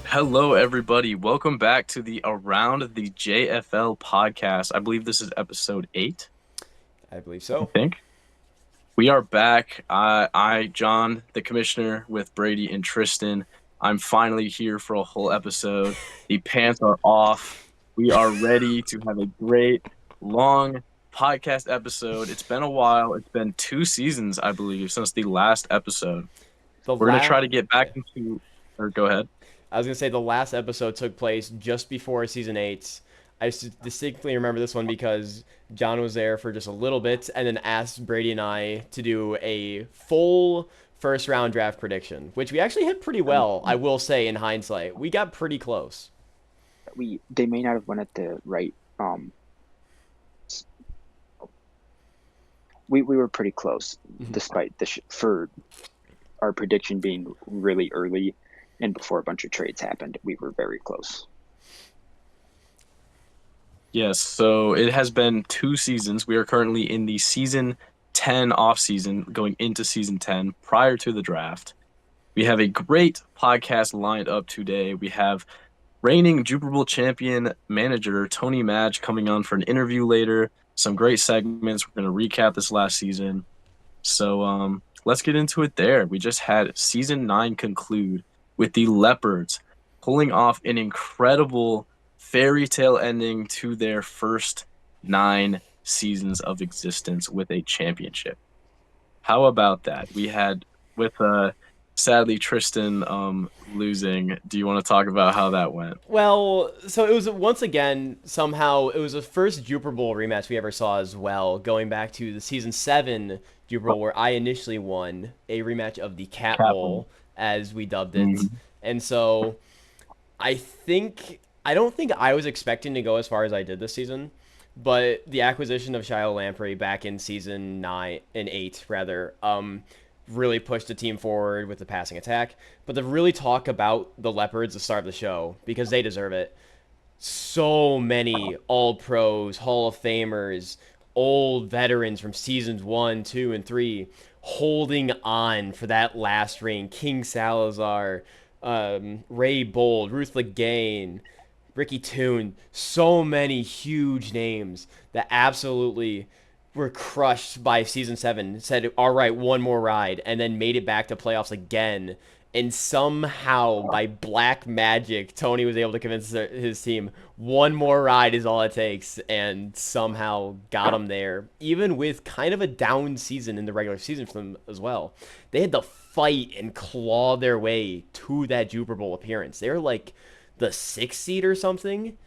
Hello, everybody. Welcome back to the Around the JFL podcast. I believe this is episode 8, I believe I so. think. We are back. John, the commissioner, with Brady and Tristan. I'm finally here for a whole episode. The pants are off. We are ready to have a great, long podcast episode. It's been a while. It's been 2 seasons, I believe, since the last episode. The We're going to try last, to get back yeah. into, or go ahead. I was gonna say the last episode took place just before season 8. Distinctly remember this one because John was there for just a little bit, and then asked Brady and I to do a full first round draft prediction, which we actually hit pretty well. I will say, in hindsight, we got pretty close. We they may not have went at the right we were pretty close despite for our prediction being really early and before a bunch of trades happened. We were very close. Yes, so it has been 2 seasons. We are currently in the season 10 off season, going into season 10 prior to the draft. We have a great podcast lined up today. We have reigning Super Bowl champion manager Tony Madge coming on for an interview later. Some great segments. We're going to recap this last season. So let's get into it there. We just had season 9 conclude with the Leopards pulling off an incredible fairy tale ending to their first 9 seasons of existence with a championship. How about that? We had with sadly Tristan losing. Do you want to talk about how that went? Well, so it was once again somehow it was the first Jupiter Bowl rematch we ever saw as well, going back to the season 7 Jupiter Bowl where I initially won a rematch of the Cat Kaplan. Bowl as we dubbed it, Mhm. and so I don't think I was expecting to go as far as I did this season, but the acquisition of Shiloh Lamprey back in season 9 and 8 rather really pushed the team forward with the passing attack. But to really talk about the Leopards to start the show because they deserve it. So many All Pros, Hall of Famers, old veterans from seasons 1, 2, and 3 holding on for that last ring. King Salazar, Ray Bold, Ruth Legain, Ricky Toon, so many huge names that absolutely were crushed by season 7. Said, "All right, one more ride," and then made it back to playoffs again. And somehow, by black magic, Tony was able to convince his team one more ride is all it takes, and somehow got them there. Even with kind of a down season in the regular season for them as well, they had to fight and claw their way to that Jupiter Bowl appearance. They're like the 6th seed or something,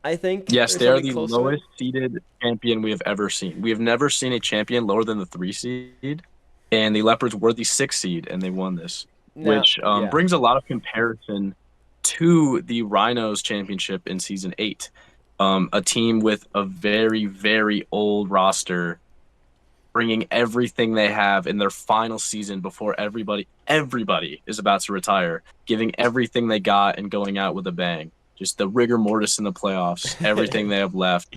I think, Yes, or they are something the close to it. lowest seeded champion we have ever seen. We have never seen a champion lower than the 3 seed, and the Leopards were the 6 seed, and they won this, No, which yeah. brings a lot of comparison to the Rhinos championship in season 8. A team with a very, very old roster, bringing everything they have in their final season before everybody is about to retire, giving everything they got and going out with a bang. Just the rigor mortis in the playoffs, everything they have left,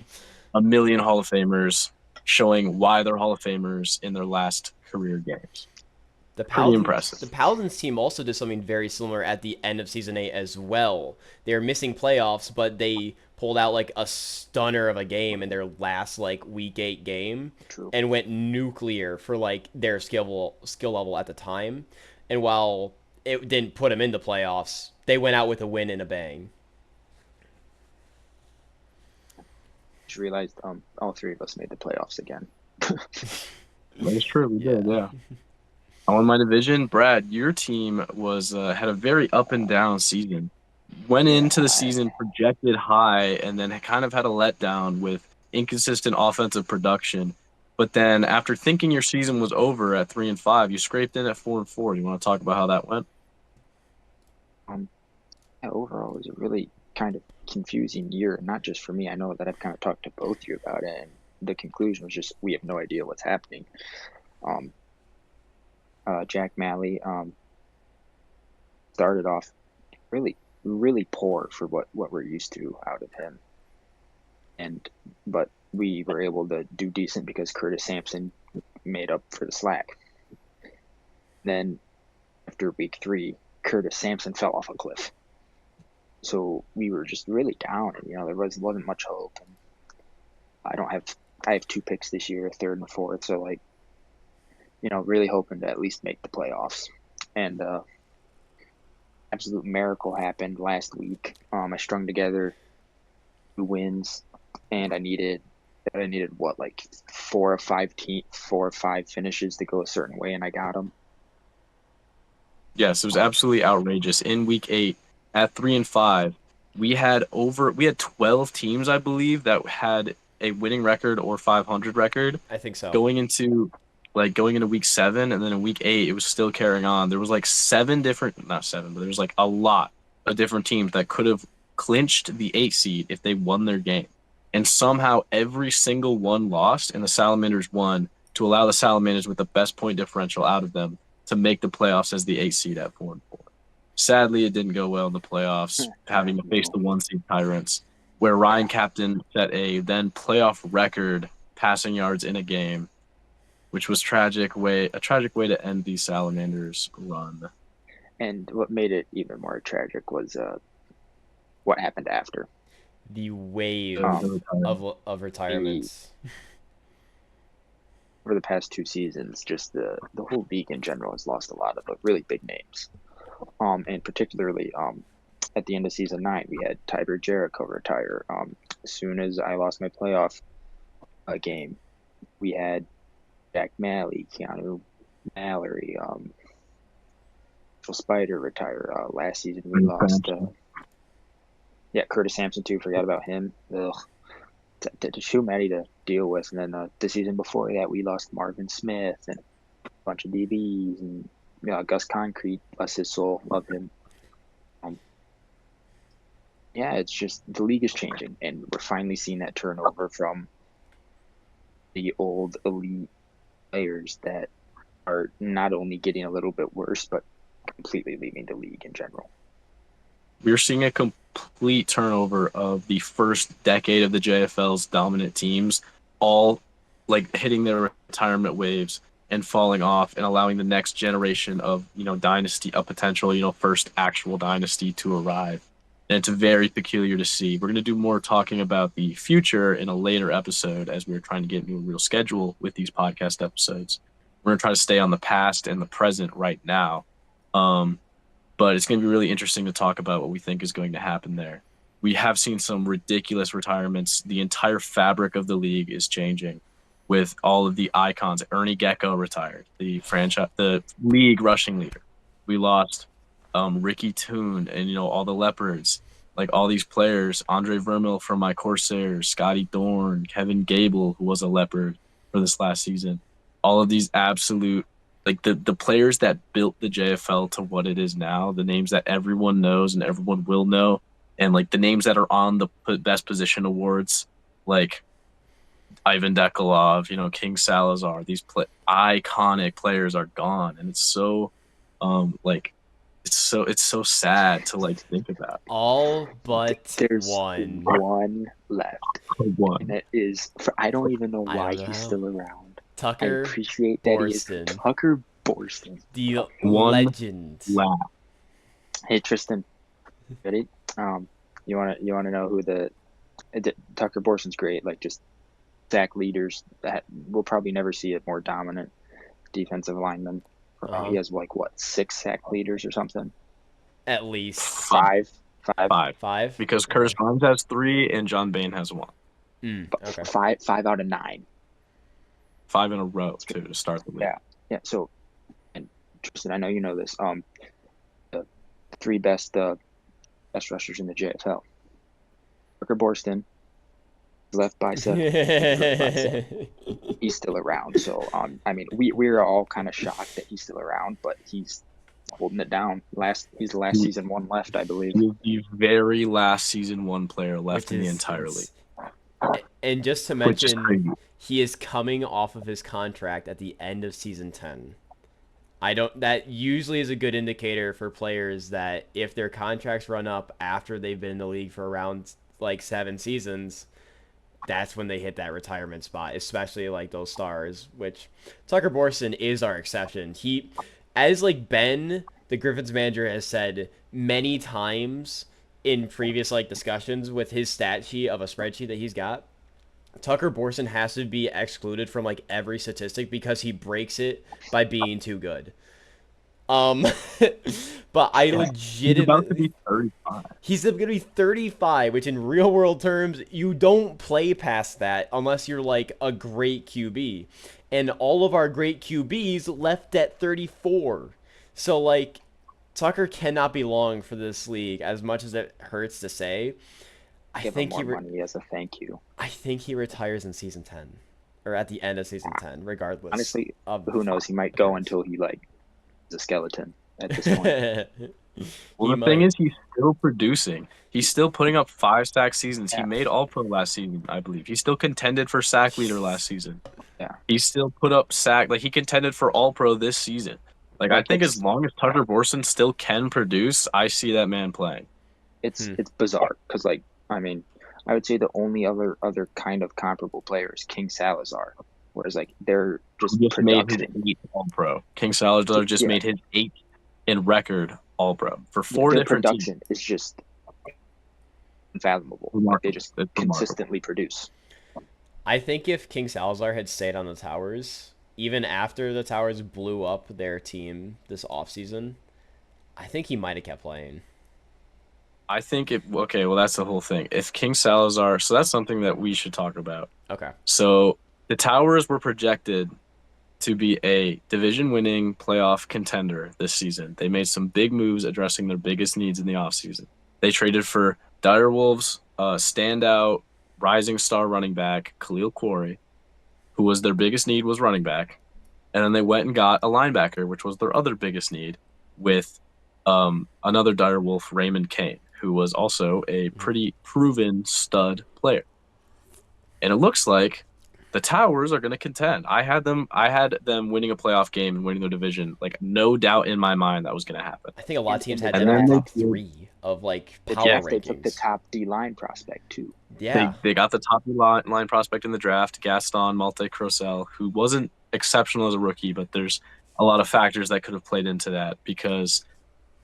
a million Hall of Famers showing why they're Hall of Famers in their last career games. The Pretty Paladins, impressive. the Paladins team also did something very similar at the end of season 8 as well. They were missing playoffs, but they pulled out like a stunner of a game in their last like week 8 game, True. and went nuclear for like their skill level at the time. And while it didn't put them in the playoffs, they went out with a win and a bang. Just realized all three of us made the playoffs again. That is true. We did, Yeah. yeah. I won my division. Brad, your team was had a very up and down season. Went Yeah, into the season projected high, and then kind of had a letdown with inconsistent offensive production. But then, after thinking your season was over at 3-5, you scraped in at 4-4. You want to talk about how that went? um, yeah, overall, it was a really kind of confusing year, not just for me. I know that I've kind of talked to both of you about it, and the conclusion was just we have no idea what's happening. Um, Jack Malley started off really, really poor for what we're used to out of him, and but we were able to do decent because Curtis Sampson made up for the slack. Then after week 3, Curtis Sampson fell off a cliff. so we were just really down, and there wasn't much hope. And I don't have I have two picks this year, a third and a fourth, so like really hoping to at least make the playoffs. And absolute miracle happened last week. I strung together 2 wins, and I needed what, like 4 or 5 finishes to go a certain way, and I got them. Yes, it was absolutely outrageous. In week 8, at 3-5, we had 12 teams, I believe, that had a winning record or 500 record I think so. going into week 7, and then in week 8 it was still carrying on. There was like seven different, not seven, but there was like a lot of different teams that could have clinched the 8 seed if they won their game, and somehow every single one lost, and the Salamanders won to allow the Salamanders with the best point differential out of them to make the playoffs as the 8 seed at 4-4. Sadly, it didn't go well in the playoffs, having to face No. the 1 seed Tyrants, where Yeah, Ryan Captain set a then playoff record passing yards in a game, which was a tragic way to end the Salamanders' run. and what made it even more tragic was what happened after. The The, wave the Um, retirement. of the retirements. over the past 2 seasons, just the whole league in general has lost a lot of really big names. And particularly at the end of season 9, we had Tiber Jericho retire. As soon as I lost my playoff game, we had Jack Malley, Keanu Mallory, Spider retire. Last season we lost, yeah, Curtis Sampson too. Forgot about him. Ugh, too many to deal with. And then the season before that, we lost Marvin Smith and a bunch of DBs, and Gus Concrete, bless his soul, love him. Um, yeah, it's just the league is changing, and we're finally seeing that turnover from the old elite players that are not only getting a little bit worse, but completely leaving the league in general. We're seeing a complete turnover of the first decade of the JFL's dominant teams, all like hitting their retirement waves and falling off, and allowing the next generation of dynasty, a potential first actual dynasty to arrive. And it's very peculiar to see. We're going to do more talking about the future in a later episode, as we're trying to get into a real schedule with these podcast episodes. We're going to try to stay on the past and the present right now. Um, but it's going to be really interesting to talk about what we think is going to happen there. We have seen some ridiculous retirements. The entire fabric of the league is changing with all of the icons. Ernie Gecko retired, the league rushing leader. We lost Ricky Toon and all the Leopards, like all these players. Andre Vermil from my Corsairs, Scotty Dorn, Kevin Gable, who was a Leopard for this last season. All of these absolute, like the players that built the JFL to what it is now, the names that everyone knows and everyone will know, and like the names that are on the best position awards, like Ivan Dekolov, King Salazar. These iconic players are gone, and like it's so sad to like think about. All but There's one. one left, and One, it is. I don't even know I why don't know he's how. still around. I Tucker appreciate that he is Borston, Tucker Borston. the one legend. last. Hey Tristan, ready? You wanna know who Tucker Borston's great. Like, just sack leaders that we'll probably never see a more dominant defensive lineman. He Uh-huh. has like what, 6 sack leaders or something? At least Five, Five, five, five, five. because Curtis Okay. Barnes has 3 and John Bain has 1. Okay. five out of 9. 5 in a row too to start the league. Yeah, yeah. So, and Tristan, I know you know this. The three best rushers in the JFL: Tucker Borston, left bicep, right bicep. He's still around. So, I mean, we're all kind of shocked that he's still around, but he's holding it down. He's the last season one left, I believe. He was the very last season 1 player left Which in the is entire league, and just to which is mention, crazy. he is coming off of his contract at the end of season 10. I don't that usually is a good indicator for players that if their contracts run up after they've been in the league for around like 7 seasons, that's when they hit that retirement spot, especially like those stars, which Tucker Borson is our exception. He, as like Ben, the Griffins manager, has said many times, in previous like discussions with his stat sheet of a spreadsheet that he's got, Tucker Borson has to be excluded from like every statistic because he breaks it by being too good. Um, but I Yeah. He's about to legitimately be 35. he's going to be 35, which in real world terms, you don't play past that unless you're like a great QB. And all of our great QBs left at 34. So, like, Tucker cannot be long for this league, as much as it hurts to say. I Give him think more money as a thank you. I think he retires in season 10 or at the end of season 10, regardless Honestly, of who knows? He might go appearance. until he like is a skeleton at this point. Well, He the thing might. is, he's still producing. He's He, still putting up 5 sack seasons. He Yeah, made All Pro last season, I believe. He still contended for sack leader last season. yeah. He still put up sack. Like, he contended for All Pro this season. Like, I Like think as long as Tucker Borson still can produce, I see that man playing. hmm. it's bizarre because like I mean I would say the only other kind of comparable player is King Salazar, whereas like they're just He just made his production. 8th All Pro. King Salazar just Yeah, made his 8th in record All Pro for yeah, four their different teams. production is just unfathomable. Like they Remarkable. just It's remarkable. consistently produce. I think if King Salazar had stayed on the Towers, even after the Towers blew up their team this offseason, I think he might have kept playing. I think it. Okay, well, that's the whole thing. If King Salazar, so that's something that we should talk about. Okay. So the Towers were projected to be a division-winning playoff contender this season. They made some big moves addressing their biggest needs in the offseason. They traded for Direwolves, standout rising star running back Khalil Quarry, who was their biggest need was running back, and then they went and got a linebacker, which was their other biggest need, with another Direwolf, Raymond Kane, who was also a Mhm. pretty proven stud player. And it looks like the Towers are going to contend. I had them winning a playoff game and winning their division. Like no doubt in my mind that was going to happen. I think a lot of And teams in the had And them in the then draft, top they did, three of like the yeah, power draft they took the rankings. top D line prospect too. Yeah. they got the top line prospect in the draft, Gaston Malte Crosel, who wasn't exceptional as a rookie, but there's a lot of factors that could have played into that because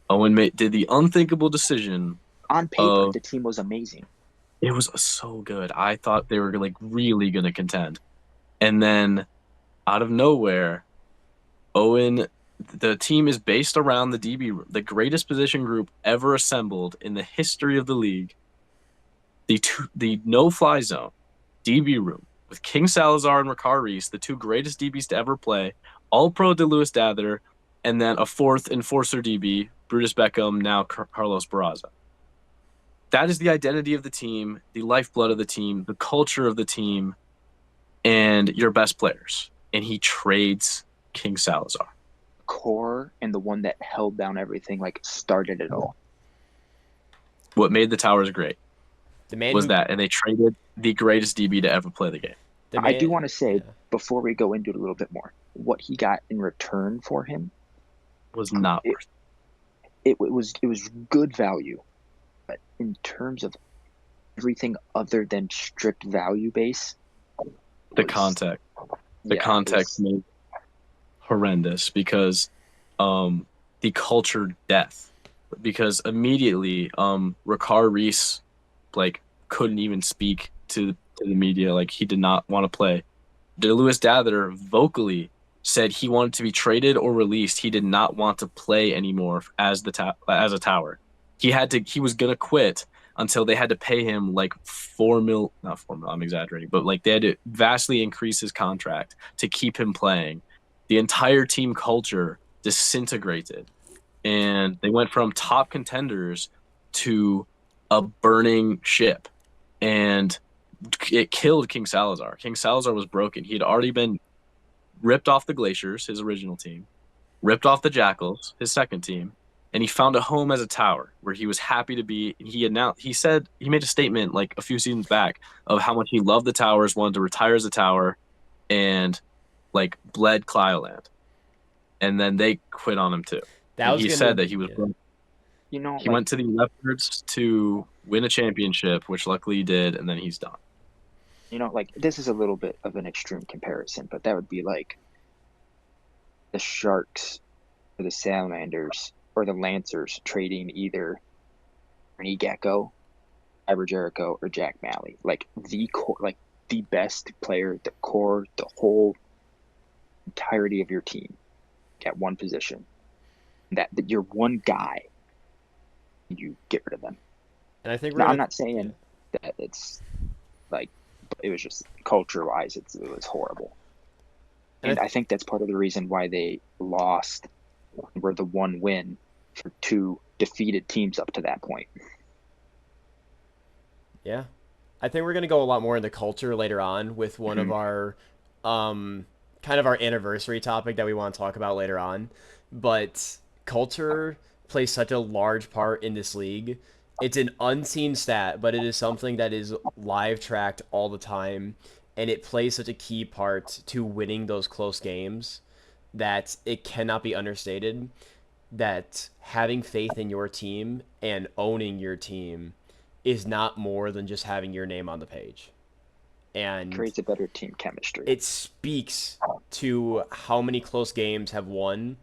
did the unthinkable decision On paper, of the team was amazing. it was so good. I thought they were like really going to contend. And then out of nowhere, Owen, the team is based around the DB room, the greatest position group ever assembled in the history of the league. The no-fly zone DB room with King Salazar and Ricard Reese, the two greatest DBs to ever play, All Pro DeLewis Dather, and then a fourth enforcer DB, Brutus Beckham, now Carlos Barraza. That is the identity of the team, the lifeblood of the team, the culture of the team, and your best players. And he trades King Salazar. Core and the one that held down everything, like started it all. What made the Towers great The man was who that, and they traded the greatest DB to ever play the game. the I do man want to say yeah. before we go into it a little bit more, what he got in return for him, Was not it, worth it was good value, but in terms of everything other than strict value base, the was context. The yeah, it context was made horrendous because the culture death. Because immediately Ricard Reese like couldn't even speak to the media. Like he did not want to play. DeLewis Dather vocally said he wanted to be traded or released. He did not want to play anymore as as a Tower. He was gonna quit until they had to pay him like 4 mil, not 4 mil, I'm exaggerating, but like they had to vastly increase his contract to keep him playing. The entire team culture disintegrated and they went from top contenders to a burning ship. And it killed King Salazar. King Salazar was broken. He had already been ripped off the Glaciers, his original team, ripped off the Jackals, his second team, and he found a home as a Tower where he was happy to be. He said he made a statement like a few seasons back of how much he loved the Towers, wanted to retire as a Tower, and like bled Clioland. And then they quit on him too. That And was he gonna said that he was yeah. he like went to the Leopards to win a championship, which luckily he did, and then he's done. like this is a little bit of an extreme comparison, but that would be like the Sharks or the Salamanders or the Lancers trading either Ernie Gecko, Iver Jericho, or Jack Malley. Like the core, like the best player, the core, the whole entirety of your team at one position. That you're one guy, you get rid of them. And I think we're Now, I'm gonna not yeah. saying that it's like it was just culture wise, it was horrible. And And I think that's part of the reason why they lost, were the one win for two defeated teams up to that point. yeah. I think we're gonna go a lot more into culture later on with one of Mhm. our kind of our anniversary topic that we want to talk about later on. But culture plays such a large part in this league. It's an unseen stat, but it is something that is live tracked all the time, and it plays such a key part to winning those close games that it cannot be understated that having faith in your team and owning your team is not more than just having your name on the page. And Creates a better team chemistry. it speaks to how many close games have won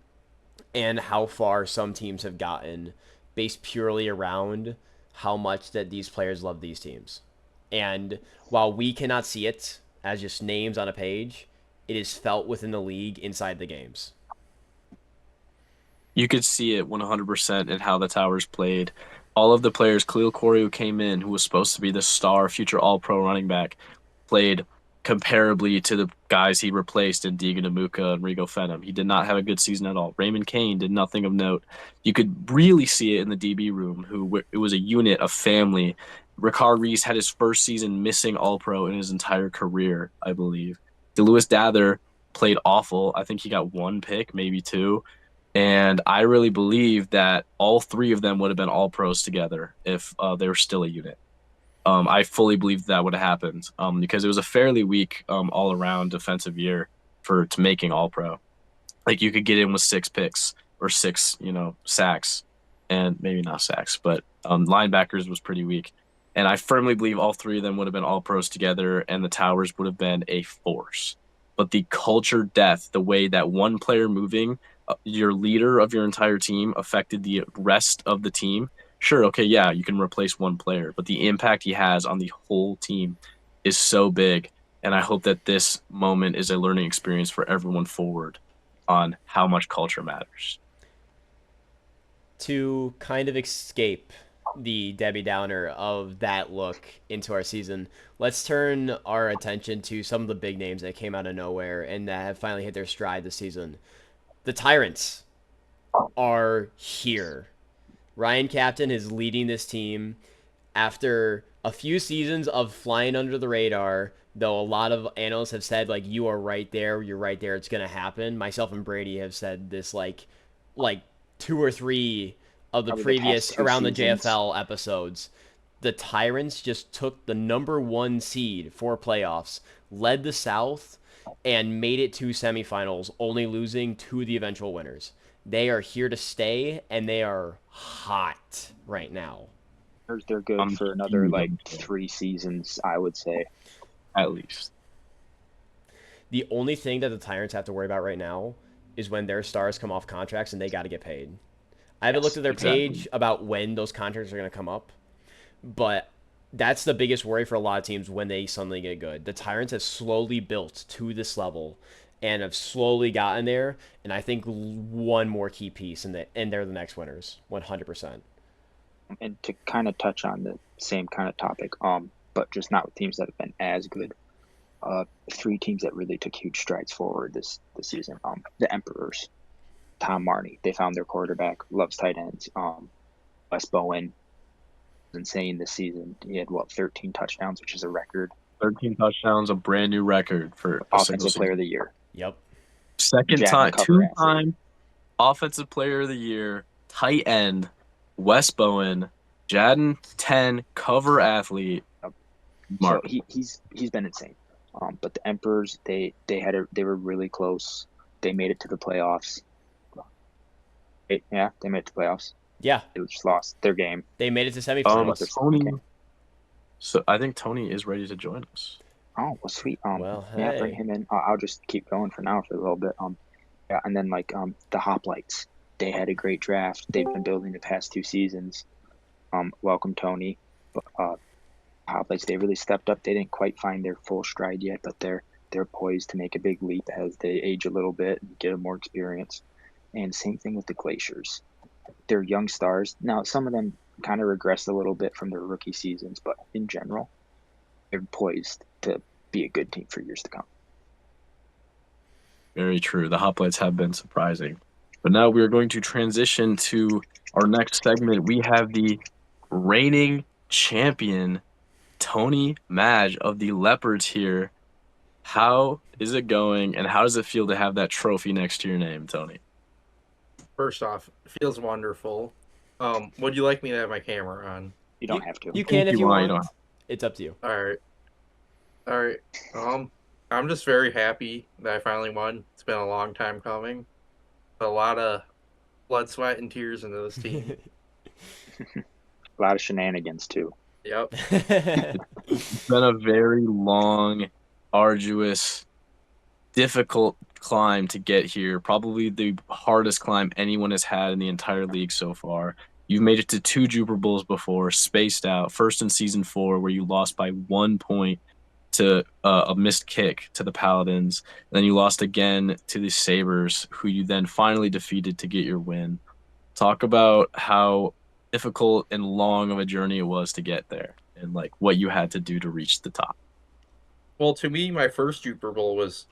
and how far some teams have gotten based purely around how much that these players love these teams. And while we cannot see it as just names on a page, it is felt within the league inside the games. You could see it 100% in how the Towers played. All of the players, Khalil Corey, who came in, who was supposed to be the star, future All Pro running back, played comparably to the guys he replaced in Deegan Amuka and Rigo Fenum. He did not have a good season at all. Raymond Kane did nothing of note. You could really see it in the DB room, it was a unit, a family. Ricard Reese had his first season missing All Pro in his entire career, I believe. DeLewis Dather played awful. I think he got one pick, maybe two. And I really believe that all three of them would have been all pros together if they were still a unit. I fully believe that would have happened because it was a fairly weak all around defensive year for to making all pro. Like you could get in with six picks or six, sacks, and maybe not sacks, but linebackers was pretty weak. And I firmly believe all three of them would have been all pros together, and the Towers would have been a force. But the culture death, the way that one player moving, your leader of your entire team, affected the rest of the team. Sure, okay, yeah, you can replace one player, but the impact he has on the whole team is so big. And I hope that this moment is a learning experience for everyone forward on how much culture matters. To kind of escape the Debbie Downer of that look into our season, let's turn our attention to some of the big names that came out of nowhere and that have finally hit their stride this season. The Tyrants are here. Ryan Captain is leading this team after a few seasons of flying under the radar, though a lot of analysts have said like you are right there, you're right there, it's gonna happen. Myself and Brady have said this like two or three of the Probably the previous past two Around the seasons. JFL episodes. The Tyrants just took the number one seed for playoffs, led the South, and made it to semifinals, only losing to the eventual winners. They are here to stay, and they are hot right now. They're good I'm for another huge like on the three seasons, I would say. at least. The only thing that the Tyrants have to worry about right now is when their stars come off contracts and they got to get paid. I haven't looked Yes, at their exactly. page about when those contracts are going to come up, but that's the biggest worry for a lot of teams when they suddenly get good. The Tyrants have slowly built to this level and have slowly gotten there, and I think one more key piece, and they're the next winners, 100%. And to kind of touch on the same kind of topic, but just not with teams that have been as good. Three teams that really took huge strides forward this season. The Emperors, Tom Marney, they found their quarterback, loves tight ends. Wes Bowen was insane this season. He had 13 touchdowns, which is a record. 13 touchdowns, a brand new record for a single Offensive player season. of the year, Yep. Second Jack time, cover two athlete. time offensive player of the year, tight end, Wes Bowen, Jadden 10 cover athlete, So remarkable. he's been insane. But the Emperors, they were really close. They made it to the playoffs. Yeah, they made it to playoffs. Yeah, They just lost their game. they made it to Lost their semifinals. second Tony. game. So I think Tony is ready to join us. Oh, well, sweet. Well, Yeah, bring hey. him in. I'll just keep going for now for a little bit. Yeah, and then the Hoplites, they had a great draft. They've been building the past two seasons. welcome Tony. But Hoplites, they really stepped up. They didn't quite find their full stride yet, but they're poised to make a big leap as they age a little bit and get more experience. And same thing with the Glaciers. They're young stars. Now, some of them kind of regressed a little bit from their rookie seasons, but in general, they're poised to be a good team for years to come. Very true. The Hoplites have been surprising. But now we are going to transition to our next segment. We have the reigning champion, Tony Madge of the Leopards here. How is it going, and how does it feel to have that trophy next to your name, Tony? First off, it feels wonderful. Would you like me to have my camera on? You You don't have to. you can if you want, you want. don't. It's up to you. All right, all right. I'm just very happy that I finally won. It's been a long time coming. A lot of blood, sweat, and tears into this team. A lot of shenanigans too. Yep. It's been a very long, arduous, difficult climb to get here. Probably the hardest climb anyone has had in the entire league so far. You've made it to two Jupiter Bowls before, spaced out. First in season 4, where you lost by 1 point to a missed kick to the Paladins. And then you lost again to the Sabres, who you then finally defeated to get your win. Talk about how difficult and long of a journey it was to get there, and like what you had to do to reach the top. Well, to me, my first Super Bowl was,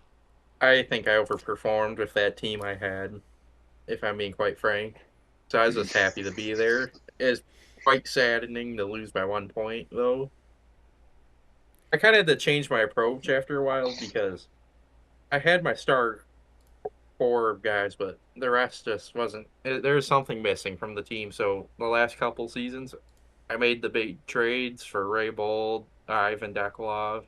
I think I overperformed with that team I had, if I'm being quite frank. So I was just happy to be there. It's quite saddening to lose by 1 point, though. I kind of had to change my approach after a while because I had my star 4 guys, but the rest just wasn't. There was something missing from the team. So the last couple seasons, I made the big trades for Ray Bold, Ivan Dekolov,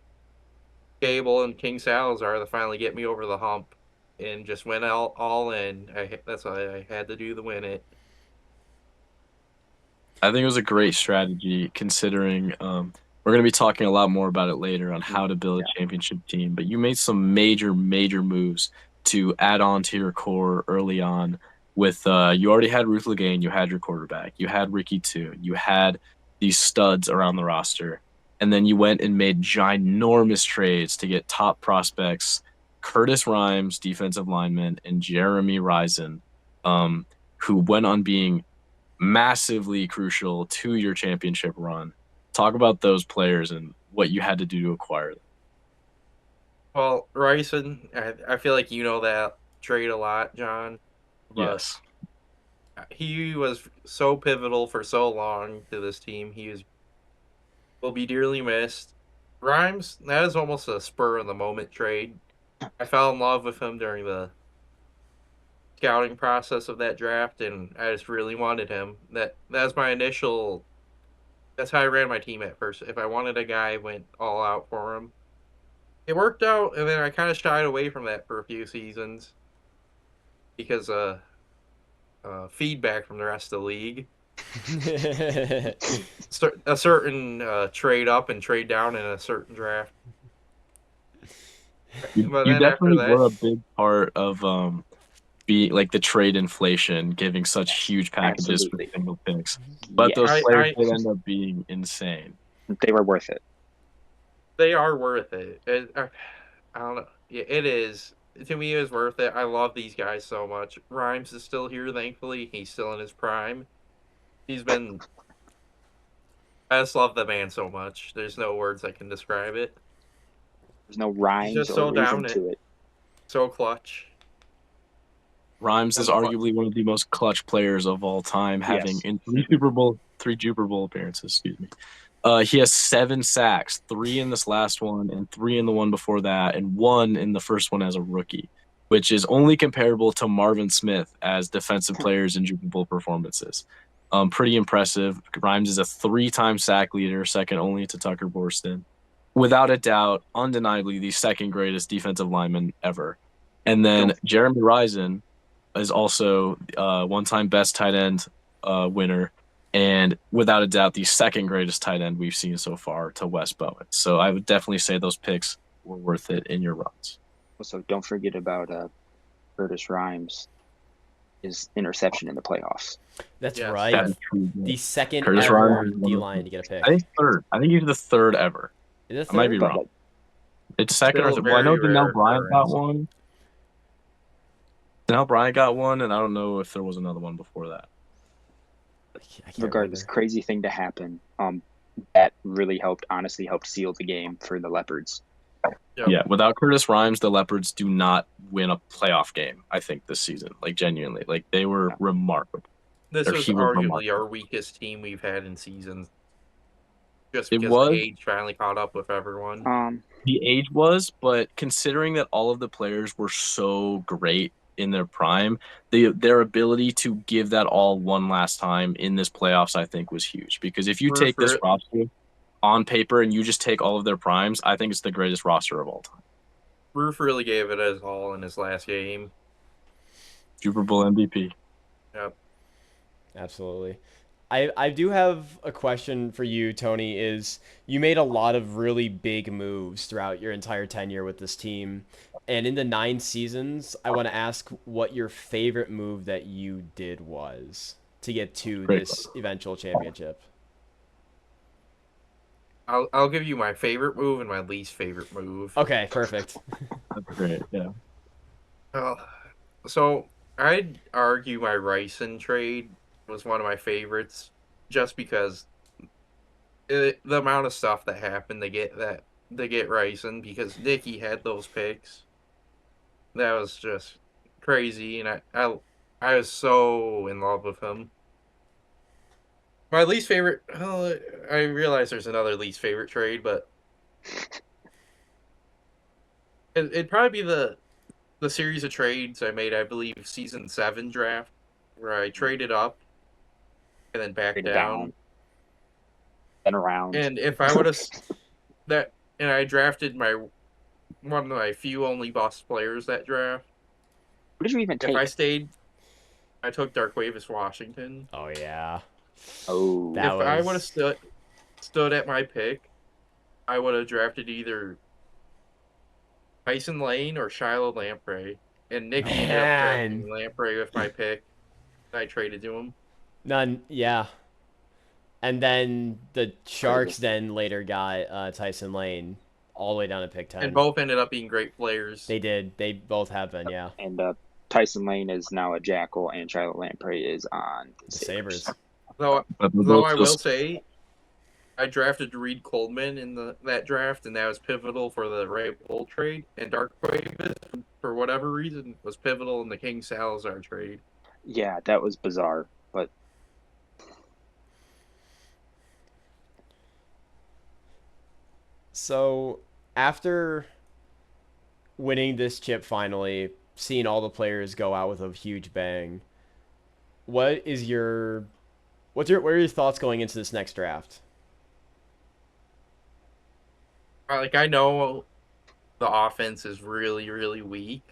Gable, and King Salazar to finally get me over the hump, and just went all in. That's what I had to do to win it. I think it was a great strategy considering we're going to be talking a lot more about it later on how to build a championship team. But you made some major, major moves to add on to your core early on. With you already had Ruth Legain, you had your quarterback, you had Ricky too, you had these studs around the roster, and then you went and made ginormous trades to get top prospects, Curtis Rhymes, defensive lineman, and Jeremy Risen, who went on being massively crucial to your championship run. Talk about those players and what you had to do to acquire them. Well, Ryson, I feel like you know that trade a lot, John. But Yes. he was so pivotal for so long to this team. Will be dearly missed. Rhymes, that is almost a spur of the moment trade. I fell in love with him during the scouting process of that draft, and I just really wanted him. That's my initial. That's how I ran my team at first. If I wanted a guy, I went all out for him. It worked out, and then I kind of shied away from that for a few seasons because feedback from the rest of the league. A certain trade up and trade down in a certain draft. But You then after definitely were a that, big part of be like the trade inflation, giving such huge packages for Absolutely. single picks. But Yes, those players I did end up being insane. they were worth it. they are worth it. I don't know. Yeah, it is. To me, it is worth it. I love these guys so much. Rhymes is still here, thankfully. He's still in his prime. He's been. I just love the man so much. There's no words that can describe it. There's no He's rhymes just or so reason dominant, to it. so clutch. Rhymes is And arguably one of the most clutch players of all time, having Yes. in three Super Bowl appearances. Excuse me. He has 7 sacks, 3 in this last one, and 3 in the one before that, and 1 in the first one as a rookie, which is only comparable to Marvin Smith as defensive players in Super Bowl performances. Pretty impressive. Rhymes is a 3-time sack leader, second only to Tucker Borston. Without a doubt, undeniably the second greatest defensive lineman ever. And then Don't Jeremy Risen is also one-time best tight end winner, and without a doubt the second greatest tight end we've seen so far to Wes Bowen. So I would definitely say those picks were worth it in your runs. also don't forget about Curtis Rhymes. his interception in the playoffs. That's Yes. right. That is true. The second Curtis ever Ryan. D line to get a I think pick. third. I think he's the third ever. Is it I might be third? But wrong. like, It's second or Still a third. Well, I know very rare Denell Bryant got occurrence. one. Denell Bryant got one, and I don't know if there was another one before that. I can't regardless, remember. crazy thing to happen. That really honestly helped seal the game for the Leopards. Yep. Yeah, without Curtis Rhymes, the Leopards do not win a playoff game, I think, this season. Like, genuinely. Like, they were remarkable. This Or was he was arguably remarkable. our weakest team we've had in seasons, just It because the was, age finally caught up with everyone. the age was, but considering that all of the players were so great in their prime, their ability to give that all one last time in this playoffs, I think, was huge. Because if you take this Roofer, roster on paper and you just take all of their primes, I think it's the greatest roster of all time. Roof really gave it his all in his last game. Super Bowl MVP. Yep. Absolutely. I do have a question for you, Tony, is you made a lot of really big moves throughout your entire tenure with this team. And in the 9 seasons, I want to ask what your favorite move that you did was to get to Great. this eventual championship. I'll give you my favorite move and my least favorite move. Okay, perfect. That's great. Yeah. So I'd argue my Ryson trade was one of my favorites, just because the amount of stuff that happened to get Ryson, because Nicky had those picks. That was just crazy, and I was so in love with him. My least favorite. Oh, I realize there's another least favorite trade, but it'd probably be the series of trades I made. I believe season 7 draft, where I traded up and then back Traded down. down, then around. And if I would have that, and I drafted one of my few only bust players that draft. What did you even If I take? stayed, I took Darkwavis Washington. Oh yeah. Oh, That If I would have was stood at my pick, I would have drafted either Tyson Lane or Shiloh Lamprey. And Nicky ended up man. drafting Lamprey with my pick. I traded to him. None. Yeah. And then the Sharks crazy. then later got Tyson Lane all the way down to pick 10. And both ended up being great players. They did. They both have been, yeah. And Tyson Lane is now a Jackal, and Charlotte Lamprey is on The Sabres. Though But they're though both I will just- say, I drafted Reed Coleman in that draft, and that was pivotal for the Ray Bull trade. And Darkwavis, for whatever reason, was pivotal in the King Salazar trade. Yeah, that was bizarre, but So after winning this chip finally, seeing all the players go out with a huge bang, what is your what are your thoughts going into this next draft? Like, I know the offense is really, really weak.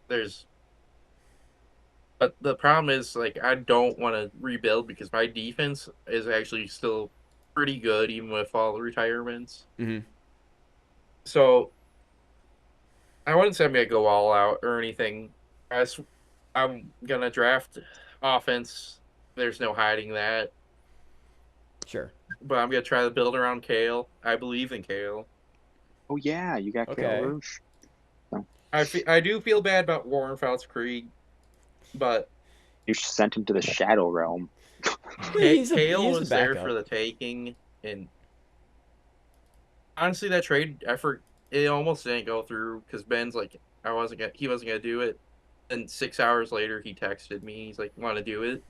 But the problem is, like, I don't want to rebuild because my defense is actually still pretty good, even with all the retirements. Mm-hmm. So I wouldn't say I'm gonna go all out or anything. I'm gonna draft offense. There's no hiding that. Sure. But I'm gonna try to build around Kale. I believe in Kale. oh yeah, you got Okay. Kale Rouge. I do feel bad about Warren Fouts Creed, but You sent him to the Shadow Realm. Kale he's a was there backup. for the taking, and honestly, that trade effort, it almost didn't go through because Ben's like, he wasn't gonna do it. And 6 hours later, he texted me. He's like, "Want to do it?"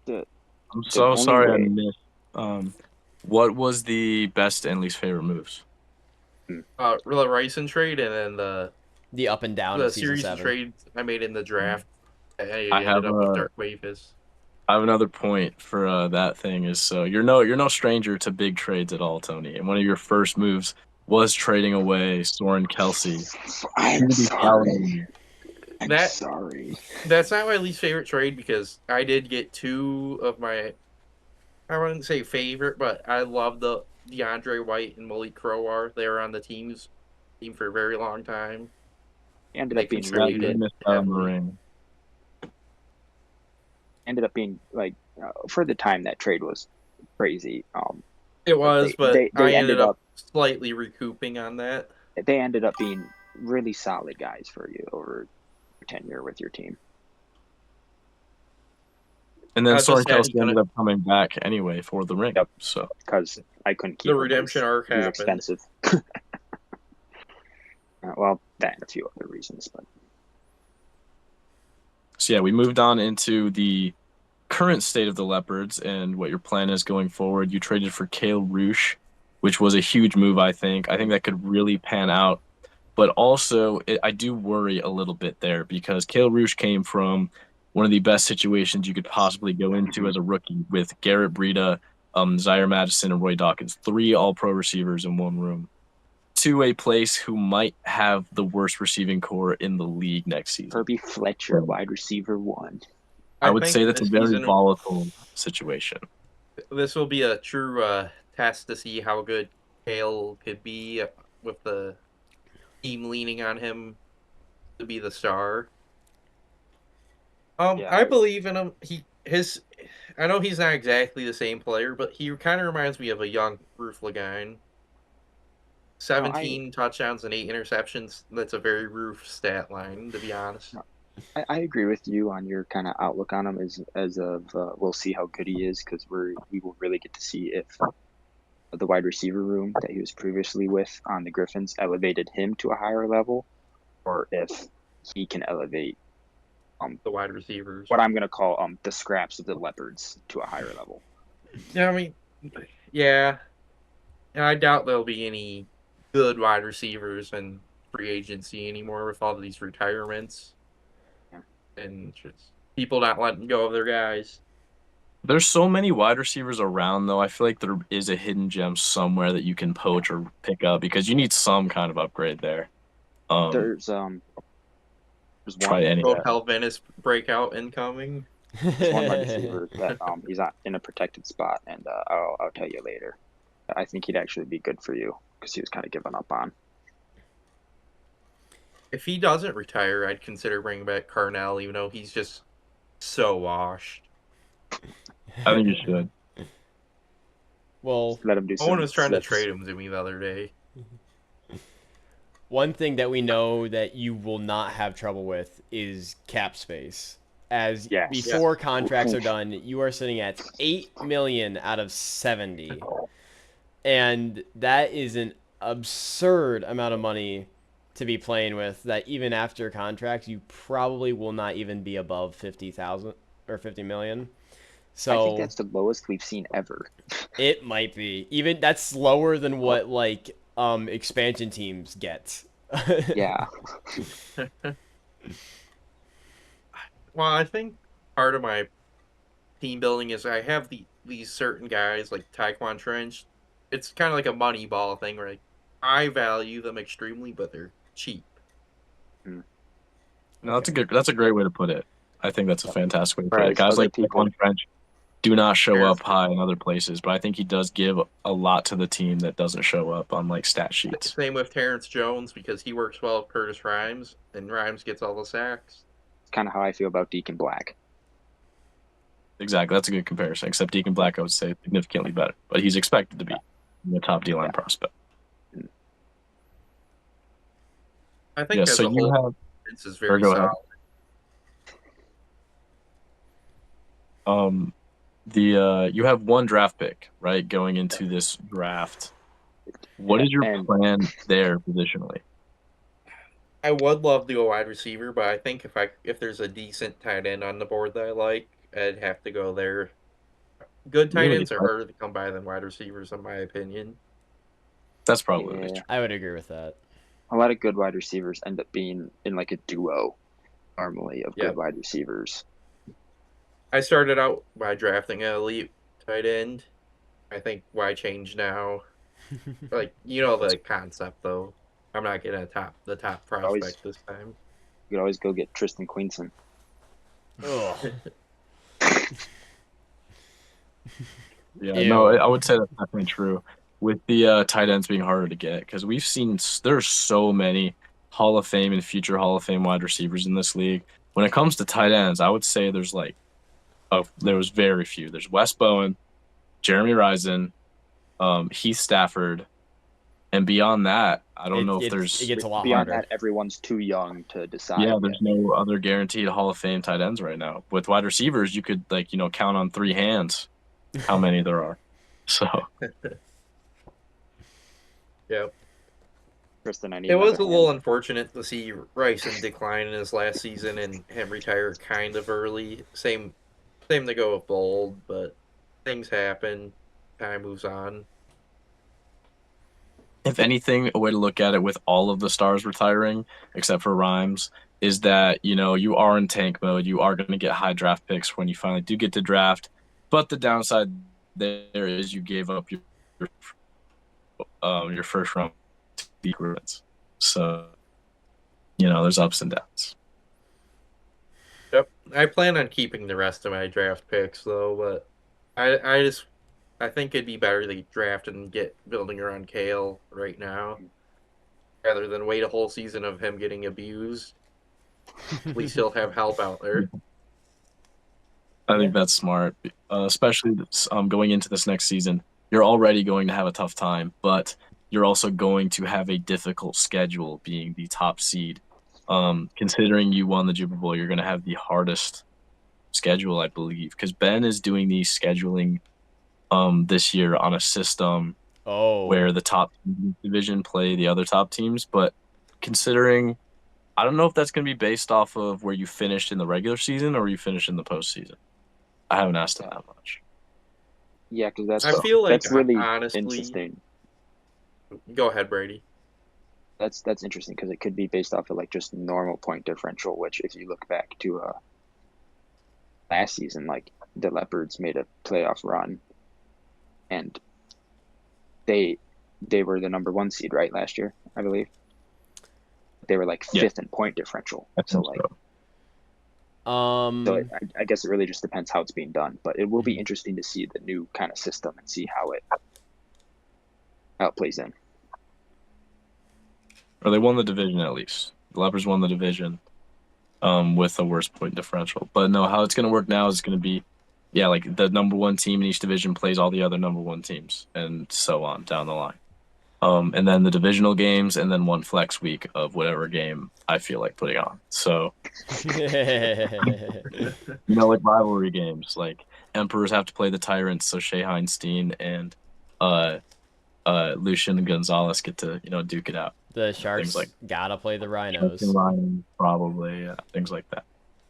I'm so only sorry I way- missed. What was the best and least favorite moves? The Ryson trade, and then The up and down the of season series of 7. trades I made in the draft. I I have ended up with Darkwavis. I have another point for that thing is so you're no stranger to big trades at all, Tony. And one of your first moves was trading away Soren Kelsey. I'm sorry. I'm That- sorry. That's not my least favorite trade because I did get two of my, I wouldn't say favorite, but I love the DeAndre White and Malik Crowar. They were on the team for a very long time. Ended They up being really Yeah, they good. missed out on the heavily. ring. Ended up being like for the time that trade was crazy. It But was, they but I ended ended up up slightly recouping on that. being really solid guys for you over your tenure with your team. And then I Soren just had Kelsey ended up coming back anyway for the ring. Yep. So Because I couldn't the keep him. redemption arc He's happened. expensive. Well, that and a few other reasons, but yeah, we moved on into the current state of the Leopards and what your plan is going forward. You traded for Kale Roosh, which was a huge move, I think. I think that could really pan out. But also, I do worry a little bit there because Kale Roosh came from one of the best situations you could possibly go into as a rookie with Garrett Breida, Zaire Madison, and Roy Dawkins, 3 all-pro receivers in one room, to a place who might have the worst receiving core in the league next season. Herbie Fletcher, wide receiver 1. I I would think say that's a this very season volatile situation. this will be a true test to see how good Kale could be with the team leaning on him to be the star. Yeah, I believe in him. I know he's not exactly the same player, but he kind of reminds me of a young Ruth Lagine. no, I 17 touchdowns and 8 interceptions. That's a very Roof stat line, to be honest. I agree with you on your kind of outlook on him as of we'll see how good he is because we will really get to see if the wide receiver room that he was previously with on the Griffins elevated him to a higher level, or if he can elevate The wide receivers. what I'm going to call the scraps of the Leopards to a higher level. Yeah, I mean, yeah. And I doubt there'll be any good wide receivers in free agency anymore with all of these retirements Yeah. and just people not letting go of their guys. There's so many wide receivers around, though. I feel like there is a hidden gem somewhere that you can poach or pick up because you need some kind of upgrade there. There's Try one any. Hotel Venice breakout incoming. there's one wide receiver that he's not in a protected spot, and I'll tell you later. I think he'd actually be good for you because he was kind of given up on. If he doesn't retire, I'd consider bringing back Carnell, even though he's just so washed. I think you should. Well, Let him do some. Owen was trying to slips. trade him to me the other day. one thing that we know that you will not have trouble with is cap space. As Yes. before contracts are done, you are sitting at 8 million out of 70. And that is an absurd amount of money to be playing with, that even after contract you probably will not even be above 50,000 or 50 million. So I think that's the lowest we've seen ever. it might be. Even that's lower than what like expansion teams get. Yeah. Well, I think part of my team building is I have these certain guys like Taekwon Trench. It's kind of like a money ball thing where like, I value them extremely, but they're cheap. No, that's a great way to put it. I think that's a fantastic way to put it. Whereas Guys other like people- Taekwon French do not show Fair. up high in other places, but I think he does give a lot to the team that doesn't show up on like stat sheets. Same with Terrence Jones because he works well with Curtis Rhymes, and Rhymes gets all the sacks. It's kind of how I feel about Deacon Black. Exactly, that's a good comparison. Except Deacon Black, I would say, significantly better, but he's expected to be the top D line prospect. I think Yeah, as so a you whole, have. this is Or very go ahead. solid. You have one draft pick, right, going into this draft. What is your And- plan there positionally? I would love to go wide receiver, but I think if there's a decent tight end on the board that I like, I'd have to go there. Good tight Really? ends are harder to come by than wide receivers, in my opinion. That's probably Yeah. true. I would agree with that. A lot of good wide receivers end up being in like a duo normally of Yeah. good wide receivers. I started out by drafting an elite tight end. I think why change now? Like the concept though. I'm not getting the top prospect Always- this time. You could always go get Tristan Queenson. Ugh. Yeah, Ew. no, I would say that's definitely true with the tight ends being harder to get because we've seen there's so many Hall of Fame and future Hall of Fame wide receivers in this league. When it comes to tight ends, I would say there was very few. There's Wes Bowen, Jeremy Risen, Heath Stafford, and beyond that, I don't know if It there's gets a lot Beyond harder. that, everyone's too young to decide. yeah, yet. there's no other guaranteed Hall of Fame tight ends right now. With wide receivers, you could count on three hands how many there are. So Yeah. Tristan, I need It was another a little hand. unfortunate to see Ryson decline in his last season and him retire kind of early. Same to go with Bold, but things happen. Time moves on. if anything, a way to look at it with all of the stars retiring, except for Rhymes, is that, you are in tank mode. You are going to get high draft picks when you finally do get to draft. But the downside there is you gave up your first round recruits. So, there's ups and downs. Yep. I plan on keeping the rest of my draft picks though, but I think it'd be better to draft and get building around Kale right now rather than wait a whole season of him getting abused. We still have help out there. I Yeah. think that's smart, especially going into this next season. You're already going to have a tough time, but you're also going to have a difficult schedule being the top seed. Considering you won the Super Bowl, you're going to have the hardest schedule, I believe, because Ben is doing the scheduling this year on a system Oh, where the top teams in the division play the other top teams. But considering, I don't know if that's going to be based off of where you finished in the regular season or you finished in the postseason. I haven't asked him that much. Yeah, because I feel like that's really honestly, interesting. go ahead, Brady. That's interesting because it could be based off of like just normal point differential. Which, if you look back to last season, like the Leopards made a playoff run, and they were the number one seed right last year, I believe. They were like Yeah. fifth in point differential. I So think like, um, so I guess it really just depends how it's being done. But it will be Mhm. interesting to see the new kind of system and see how it plays in. Or they won the division at least. The Leopards won the division with a worse point differential. But no, how it's going to work now is going to be, yeah, like the number one team in each division plays all the other number one teams and so on down the line. And then the divisional games and then one flex week of whatever game I feel like putting on. So, like rivalry games, like Emperors have to play the Tyrants, so Shea Heinstein and uh, Lucian Gonzalez get to, duke it out. The Things Sharks like gotta play the Justin Rhinos. Ryan, probably, things like that.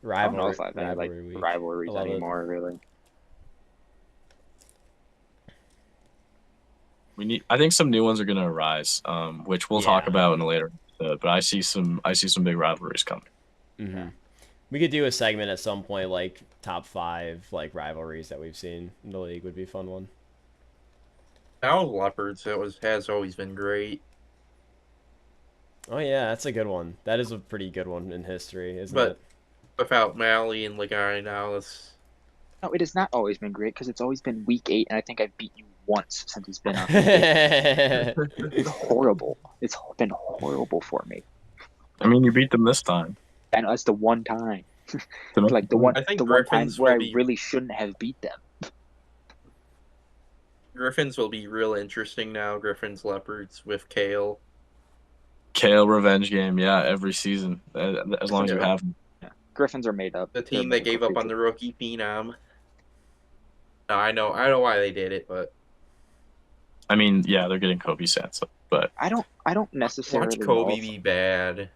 I don't know if I've had like Rivalry week. I rivalries love it. anymore, really. I think some new ones are going to arise, which we'll talk Yeah. about in a later episode. But I see some big rivalries coming. Mm-hmm. We could do a segment at some point, like top 5 like rivalries that we've seen in the league would be a fun one. Now Leopards has always been great, Oh yeah, that's a good one. That is a pretty good one in history, isn't but without Mally and Ligai now, it's No, it has not always been great because it's always been week 8, and I think I've beat you once since it's been on week 8. it? It's horrible. It's been horrible for me. I mean, you beat them this time. And that's the one time. To make Like the point. I think the one time Griffins where I will be really shouldn't have beat them. Griffins will be real interesting now. Griffins Leopards with Kale. Kale revenge game, yeah, every season, as long as you have them. Yeah. Griffins are made up. The They're team that gave up on the rookie phenom. No, I know why they did it, but I mean, yeah, they're getting Kobe Sansa, but I don't necessarily watch Kobe know. be bad.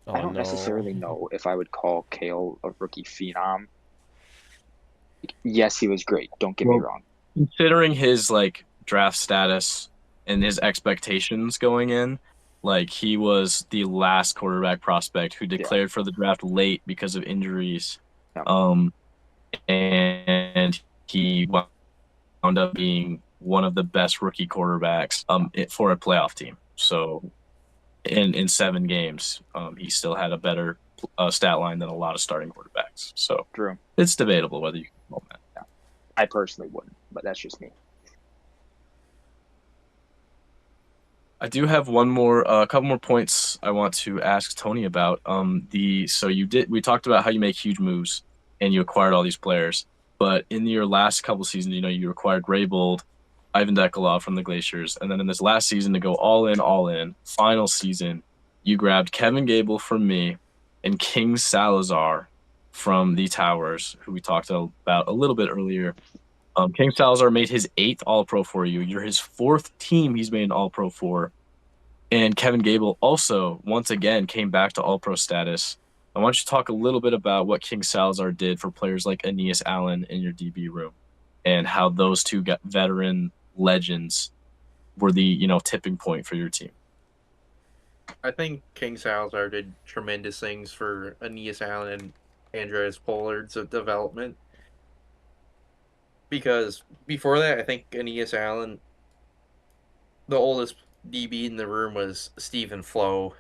Oh, I don't no. necessarily know if I would call Kale a rookie phenom. Yes, he was great. Don't get me Well, wrong. considering his draft status and his expectations going in, he was the last quarterback prospect who declared for the draft late because of injuries. Yeah. And he wound up being one of the best rookie quarterbacks for a playoff team. So in 7 games, he still had a better stat line than a lot of starting quarterbacks. So True. it's debatable whether you can call that. Yeah. I personally wouldn't, but that's just me. I do have one more, a couple more points I want to ask Tony about. We talked about how you make huge moves and you acquired all these players, but in your last couple seasons, you acquired Raybold, Ivan Dekolov from the Glaciers, and then in this last season to go all in, final season, you grabbed Kevin Gable from me and King Salazar from the Towers, who we talked about a little bit earlier. King Salazar made his eighth All Pro for you. You're his fourth team he's made an All Pro for. And Kevin Gable also, once again, came back to All Pro status. I want you to talk a little bit about what King Salazar did for players like Aeneas Allen in your DB room and how those two veteran legends were the, tipping point for your team. I think King Salazar did tremendous things for Aeneas Allen and Andreas Pollard's development. Because before that, I think Aeneas Allen, the oldest DB in the room was Stephen Flo.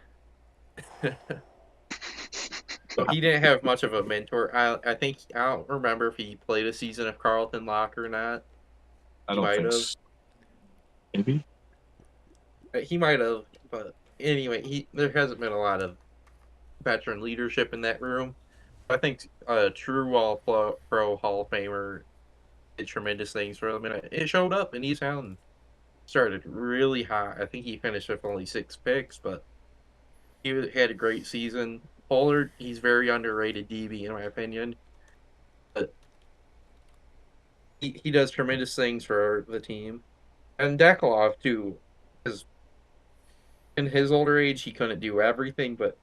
So he didn't have much of a mentor. I think I don't remember if he played a season of Carlton Lock or not. I He don't might think have. so. Maybe? He might have, but anyway, there hasn't been a lot of veteran leadership in that room. I think a true All-Pro Hall of Famer did tremendous things for them, and it showed up. And East Allen started really high. I think he finished with only 6 picks, but he had a great season. Pollard, he's very underrated DB in my opinion, but he does tremendous things for the team. And Dekolov too, because in his older age he couldn't do everything, but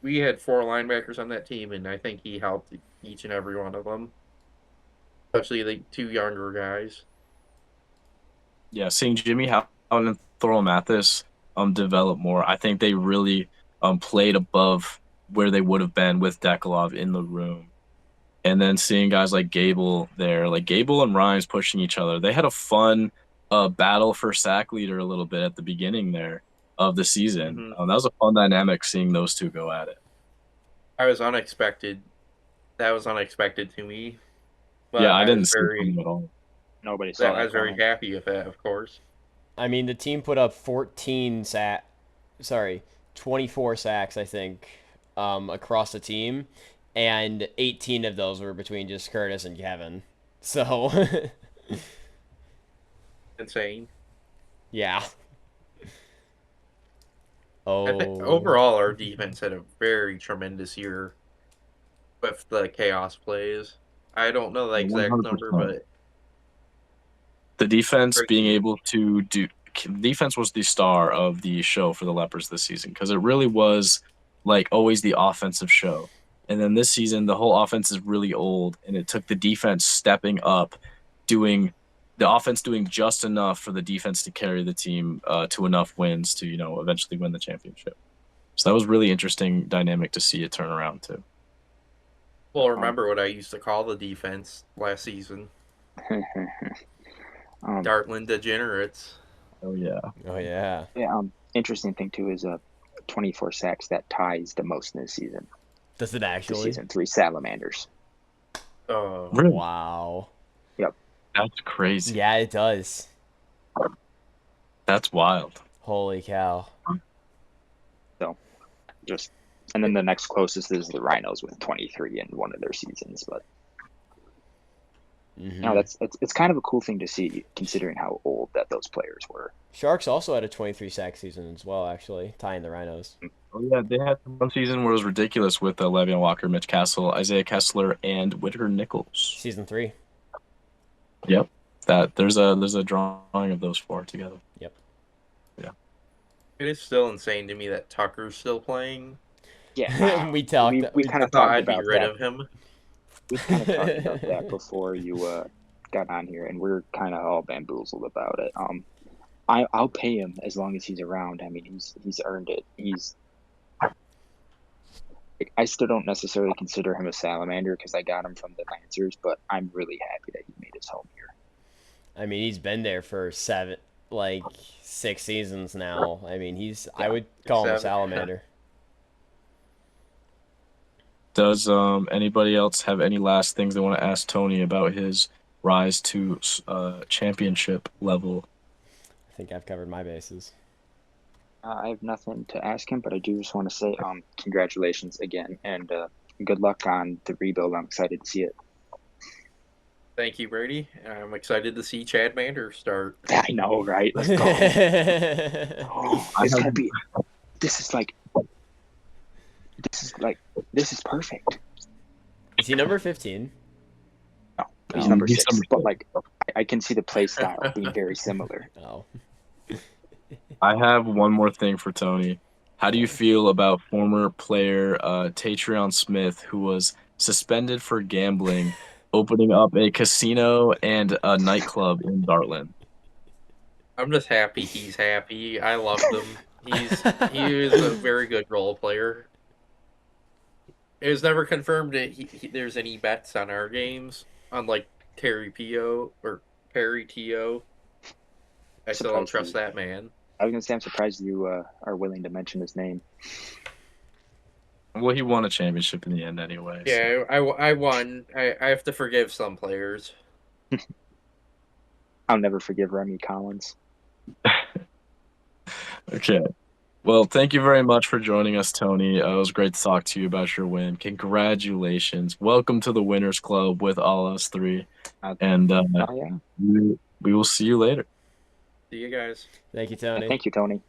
we had 4 linebackers on that team, and I think he helped each and every one of them, especially the 2 younger guys. Yeah, seeing Jimmy Howard and Thorol Mathis develop more, I think they really played above where they would have been with Dekolov in the room. And then seeing guys like Gable there, like Gable and Rhymes pushing each other, they had a fun battle for sack leader a little bit at the beginning there of the season. Mm-hmm. That was a fun dynamic seeing those two go at it. I was unexpected. That was unexpected to me, Yeah, but I I didn't was see it coming at all. Nobody saw that very coming. happy with that, of course. I mean, the team put up 24 sacks, I think, across the team, and 18 of those were between just Curtis and Kevin. So, Insane. yeah. I think Oh, overall our defense had a very tremendous year with the chaos plays. I don't know the Yeah, exact number, 100%. but The defense great being year. able to do defense was the star of the show for the Lepers this season because it really was like always the offensive show. And then this season, the whole offense is really old, and it took the defense stepping up, doing the offense doing just enough for the defense to carry the team to enough wins to eventually win the championship. So that was really interesting dynamic to see it turn around too. Well, remember what I used to call the defense last season? Dartland Degenerates. Oh yeah. oh yeah. Yeah, interesting thing too is 24 sacks that ties the most in this season. Does it The actually? season 3 Salamanders. Oh, Really? Wow. Yep. That's crazy. Yeah, it does. That's wild. Holy cow. So, just and then the next closest is the Rhinos with 23 in one of their seasons. But Mm-hmm. it's kind of a cool thing to see considering how old that those players were. Sharks also had a 23 sack season as well, actually, tying the Rhinos. Oh yeah, they had one season where it was ridiculous with Le'Veon Walker, Mitch Castle, Isaiah Kessler, and Whitaker Nichols. Season 3. Yep, there's a drawing of those 4 together. Yep. Yeah, it is still insane to me that Tucker's still playing. Yeah, we talked. we kind I of thought talked I'd be about rid that. of him. We kind of talked about that before you got on here, and we're kind of all bamboozled about it. I'll pay him as long as he's around. I mean, he's earned it. I still don't necessarily consider him a salamander because I got him from the Lancers, but I'm really happy that he made his home here. I mean, he's been there for 6 seasons now. I mean, I would call him a 7. salamander. Does anybody else have any last things they want to ask Tony about his rise to championship level? I think I've covered my bases. I have nothing to ask him, but I do just want to say congratulations again, and good luck on the rebuild. I'm excited to see it. Thank you, Brady. I'm excited to see Chad Mander start. I know, right? Let's go. Oh, it's gonna be. This is like. This is perfect. Is he number 15? No, he's Oh. number He's 6. number But 6. like, I can see the play style being very similar. Oh. I have one more thing for Tony. How do you feel about former player Tatrion Smith, who was suspended for gambling, opening up a casino and a nightclub in Dartland? I'm just happy he's happy. I loved him. He is a very good role player. It was never confirmed that there's any bets on our games, unlike Terry Pio or Perry T.O. I still don't trust that man. I was gonna say I'm surprised you are willing to mention his name. Well, he won a championship in the end anyway. So. Yeah, I won. I have to forgive some players. I'll never forgive Remy Collins. Okay. Well, thank you very much for joining us, Tony. It was great to talk to you about your win. Congratulations. Welcome to the Winners Club with all us three. And Oh yeah. we will see you later. See you guys. Thank you, Tony. Thank you, Tony.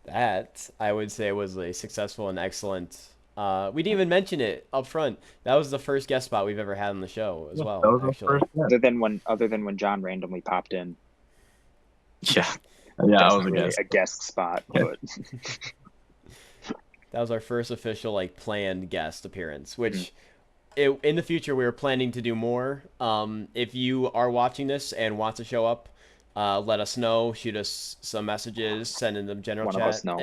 That, I would say, was a successful and excellent. We didn't even mention it up front. That was the first guest spot we've ever had on the show as well. That was Actually, the first one. Other than when John randomly popped in. Yeah. Yeah, I That's was not a really guest. a guest spot, Yeah. but that was our first official planned guest appearance. Which, in the future, we were planning to do more. If you are watching this and want to show up, let us know. Shoot us some messages. Send in the general One of chat, us know.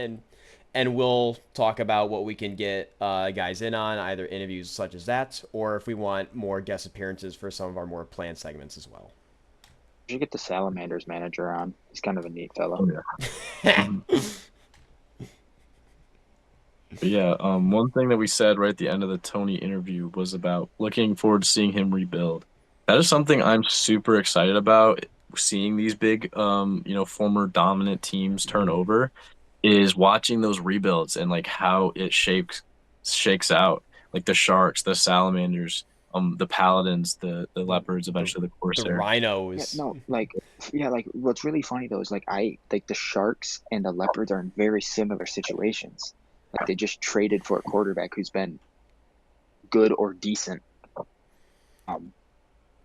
and we'll talk about what we can get guys in on, either interviews such as that, or if we want more guest appearances for some of our more planned segments as well. you should get the Salamanders manager on. He's kind of a neat fellow. But yeah, one thing that we said right at the end of the Tony interview was about looking forward to seeing him rebuild. That is something I'm super excited about. Seeing these big, former dominant teams turn over, is watching those rebuilds and like how it shakes out. Like the Sharks, the Salamanders, the Paladins, the Leopards, eventually the The Corsair. Rhinos. Yeah, no, like what's really funny though is like the Sharks and the Leopards are in very similar situations. Like they just traded for a quarterback who's been good or decent.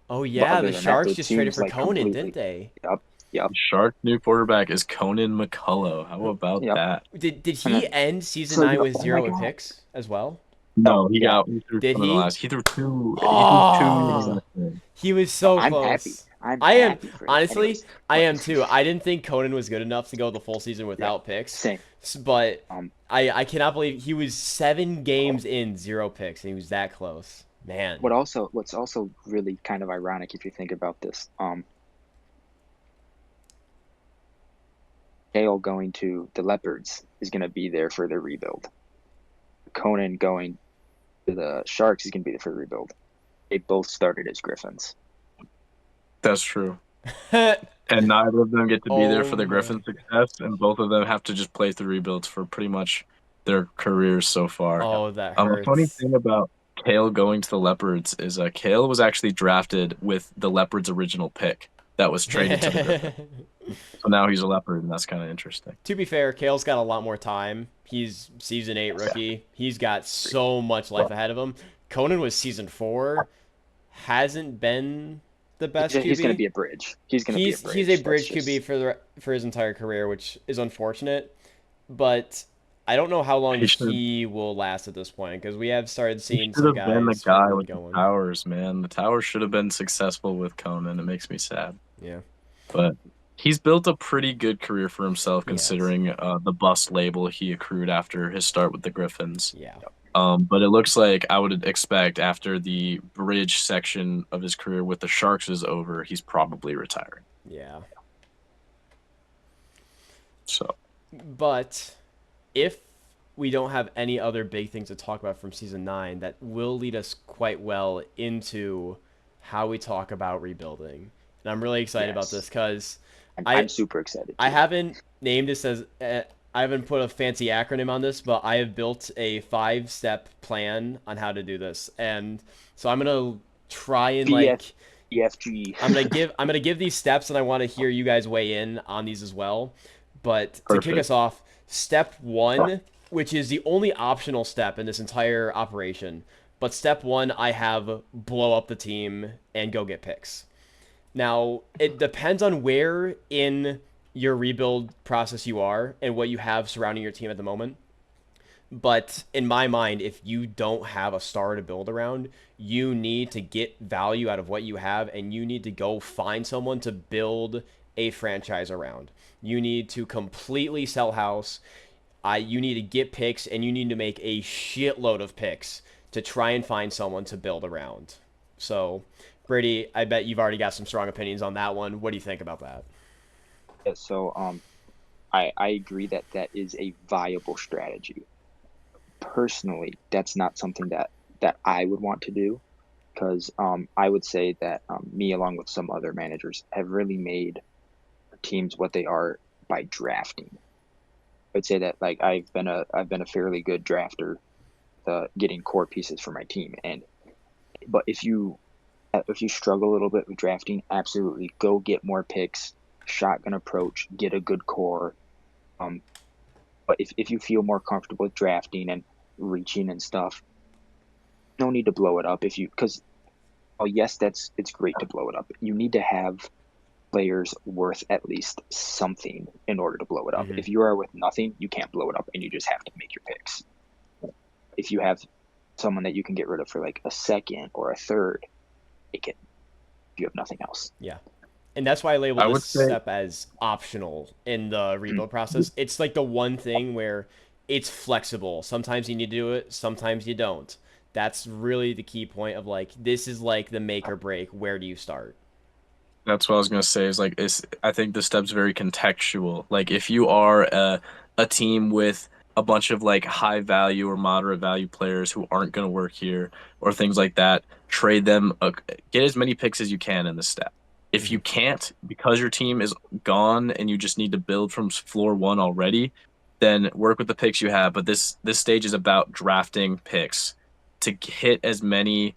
Oh yeah, other the than that, Sharks their just traded team's, for like, Conan, completely- didn't they? Yep. The Sharks' new quarterback is Conan McCullough. How about Yep. that? Did And he then- end season so, 9 with oh my 0 God. picks as well? No, he yeah. threw Did one in the he? last. He threw two. Oh. He threw two. He was so I'm close. happy. I am happy for him. honestly, Anyways, I but- am too. I didn't think Conan was good enough to go the full season without picks. Same. But Um, I cannot believe he was 7 games in 0 picks and he was that close. Man. What's also really kind of ironic if you think about this, Hale going to the Leopards is going to be there for their rebuild. Conan going to the Sharks is going to be there for the rebuild. They both started as Griffins. That's true. And neither of them get to be there for the Oh Griffin my success, and both of them have to just play through rebuilds for pretty much their careers so far. Oh, that The hurts. funny thing about Kale going to the Leopards is Kale was actually drafted with the Leopards' original pick that was traded to the Griffins. So now he's a Leopard, and that's kind of interesting. To be fair, Kale's got a lot more time. He's season 8 rookie. He's got so much life ahead of him. Conan was season 4. Hasn't been the best He's QB. going to be a bridge. He's going to be a bridge. He's a bridge That's QB for his entire career, which is unfortunate. But I don't know how long he will last at this point because we have started He seeing should some have guys been the guy really with the going. towers, man. The towers should have been successful with Conan. It makes me sad. Yeah. But he's built a pretty good career for himself, considering the bust label he accrued after his start with the Griffins. Yeah. But it looks like I would expect after the bridge section of his career with the Sharks is over, he's probably retiring. Yeah. So, But if we don't have any other big things to talk about from season 9, that will lead us quite well into how we talk about rebuilding. And I'm really excited about this because I'm super excited I too. haven't named this as I haven't put a fancy acronym on this, but I have built a 5-step plan on how to do this, and so I'm gonna try and like BFEFG. I'm gonna give these steps, and I want to hear you guys weigh in on these as well. But to kick us Perfect. off, step one, which is the only optional step in this entire operation, but step one, I have blow up the team and go get picks. Now, it depends on where in your rebuild process you are and what you have surrounding your team at the moment. But in my mind, if you don't have a star to build around, you need to get value out of what you have and you need to go find someone to build a franchise around. You need to completely sell house. You need to get picks and you need to make a shitload of picks to try and find someone to build around. So, Brady, I bet you've already got some strong opinions on that one. What do you think about that? Yeah, so I agree that that is a viable strategy. Personally, that's not something that I would want to do because I would say that me along with some other managers have really made teams what they are by drafting. I'd say that like I've been a fairly good drafter, getting core pieces for my team. And but if you struggle a little bit with drafting, absolutely go get more picks, shotgun approach, get a good core. Um, but if you feel more comfortable with drafting and reaching and stuff, no need to blow it up. If you because oh yes, it's great to blow it up. You need to have players worth at least something in order to blow it up. Mm-hmm. If you are with nothing, you can't blow it up, and you just have to make your picks. If you have someone that you can get rid of for like a second or a third, make it. If you have nothing else. Yeah. And that's why I labeled I this would say step as optional in the rebuild process. It's like the one thing where it's flexible. Sometimes you need to do it, sometimes you don't. That's really the key point of like this is like the make or break. Where do you start? that's what I was gonna say is like it's I think the step's very contextual. Like if you are a team with a bunch of like high value or moderate value players who aren't gonna work here or things like that, trade them. Get as many picks as you can in the step. If Mm-hmm. you can't because your team is gone and you just need to build from floor one already, then work with the picks you have. But this stage is about drafting picks to hit as many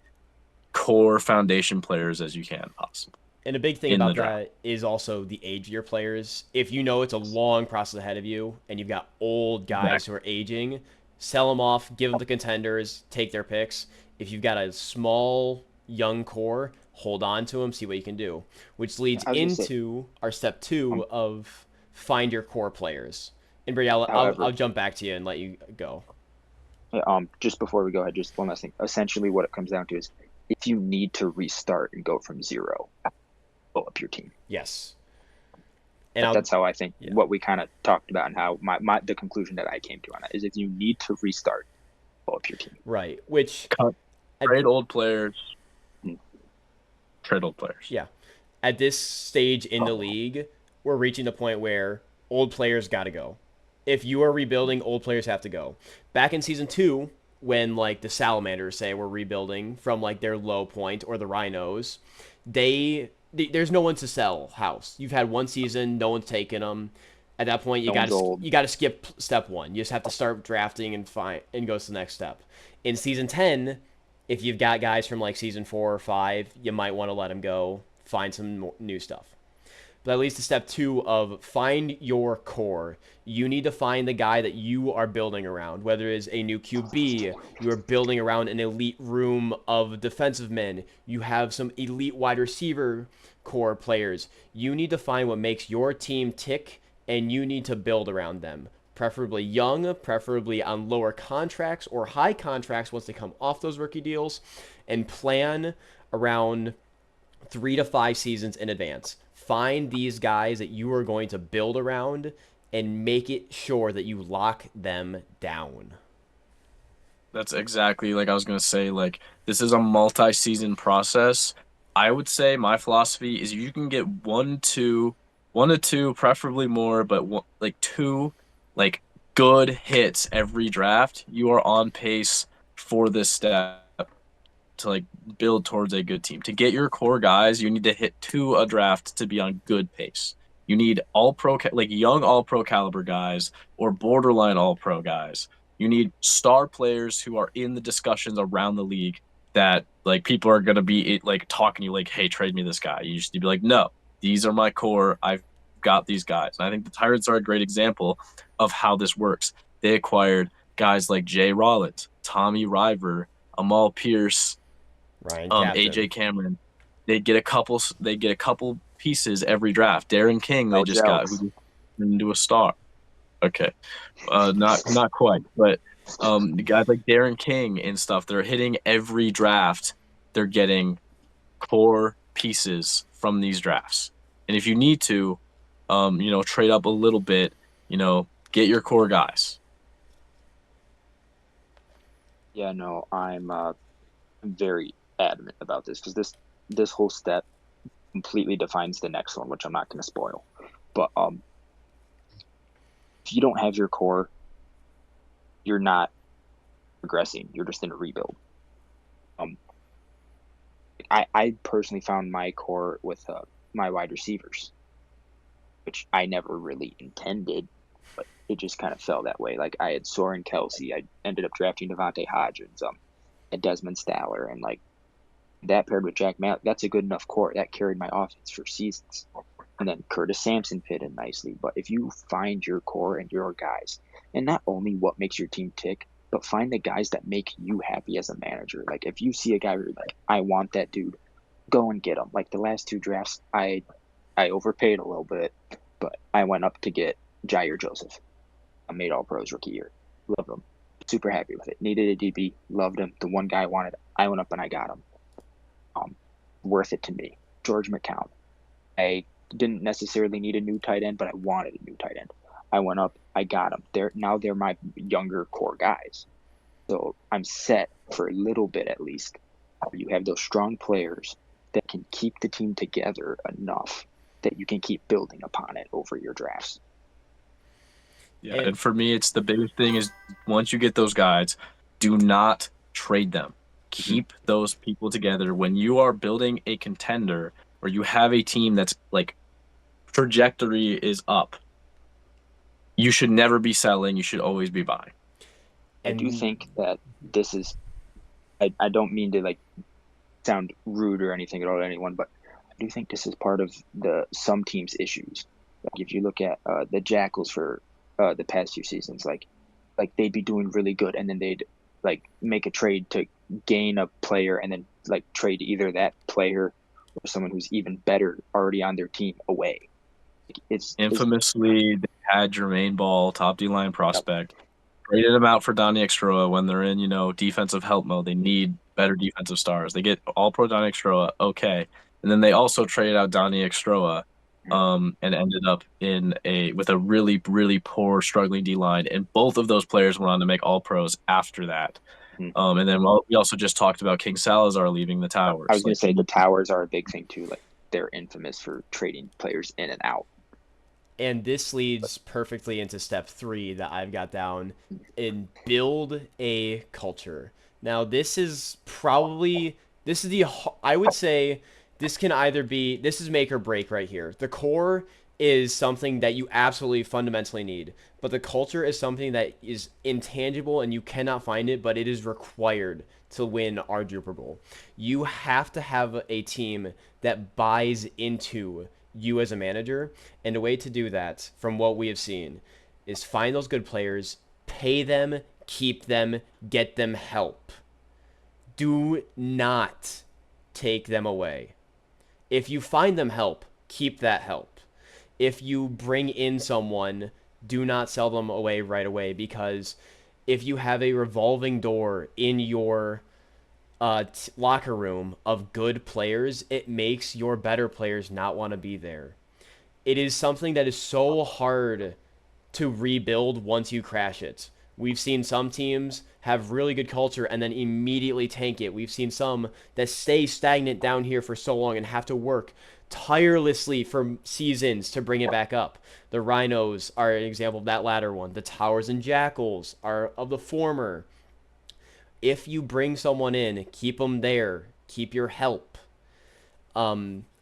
core foundation players as you can possibly And a big thing in the about draft. that is also the age of your players. If you know it's a long process ahead of you and you've got old guys Exactly. who are aging, sell them off, give them the contenders, take their picks. If you've got a small, young core, hold on to them, see what you can do. Which leads I was gonna say, into our step um, two of find your core players. And Brady, I'll however, jump back to you and let you go. just before we go ahead, just one last thing. Essentially, what it comes down to is if you need to restart and go from zero, blow up your team. Yes. And I'll, That's how I think yeah, what we kind of talked about and how my the conclusion that I came to on that is if you need to restart, blow up your team. right. Which, Cut. at, Trade old players. Mm. Trade old players. yeah, at this stage in the league, we're reaching the point where old players got to go. If you are rebuilding, old players have to go. Back in season two, when like the Salamanders say we're rebuilding from like their low point or the Rhinos, there's no one to sell house. You've had one season, no one's taken them. At that point, No one's old. you got to skip step one. You just have to start drafting and find and go to the next step. In season 10, if you've got guys from like season 4 or 5, you might want to let them go, find some new stuff. But that leads to step two of find your core. You need to find the guy that you are building around, whether it is a new QB, you are building around an elite room of defensive men, you have some elite wide receiver core players. You need to find what makes your team tick, and you need to build around them. Preferably young, preferably on lower contracts or high contracts once they come off those rookie deals, and plan around 3 to 5 seasons in advance. Find these guys that you are going to build around and make it sure that you lock them down. That's exactly like I was gonna say. Like this is a multi-season process. I would say my philosophy is you can get one to two, preferably more, but like two, like good hits every draft. You are on pace for this step to like build towards a good team. To get your core guys, you need to hit two a draft to be on good pace. You need like young all pro caliber guys or borderline all pro guys. You need star players who are in the discussions around the league that like people are gonna be like talking to you like, hey, trade me this guy. You just need to be like, no, these are my core. I've got these guys. And I think the Tyrants are a great example of how this works. They acquired guys like Jay Rollins, Tommy River, Amal Pierce, Ryan Captain. AJ Cameron. They get a couple pieces every draft. Darren King they No just got who gels. just turned into a star. Okay. Not quite, but the guys like Darren King and stuff, they're hitting every draft. They're getting core pieces from these drafts. And if you need to, trade up a little bit, get your core guys. Yeah, no, I'm very adamant about this because this whole step completely defines the next one, which I'm not going to spoil. But if you don't have your core, you're not progressing. You're just in a rebuild. Um, I personally found my core with my wide receivers, which I never really intended, but it just kind of fell that way. Like I had Soren Kelsey, I ended up drafting Devontae Hodgins, and Desmond Staller, and like that paired with Jack Matt, that's a good enough core that carried my offense for seasons. And then Curtis Sampson fit in nicely. But if you find your core and your guys, and not only what makes your team tick, but find the guys that make you happy as a manager. Like if you see a guy where you're like, I want that dude, go and get him. Like the last two drafts, I overpaid a little bit, but I went up to get Jair Joseph. I made All Pros rookie year. Loved him. Super happy with it. Needed a DB. Loved him. The one guy I wanted, I went up and I got him. Worth it to me. George McCown. I didn't necessarily need a new tight end, but I wanted a new tight end. I went up, I got them. They're my younger core guys. So I'm set for a little bit at least. You have those strong players that can keep the team together enough that you can keep building upon it over your drafts. Yeah, And and for me, it's the biggest thing is once you get those guys, do not trade them. Mm-hmm. Keep those people together. When you are building a contender or you have a team that's like trajectory is up, you should never be selling. You should always be buying. I do and think that this is, I don't mean to like sound rude or anything at all to anyone, but I do think this is part of the some teams' issues. Like if you look at the Jackals for the past few seasons, like they'd be doing really good, and then they'd like make a trade to gain a player, and then like trade either that player or someone who's even better already on their team away. Like, it's Infamously, they had Jermaine Ball, top D line yep. prospect, traded him out for Donnie Extroa when they're in, defensive help mode. They need better defensive stars. They get all pro Donnie Extroa, okay. And then they also traded out Donnie Extroa, and ended up with a really, really poor, struggling D line. And both of those players went on to make all pros after that. Mhm. And then we also just talked about King Salazar leaving the I Towers. was gonna Like say the Towers are a big thing too. Like they're infamous for trading players in and out. and this leads perfectly into step 3 that I've got down in build a culture. Now this is the I would say this can either be this is make or break right here. The core is something that you absolutely fundamentally need, but the culture is something that is intangible and you cannot find it, but it is required to win our Super Bowl. You have to have a team that buys into you as a manager, and a way to do that, from what we have seen, is find those good players, pay them, keep them, get them help. Do not take them away. If you find them help, keep that help. If you bring in someone, do not sell them away right away, because if you have a revolving door in your locker room of good players, it makes your better players not want to be there. It is something that is so hard to rebuild once you crash it. We've seen some teams have really good culture and then immediately tank it. We've seen some that stay stagnant down here for so long and have to work tirelessly for seasons to bring it back up. The Rhinos are an example of that latter one. The Towers and Jackals are of the former. If you bring someone in, keep them there. Keep your help.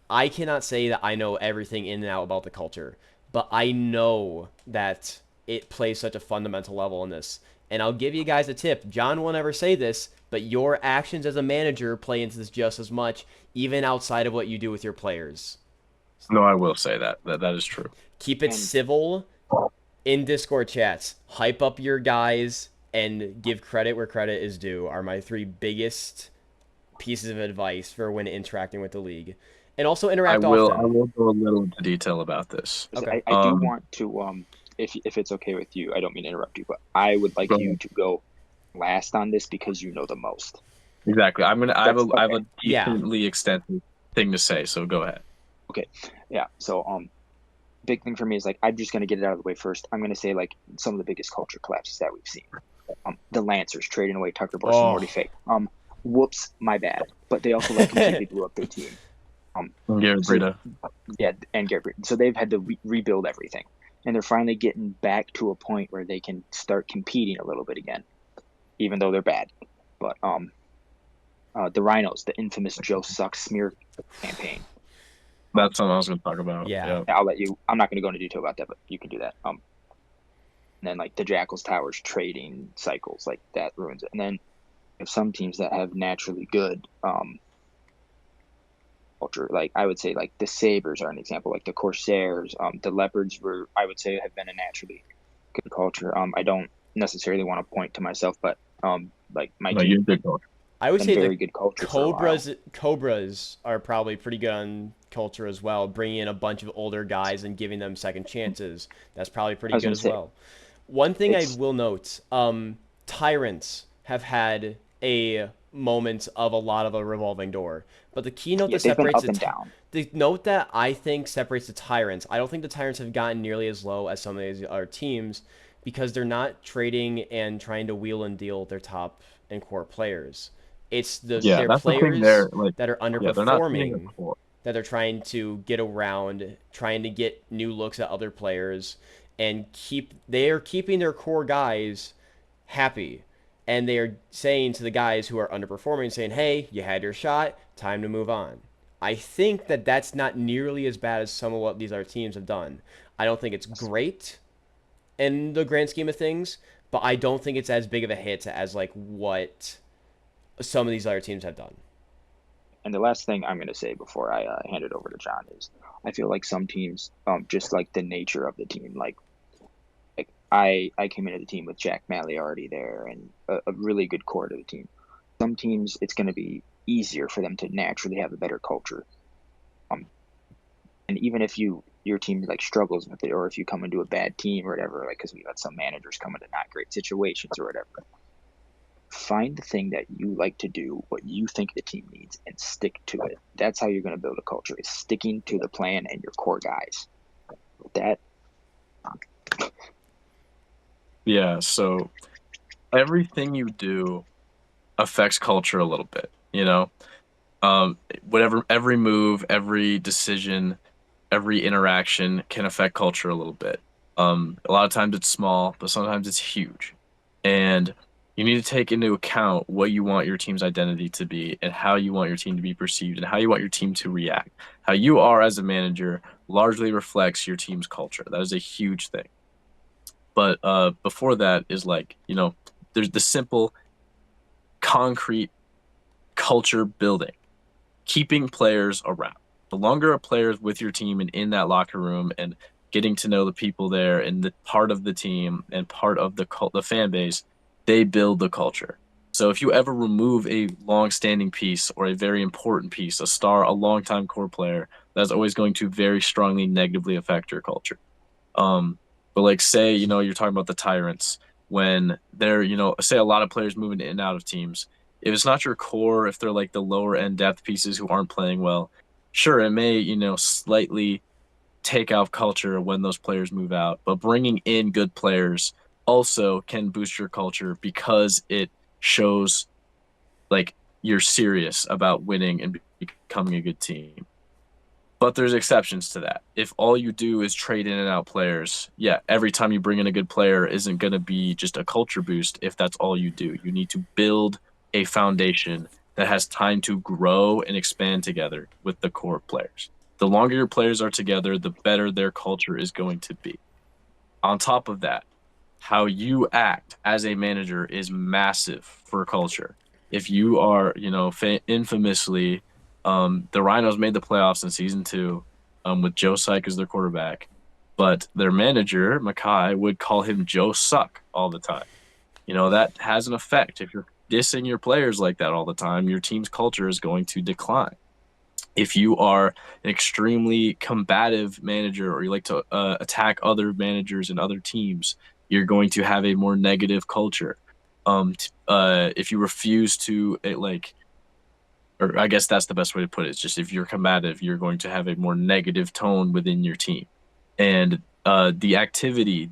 I cannot say that I know everything in and out about the culture, but I know that it plays such a fundamental level in this. And I'll give you guys a tip. John won't ever say this, but your actions as a manager play into this just as much, even outside of what you do with your players. No, I will say that is true. Keep it And civil in Discord chats. Hype up your guys and give credit where credit is due are my three biggest pieces of advice for when interacting with the league. And also I interact will often. I will go a little into detail about this. Okay. I do want to if it's okay with you, I don't mean to interrupt you, but I would like Go you ahead. to go last on this because you know the most. Exactly. That's I have okay. a Yeah. decently extensive thing to say, so go ahead. Okay. Yeah. So big thing for me is like I'm just gonna get it out of the way first. I'm gonna say like some of the biggest culture collapses that we've seen. The Lancers trading away Tucker Bush and Morty Oh. Fake. Whoops, my bad. But they also like completely blew up their team. Garrett So Brita. yeah, and Gary. So they've had to rebuild everything, and they're finally getting back to a point where they can start competing a little bit again, even though they're bad. But the Rhinos, the infamous Joe Sucks smear campaign. That's something I was going to talk about. Yeah. Yeah. I'll let you. I'm not going to go into detail about that, but you can do that. And then like the Jackals Towers trading cycles, like that ruins it. And then you have some teams that have naturally good culture. Like I would say, like the Sabers are an example. Like the Corsairs, the Leopards were, I would say, have been a naturally good culture. I don't necessarily want to point to myself, but like my No, you're team a good coach. I would been say the very good culture for a while. Cobras are probably pretty good on culture as well, bringing in a bunch of older guys and giving them second chances. That's probably I pretty was good gonna as say well. One thing I it's will note, Tyrants have had a moment of a lot of a revolving door. But the keynote yeah, that they've been separates up and down. the note that I think separates the Tyrants, I don't think the Tyrants have gotten nearly as low as some of these other teams because they're not trading and trying to wheel and deal their top and core players. It's Yeah, their that's the thing players there. Like, that are yeah, they're not hitting the underperforming core. that they're trying to get around, trying to get new looks at other players, and they are keeping their core guys happy. And they are saying to the guys who are underperforming, saying, hey, you had your shot, time to move on. I think that that's not nearly as bad as some of what these other teams have done. I don't think it's great in the grand scheme of things, but I don't think it's as big of a hit as like what some of these other teams have done. And the last thing I'm going to say before I hand it over to John is I feel like some teams, just like the nature of the team, like I came into the team with Jack Malley already there and a really good core to the team. Some teams, it's going to be easier for them to naturally have a better culture. Um, and even if your team like struggles with it, or if you come into a bad team or whatever, like because we had some managers come into not great situations or whatever, find the thing that you like to do, what you think the team needs, and stick to it. That's how you're going to build a culture. Is sticking to the plan and your core guys. That Yeah, so everything you do affects culture a little bit, you know? Whatever, every move, every decision, every interaction can affect culture a little bit. A lot of times it's small, but sometimes it's huge. And you need to take into account what you want your team's identity to be and how you want your team to be perceived and how you want your team to react. How you are as a manager largely reflects your team's culture. That is a huge thing. But before that is like, there's the simple, concrete culture building, keeping players around. The longer a player is with your team and in that locker room and getting to know the people there and the part of the team and part of the fan base, they build the culture. So if you ever remove a long-standing piece or a very important piece, a star, a long-time core player, that's always going to very strongly negatively affect your culture. But like say, you're talking about the tyrants when they're, say a lot of players moving in and out of teams. If it's not your core, if they're like the lower end depth pieces who aren't playing well, sure, it may, slightly take out culture when those players move out. But bringing in good players also can boost your culture because it shows like you're serious about winning and becoming a good team. But there's exceptions to that. If all you do is trade in and out players, yeah, every time you bring in a good player isn't going to be just a culture boost if that's all you do. You need to build a foundation that has time to grow and expand together with the core players. The longer your players are together, the better their culture is going to be. On top of that, how you act as a manager is massive for culture. If you are, infamously, the Rhinos made the playoffs in season 2, with Joe Syke as their quarterback, but their manager Mackay would call him Joe Suck all the time. That has an effect. If you're dissing your players like that all the time, your team's culture is going to decline. If you are an extremely combative manager, or you like to attack other managers and other teams, you're going to have a more negative culture. If you refuse to or I guess that's the best way to put it. It's just, if you're combative, you're going to have a more negative tone within your team. And the activity,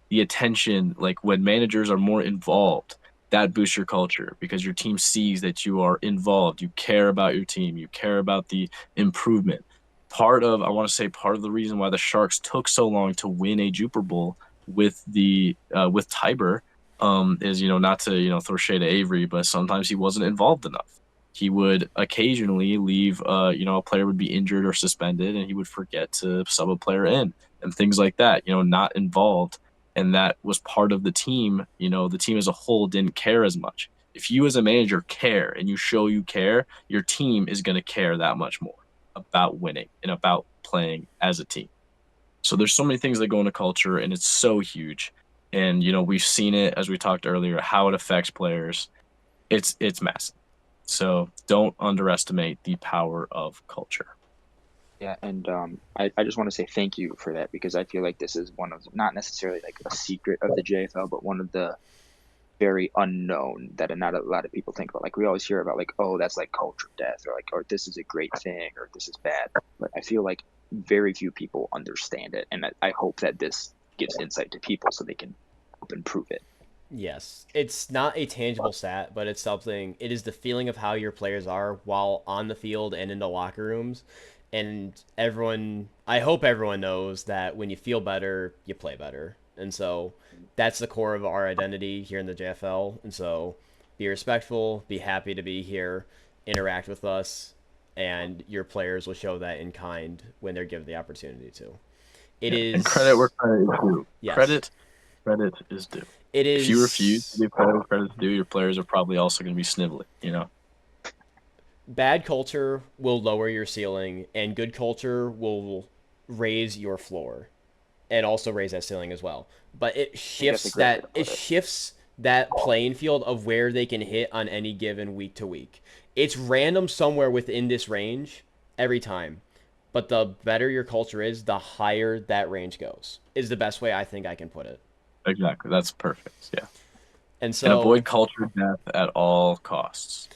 the attention, like when managers are more involved, that boosts your culture because your team sees that you are involved, you care about your team, you care about the improvement. I want to say part of the reason why the Sharks took so long to win a Jupiter Bowl with Tiber, is, not to, throw shade at Avery, but sometimes he wasn't involved enough. He would occasionally leave, a player would be injured or suspended, and he would forget to sub a player in and things like that, not involved. And that was part of the team. The team as a whole didn't care as much. If you as a manager care and you show you care, your team is going to care that much more about winning and about playing as a team. So there's so many things that go into culture, and it's so huge. And we've seen it, as we talked earlier, how it affects players. It's massive. So don't underestimate the power of culture. Yeah, and I just want to say thank you for that, because I feel like this is one of, not necessarily like a secret of the JFL, but one of the very unknown that not a lot of people think about. Like, we always hear about, like, oh, that's like culture death, or like, or this is a great thing, or this is bad. But I feel like very few people understand it, and I hope that this gives insight to people so they can help improve it. Yes, it's not a tangible stat, but it's something. It is the feeling of how your players are while on the field and in the locker rooms. And everyone, I hope everyone knows that when you feel better, you play better. And so that's the core of our identity here in the JFL. And so be respectful, be happy to be here, interact with us, and your players will show that in kind when they're given the opportunity to. It Yeah. And credit where is, credit is due. yes, Credit is due. it If you refuse to is. give credit is due, your players are probably also going to be sniveling. Bad culture will lower your ceiling, and good culture will raise your floor, and also raise that ceiling as well. But it I think that's a shifts great way that to it put it. shifts that playing field of where they can hit on any given week to week. It's random somewhere within this range every time. But the better your culture is, the higher that range goes. Is the best way I think I can put it. Exactly. That's perfect. Yeah. And And avoid so culture death at all costs.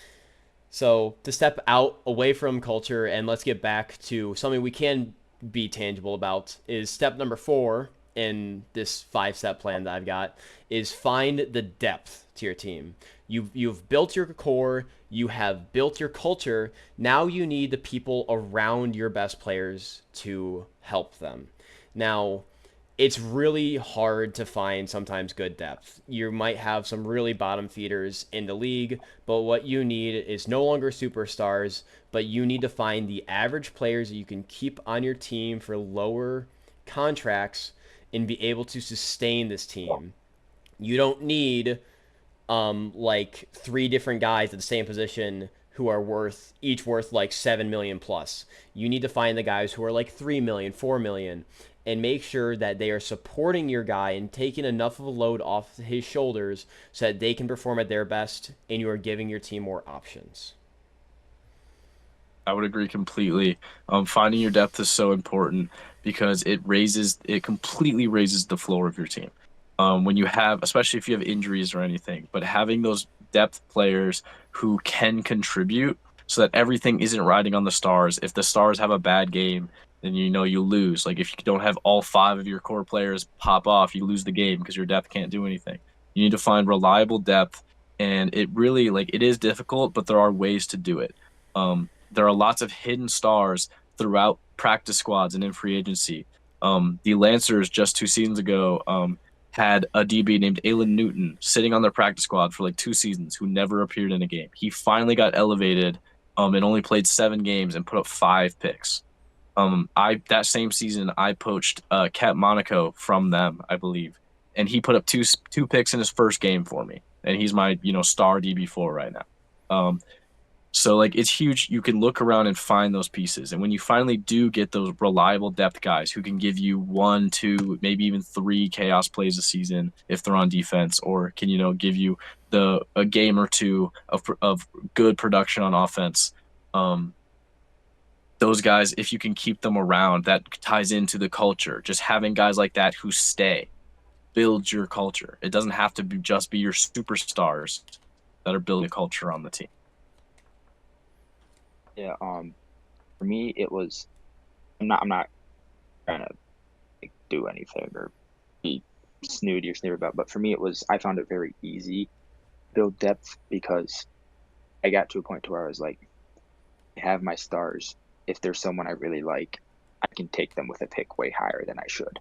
So to step out away from culture and let's get back to something we can be tangible about is step number 4 in this 5-step plan that I've got is find the depth to your team. You've built your core, you have built your culture. Now you need the people around your best players to help them. Now, it's really hard to find sometimes good depth. You might have some really bottom feeders in the league, but what you need is no longer superstars, but you need to find the average players that you can keep on your team for lower contracts and be able to sustain this team. You don't need like 3 different guys at the same position who are worth like 7 million plus. You need to find the guys who are like 3 million, 4 million, and make sure that they are supporting your guy and taking enough of a load off his shoulders so that they can perform at their best, and you are giving your team more options. I would agree completely. Finding your depth is so important because it completely raises the floor of your team. When you have, especially if you have injuries or anything, but having those depth players who can contribute so that everything isn't riding on the stars. If the stars have a bad game, then you lose. Like if you don't have all 5 of your core players pop off, you lose the game because your depth can't do anything. You need to find reliable depth, and it really it is difficult, but there are ways to do it. There are lots of hidden stars throughout practice squads and in free agency. The Lancers just 2 seasons ago had a DB named Alan Newton sitting on their practice squad for like 2 seasons who never appeared in a game. He finally got elevated and only played 7 games and put up 5 picks. I that same season I poached Cat Monaco from them, I believe, and he put up two picks in his first game for me, and he's my star DB4 right now. So like it's huge. You can look around and find those pieces, and when you finally do get those reliable depth guys who can give you one, two, maybe even three chaos plays a season if they're on defense, or can give you a game or two of good production on offense. Um, those guys, if you can keep them around, that ties into the culture. Just having guys like that who stay builds your culture. It doesn't have to just be your superstars that are building a culture on the team. Yeah. For me, it was. I'm not trying to like, do anything or be snooty or sneer about, but for me, it was. I found it very easy to build depth because I got to a point to where I was like, I have my stars. If there's someone I really like, I can take them with a pick way higher than I should.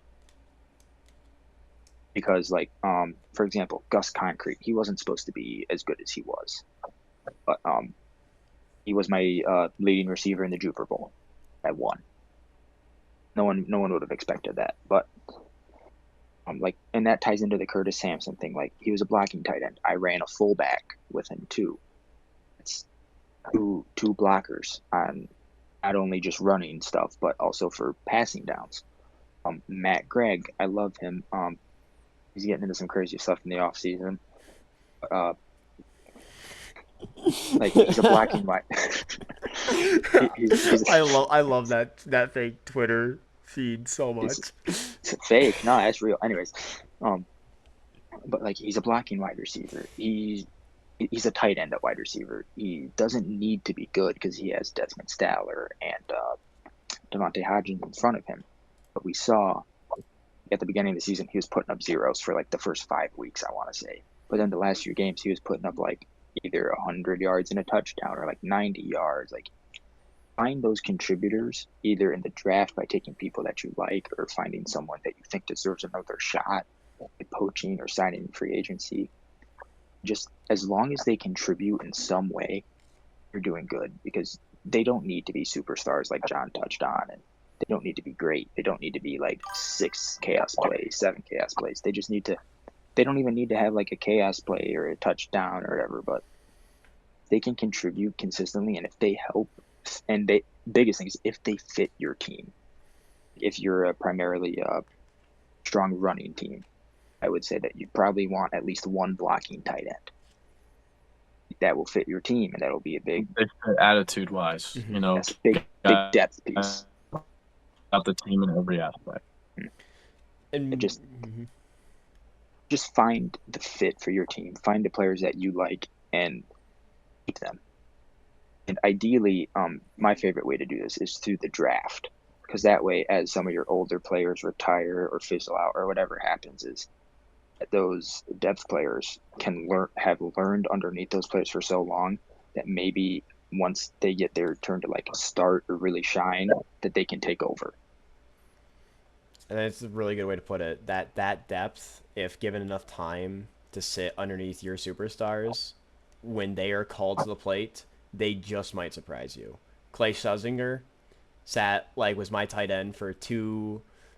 Because like for example, Gus Concrete, he wasn't supposed to be as good as he was, but he was my leading receiver in the Jupiter Bowl. I won. No one would have expected that, but like, and that ties into the Curtis Sampson thing. Like, he was a blocking tight end. I ran a fullback with him too. It's two blockers on not only just running stuff, but also for passing downs. Matt Gregg, I love him. He's getting into some crazy stuff in the off season. Uh, like he's a blocking wide. he's I love that fake Twitter feed so it's, much. it's fake. No, that's real. Anyways, um, but like he's a blocking wide receiver. He's a tight end at wide receiver. He doesn't need to be good because he has Desmond Staller and Devontae Hodgins in front of him. But we saw at the beginning of the season he was putting up zeros for like the first 5 weeks, I want to say. But then the last few games he was putting up like either 100 yards and a touchdown or like 90 yards. Like, find those contributors either in the draft by taking people that you like or finding someone that you think deserves another shot, like poaching or signing in free agency. Just as long as they contribute in some way, you're doing good because they don't need to be superstars like John touched on, and they don't need to be great. They don't need to be like 6 chaos plays, 7 chaos plays. They just need to. They don't even need to have like a chaos play or a touchdown or whatever, but they can contribute consistently, and if they help, and they biggest thing is if they fit your team. If you're a primarily strong running team, I would say that you probably want at least one blocking tight end that will fit your team, and that'll be a big, Attitude wise, that's a big depth piece. Out the team in every aspect. And Just find the fit for your team. Find the players that you like and keep them. And ideally, my favorite way to do this is through the draft, because that way, as some of your older players retire or fizzle out or whatever happens, is that those depth players have learned underneath those players for so long that maybe once they get their turn to like start or really shine, that they can take over. And that's a really good way to put it. That depth, if given enough time to sit underneath your superstars, when they are called to the plate, they just might surprise you. Clay Schuzinger was my tight end for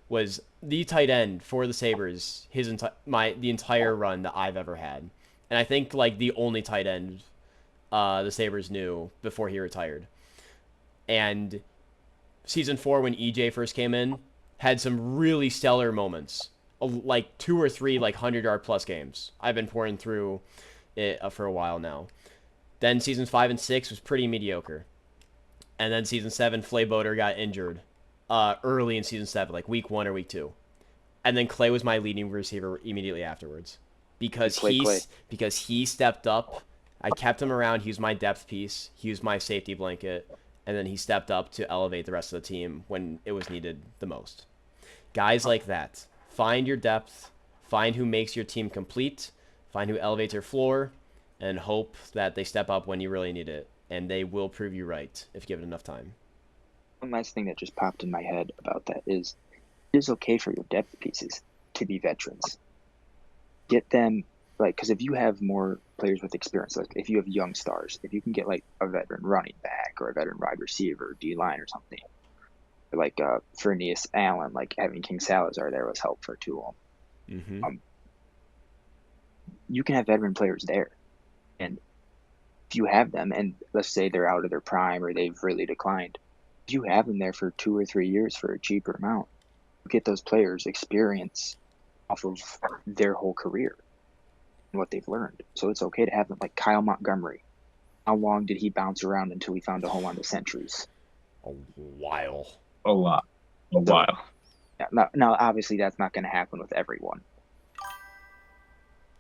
was the tight end for the Sabres the entire run that I've ever had. And I think like the only tight end the Sabres knew before he retired. And season 4 when EJ first came in, had some really stellar moments, like 2 or 3 like 100-yard plus games. I've been pouring through it for a while now. Then seasons 5 and 6 was pretty mediocre, and then season 7 Flayboater got injured early in season 7, like week 1 or week 2, and then Clay was my leading receiver immediately afterwards because he stepped up. I kept him around. He was my depth piece. He was my safety blanket, and then he stepped up to elevate the rest of the team when it was needed the most. Guys like that. Find your depth. Find who makes your team complete. Find who elevates your floor. And hope that they step up when you really need it. And they will prove you right if given enough time. One last thing that just popped in my head about that is it is okay for your depth pieces to be veterans. Get them, like, because if you have more players with experience, like if you have young stars, if you can get like a veteran running back or a veteran wide receiver, D-line or something, like Fernius Allen, like having King Salazar there was helpful to him. Mm-hmm. You can have veteran players there, and if you have them, and let's say they're out of their prime or they've really declined, if you have them there for 2 or 3 years for a cheaper amount, you get those players experience off of their whole career and what they've learned. So it's okay to have them like Kyle Montgomery. How long did he bounce around until he found a home on the Centuries? A while. A lot. A while. Now, obviously, that's not going to happen with everyone.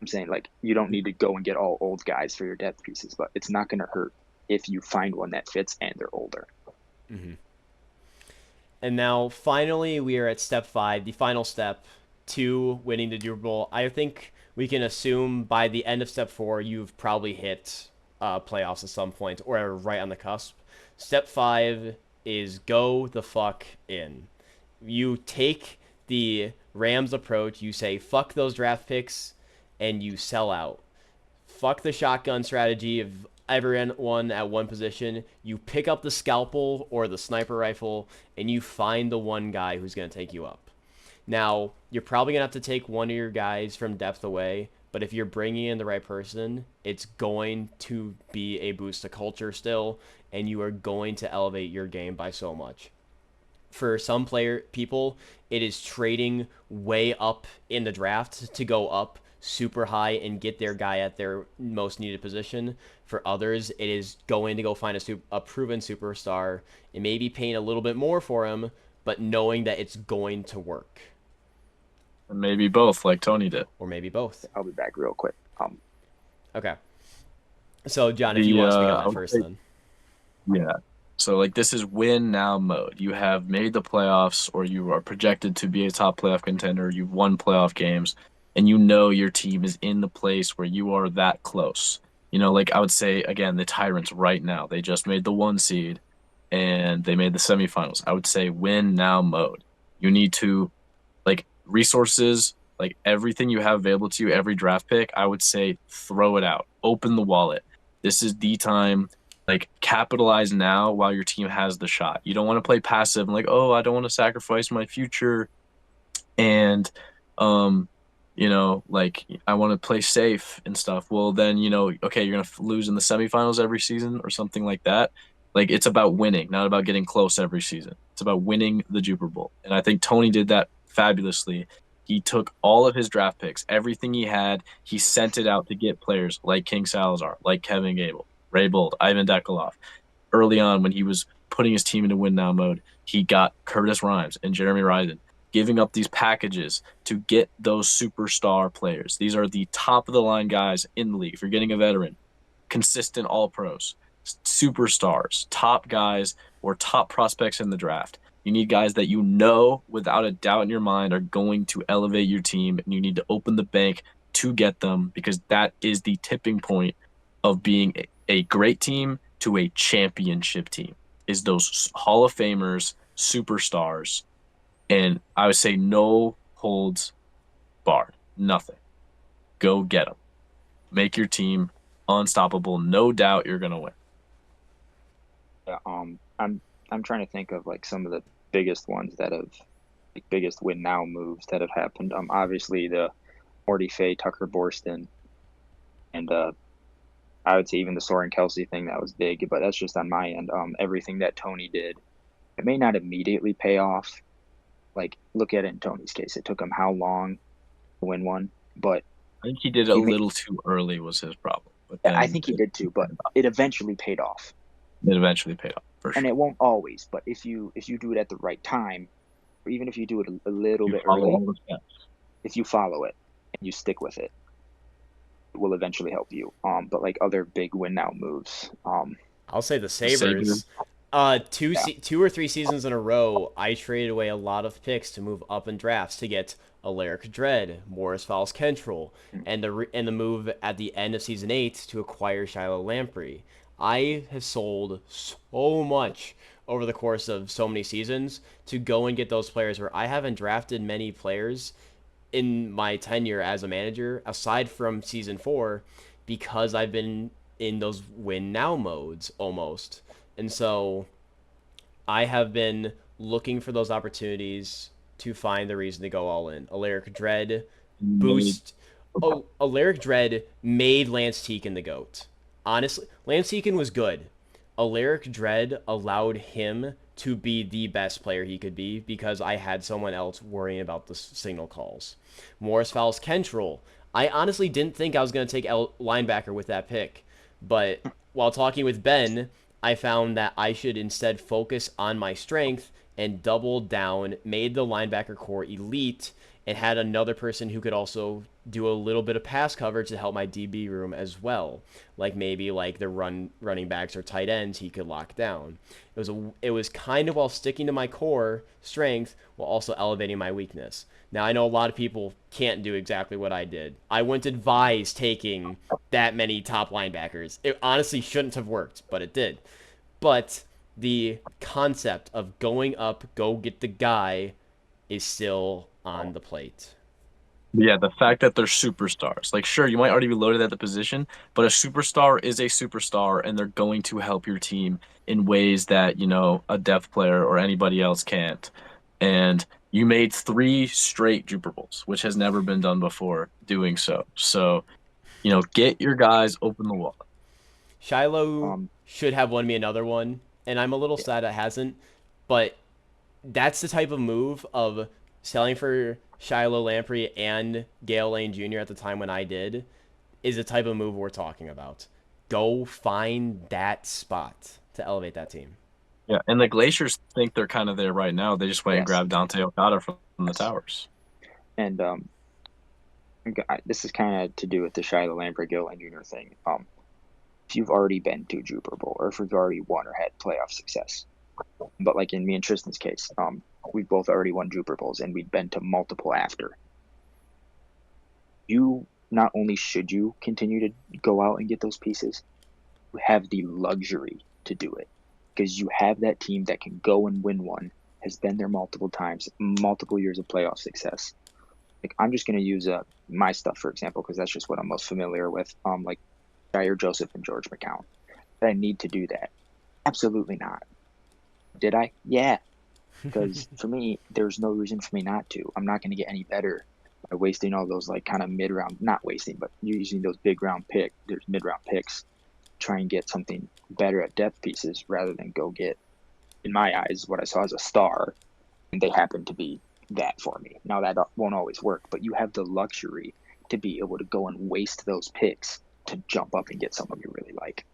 I'm saying, like, you don't need to go and get all old guys for your depth pieces, but it's not going to hurt if you find one that fits and they're older. Mm-hmm. And now, finally, we are at step 5, the final step to winning the Super Bowl. I think we can assume by the end of step 4, you've probably hit playoffs at some point or are right on the cusp. Step 5 is go the fuck in. You take the Rams approach. You say, fuck those draft picks, and you sell out. Fuck the shotgun strategy of everyone at one position. You pick up the scalpel or the sniper rifle, and you find the one guy who's going to take you up. Now, you're probably going to have to take one of your guys from depth away, but if you're bringing in the right person, it's going to be a boost to culture still, and you are going to elevate your game by so much. For some people, it is trading way up in the draft to go up super high and get their guy at their most needed position. For others, it is going to go find a proven superstar and maybe paying a little bit more for him, but knowing that it's going to work. Or maybe both, like Tony did. Or maybe both. I'll be back real quick. Okay. So, John, if you want to speak on that first, then. Yeah. So, like, this is win now mode. You have made the playoffs, or you are projected to be a top playoff contender. You've won playoff games, and you know your team is in the place where you are that close. Like I would say, again, the Tyrants right now, they just made the 1 seed, and they made the semifinals. I would say win now mode. You need to, like, resources, like everything you have available to you, every draft pick, I would say throw it out. Open the wallet. This is the time. Like, capitalize now while your team has the shot. You don't want to play passive and like, oh, I don't want to sacrifice my future, and like I want to play safe and stuff. Well, then okay, you're gonna lose in the semifinals every season or something like that. Like, it's about winning, not about getting close every season. It's about winning the Super Bowl, and I think Tony did that fabulously. He took all of his draft picks, everything he had, he sent it out to get players like King Salazar, like Kevin Gable, Ray Bold, Ivan Dekolov. Early on, when he was putting his team into win now mode, he got Curtis Rhymes and Jeremy Risen, giving up these packages to get those superstar players. These are the top of the line guys in the league. If you're getting a veteran, consistent all pros, superstars, top guys, or top prospects in the draft. You need guys that without a doubt in your mind are going to elevate your team, and you need to open the bank to get them, because that is the tipping point of being a great team to a championship team, is those Hall of Famers, superstars. And I would say no holds barred, nothing. Go get them. Make your team unstoppable. No doubt you're going to win. Yeah, I'm trying to think of like some of the biggest ones that have, like, biggest win now moves that have happened. Obviously the Morty Fay, Tucker Borston, and I would say even the Soren Kelsey thing, that was big, but that's just on my end. Everything that Tony did, it may not immediately pay off. Like, look at it in Tony's case. It took him how long to win one? But I think he did a little too early was his problem. But I think he did too, but it eventually paid off. It eventually paid off, for sure. And it won't always, but if you do it at the right time, or even if you do it a little bit follow early, all the steps. if you follow it and you stick with it, it will eventually help you. But like other big win now moves, I'll say the Sabres. Two or three seasons in a row, I traded away a lot of picks to move up in drafts to get Alaric Dredd, Morris Falls Kentrell, and the move at the end of season 8 to acquire Shiloh Lamprey. I have sold so much over the course of so many seasons to go and get those players where I haven't drafted many players in my tenure as a manager aside from season 4, because I've been in those win now modes almost. And so I have been looking for those opportunities to find the reason to go all in. Alaric Dread Made- boost. Oh, Alaric Dread made Lance Teakin the GOAT. Honestly, Lance Teakin was good. Alaric Dread allowed him to be the best player he could be because I had someone else worrying about the signal calls. Morris Fowles Kentrell. I honestly didn't think I was going to take linebacker with that pick, but while talking with Ben, I found that I should instead focus on my strength and double down, made the linebacker core elite, and had another person who could also do a little bit of pass coverage to help my DB room as well. Like maybe like the running backs or tight ends he could lock down. It was kind of while sticking to my core strength while also elevating my weakness. Now I know a lot of people can't do exactly what I did. I wouldn't advise taking that many top linebackers. It honestly shouldn't have worked, but it did. But the concept of going up, go get the guy is still on the plate. Yeah, the fact that they're superstars. Like, sure, you might already be loaded at the position, but a superstar is a superstar, and they're going to help your team in ways that, a depth player or anybody else can't. And you made three straight Super Bowls, which has never been done before doing so. So, get your guys open the wall. Shiloh Um, should have won me another one, and I'm a little yeah, sad it hasn't. But that's the type of move of selling for Shiloh Lamprey and Gale Lane Jr. at the time when I did is the type of move we're talking about. Go find that spot to elevate that team. Yeah, and the Glaciers think they're kind of there right now. They just went and yes, grabbed Dante Okada from the yes. Towers. And this is kind of to do with the Shiloh Lamprey Gillen Jr. thing. If you've already been to Jupiter Bowl or if you've already won or had playoff success, but like in me and Tristan's case, we've both already won Jupiter Bowls and we've been to multiple after. You not only should you continue to go out and get those pieces, you have the luxury to do it because you have that team that can go and win one, has been there multiple times, multiple years of playoff success. Like I'm just going to use my stuff for example because that's just what I'm most familiar with. Like Jair Joseph and George McCown. Did I need to do that? Absolutely not. Did I? Yeah. Because for me, there's no reason for me not to. I'm not going to get any better by wasting all those like kind of mid round, not wasting, but using those there's mid round picks, try and get something better at depth pieces rather than go get, in my eyes, what I saw as a star, and they happen to be that for me. Now that won't always work, but you have the luxury to be able to go and waste those picks to jump up and get someone you really like.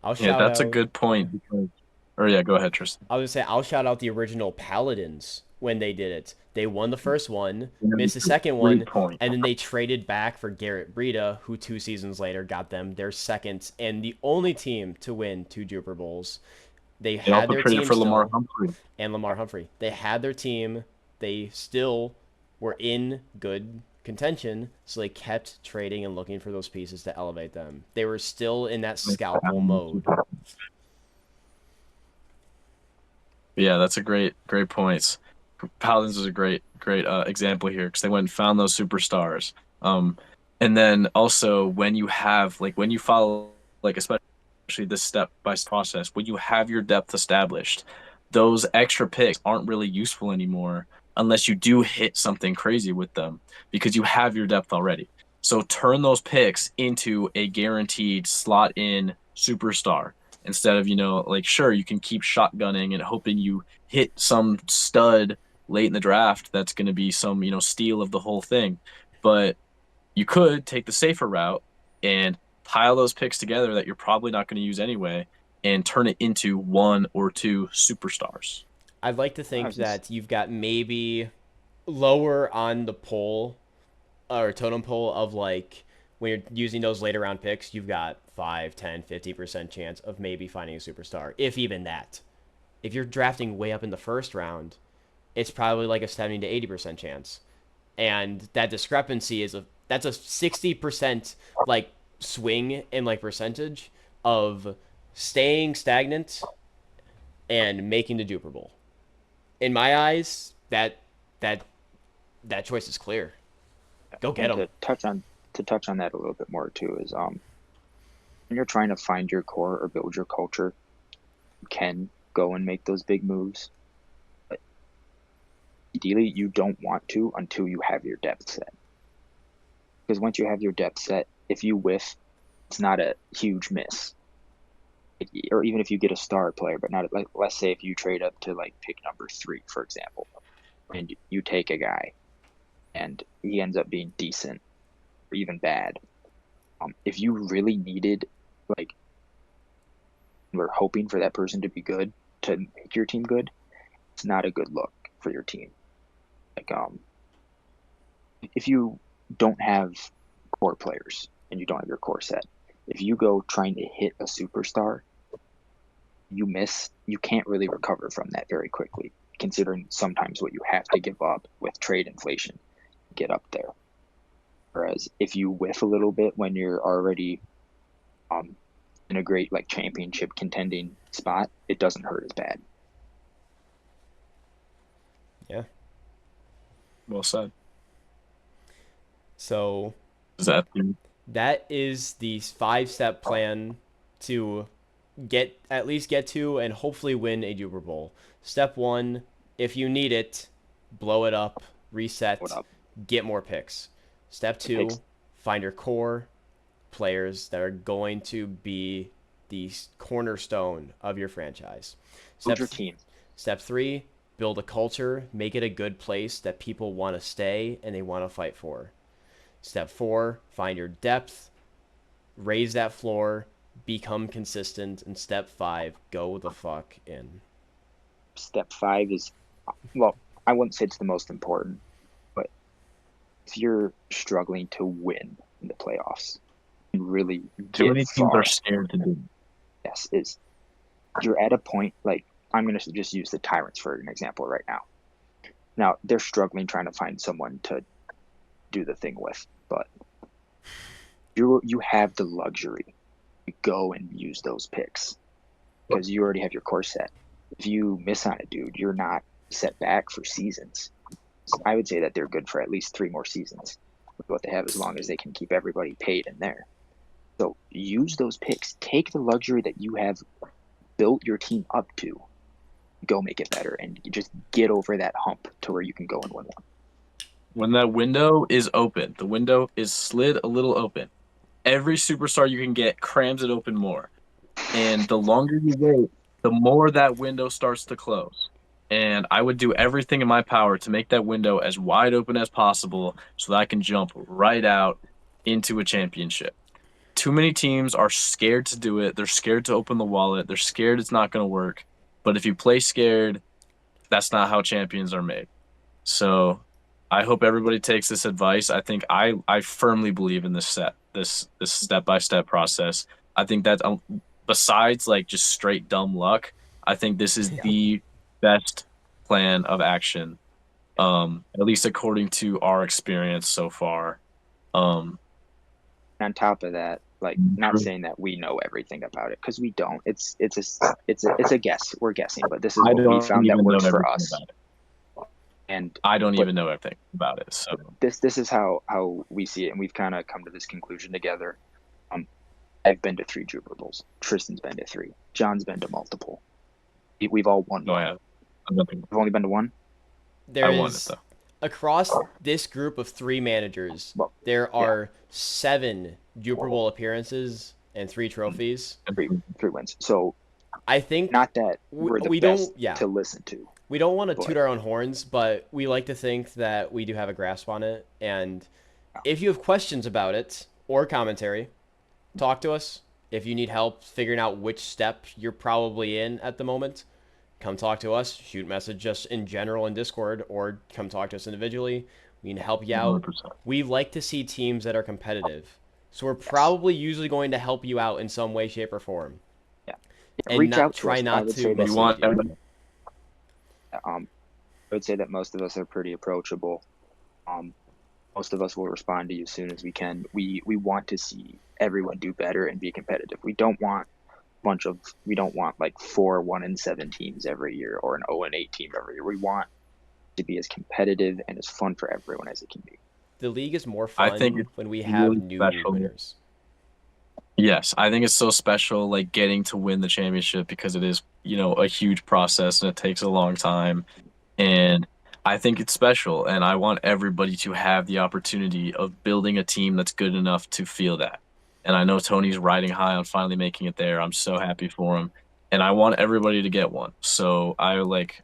I'll Yeah, shout that's a out good point. Or yeah, go ahead, Tristan. I was gonna say I'll shout out the original Paladins when they did it. They won the first one, Yeah, missed the second great one, point. and then they traded back for Garrett Breida, who 2 seasons later got them their second and the only team to win 2 Jupiter Bowls. They They had also their traded team for Lamar still, Humphrey. and Lamar Humphrey. They had their team. They still were in good contention, so they kept trading and looking for those pieces to elevate them. They were still in that scalpel mode. Yeah, that's a great points. Paladins is a great example here because they went and found those superstars. And then also when you follow like especially this step by process, when you have your depth established, those extra picks aren't really useful anymore unless you do hit something crazy with them because you have your depth already. So turn those picks into a guaranteed slot in superstar instead of, like sure you can keep shotgunning and hoping you hit some stud late in the draft that's going to be some, steal of the whole thing. But you could take the safer route and pile those picks together that you're probably not going to use anyway and turn it into one or two superstars. I'd like to I think was just that you've got maybe lower on the pole or totem pole of like when you're using those later round picks, you've got 5, 10, 50% chance of maybe finding a superstar, if even that. If you're drafting way up in the first round, it's probably like a 70 to 80% chance. And that discrepancy that's a 60% like swing in like percentage of staying stagnant and making the Duper Bowl. In my eyes, that that choice is clear. Go get and them. to touch on that a little bit more too is when you're trying to find your core or build your culture, you can go and make those big moves. ideally you don't want to until you have your depth set. Because once you have your depth set, if you whiff, it's not a huge miss. Or even if you get a star player, but not like, let's say if you trade up to like pick number 3, for example, and you take a guy and he ends up being decent or even bad. If you really needed, like, we're hoping for that person to be good to make your team good, it's not a good look for your team. Like, if you don't have core players and you don't have your core set, if you go trying to hit a superstar, you miss, you can't really recover from that very quickly, considering sometimes what you have to give up with trade inflation to get up there. Whereas if you whiff a little bit when you're already in a great like championship contending spot, it doesn't hurt as bad. Yeah. Well said. So Is that that is the 5-step plan to at least get to and hopefully win a Super Bowl. Step 1, if you need it, blow it up, reset, get more picks. Step 2, find your core players that are going to be the cornerstone of your franchise. Build your team. Step 3, build a culture, make it a good place that people want to stay and they want to fight for. Step 4, find your depth, raise that floor, become consistent. And step 5, go the fuck in. Step 5 is, well, I wouldn't say it's the most important, but if you're struggling to win in the playoffs and really too many get teams far, are scared to do it. yes, is you're at a point, like, I'm going to just use the Tyrants for an example right now. Now, they're struggling trying to find someone to do the thing with, but you have the luxury to go and use those picks because you already have your core set. If you miss on a dude, you're not set back for seasons. So I would say that they're good for at least 3 more seasons with what they have, as long as they can keep everybody paid in there. So use those picks. Take the luxury that you have built your team up to. Go make it better and just get over that hump to where you can go and win one. When that window is open, the window is slid a little open. Every superstar you can get crams it open more. And the longer you wait, the more that window starts to close. And I would do everything in my power to make that window as wide open as possible so that I can jump right out into a championship. Too many teams are scared to do it. They're scared to open the wallet. They're scared it's not going to work. But if you play scared, that's not how champions are made. So I hope everybody takes this advice. I think I firmly believe in this step-by-step process. I think that besides like just straight dumb luck, I think this is the best plan of action, at least according to our experience so far. On top of that, like, not saying that we know everything about it, because we don't. It's a guess. We're guessing, but this is what we found that works for us. And I don't even know everything about it. So this is how we see it, and we've kind of come to this conclusion together. I've been to 3 Super Bowls. Tristan's been to 3. John's been to multiple. We've all won. No, I have. We've only been to 1. There is, across this group of 3 managers, there are 7 Super Bowl appearances and 3 trophies. 3 wins. So I think not that we're the best to listen to. We don't want to toot our own horns, but we like to think that we do have a grasp on it. And if you have questions about it or commentary, talk to us. If you need help figuring out which step you're probably in at the moment, come talk to us. Shoot message us in general in Discord, or come talk to us individually. We can help you out. 100%. We like to see teams that are competitive. So we're probably usually going to help you out in some way, shape, or form. Yeah. And reach not out to try us. not to mislead you. I would say that most of us are pretty approachable. Most of us will respond to you as soon as we can. We want to see everyone do better and be competitive. We don't want like 4 1-7 teams every year or an 0-8 team every year. We want to be as competitive and as fun for everyone as it can be. The league is more fun when we have really new special. winners. Yes, I think it's so special, like getting to win the championship, because it is, a huge process and it takes a long time. And I think it's special, and I want everybody to have the opportunity of building a team that's good enough to feel that. And I know Tony's riding high on finally making it there. I'm so happy for him, and I want everybody to get one. So I like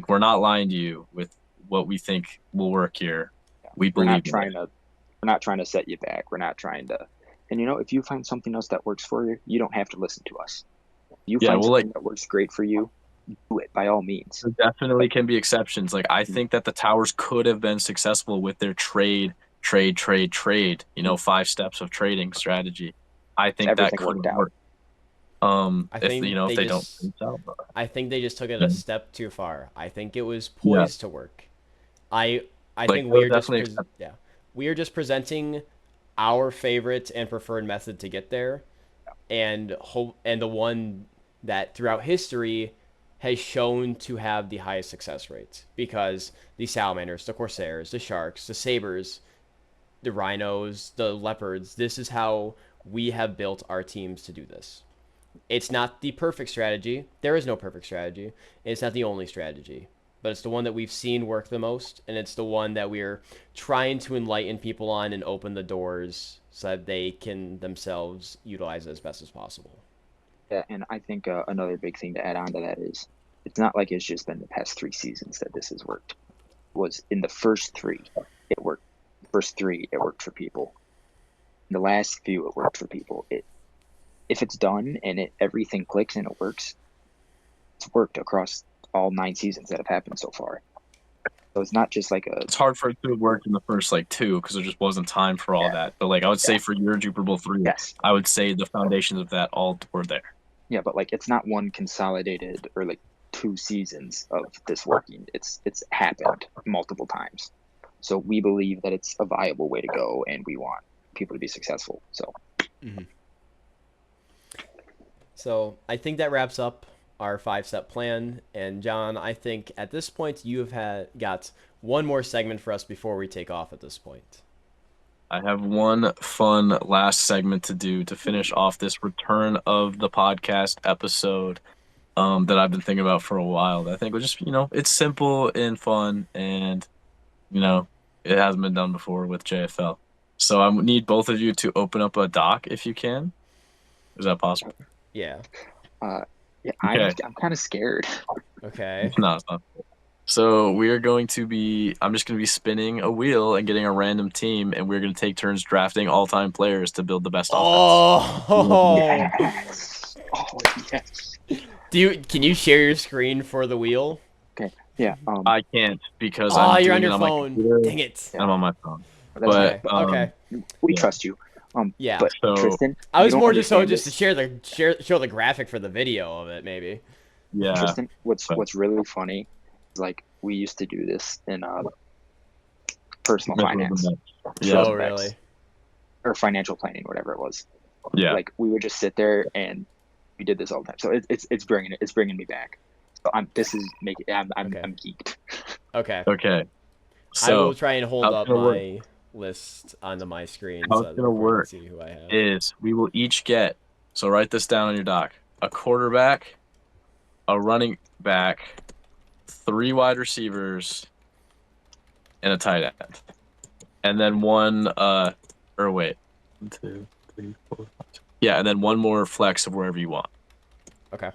we're not lying to you with what we think will work here. We We're not believe in it. trying to we're not trying to set you back. We're not trying to. And if you find something else that works for you, you don't have to listen to us. If you Yeah, find well, like something that works great for you, do it by all means. there definitely can be exceptions. Like I think that the Towers could have been successful with their trade. 5 steps of trading strategy. I think that Everything could worked have out. worked. I If think if they they don't just sell, but, I think they just took it yeah, a step too far. I think it was yeah, poised to work. I like think there we was are just definitely exceptions. yeah, we are just presenting our favorite and preferred method to get there, and the one that throughout history has shown to have the highest success rates, because the salamanders, the corsairs, the sharks, the sabers, the rhinos, the leopards, this is how we have built our teams to do this. It's not the perfect strategy. There is no perfect strategy. It's not the only strategy, but it's the one that we've seen work the most, and it's the one that we're trying to enlighten people on and open the doors so that they can themselves utilize it as best as possible. Yeah, and I think another big thing to add on to that is it's not like it's just been the past 3 seasons that this has worked. It was in the first three, it worked. First three, it worked for people. In the last few, it worked for people. If it's done and everything clicks and it works, it's worked across all 9 seasons that have happened so far. So it's not just like a It's hard for it to have worked in the first like two because there just wasn't time for all yeah, that. But like I would yeah, say for your Jupiter Bowl 3, yes, I would say the foundations of that all were there. yeah, but like it's not one consolidated or like 2 seasons of this working. It's happened multiple times. So we believe that it's a viable way to go, and we want people to be successful. So Mm-hmm. So I think that wraps up our 5-step plan. And John, I think at this point you have got one more segment for us before we take off at this point. I have one fun last segment to do to finish off this return of the podcast episode that I've been thinking about for a while. That I think was just, it's simple and fun, and you know, it hasn't been done before with JFL. So I need both of you to open up a doc if you can. Is that possible? Yeah. uh, yeah, I'm Okay. I'm kind of scared. Okay. No, it's not. So we are going to be. I'm just going to be spinning a wheel and getting a random team, and we're going to take turns drafting all-time players to build the best offense. Oh. Yes. Oh yes. Can you share your screen for the wheel? Okay. Yeah. I can't because Oh, I'm you're on doing it your on my phone. computer. Dang it. Yeah. I'm on my phone. That's fine. But Okay. But Okay. we yeah. trust you. Yeah. But So Tristan, I you was don't more just so understand just to this. show the graphic for the video of it, maybe. yeah. Tristan, what's But what's really funny is like we used to do this in personal finance, yeah. Oh, Specs, really? or financial planning, whatever it was. Yeah. Like we would just sit there and we did this all the time. So it's bringing me back. So this is making Okay. I'm geeked. Okay. Okay. I will So try and hold how it's up gonna work? my list onto my screen How so it's that the gonna recorder can work see who I have. is we will each get. So write this down on your doc: a quarterback, a running back, 3 wide receivers, and a tight end, and then one. Or wait, 1, 2, 3, 4, 5, 6. Yeah, and then one more flex of wherever you want, Okay.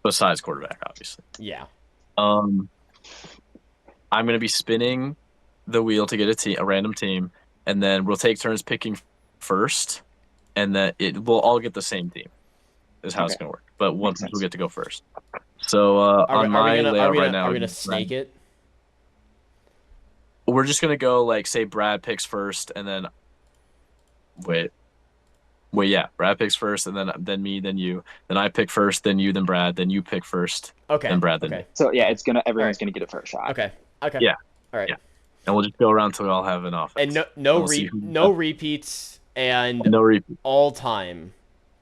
besides quarterback, obviously. Yeah. Um, I'm gonna be spinning the wheel to get a random team, and then we'll take turns picking first, and then it will all get the same team. Is how it's Okay, gonna work. But one makes person will sense. get to go first. So on Are we my gonna layout right now, are we gonna snake it? we're just gonna go like say Brad picks first, and then wait, yeah, Brad picks first, and then me, then you, then I pick first, then you, then Brad, then you pick first, Okay. then Brad, then me. Okay. So yeah, Okay. it's gonna All everyone's right. gonna get a fair shot. Okay. Okay. Yeah, All right. yeah, and we'll just go around till we all have an And offense, and we'll see who no repeats and no repeat all time.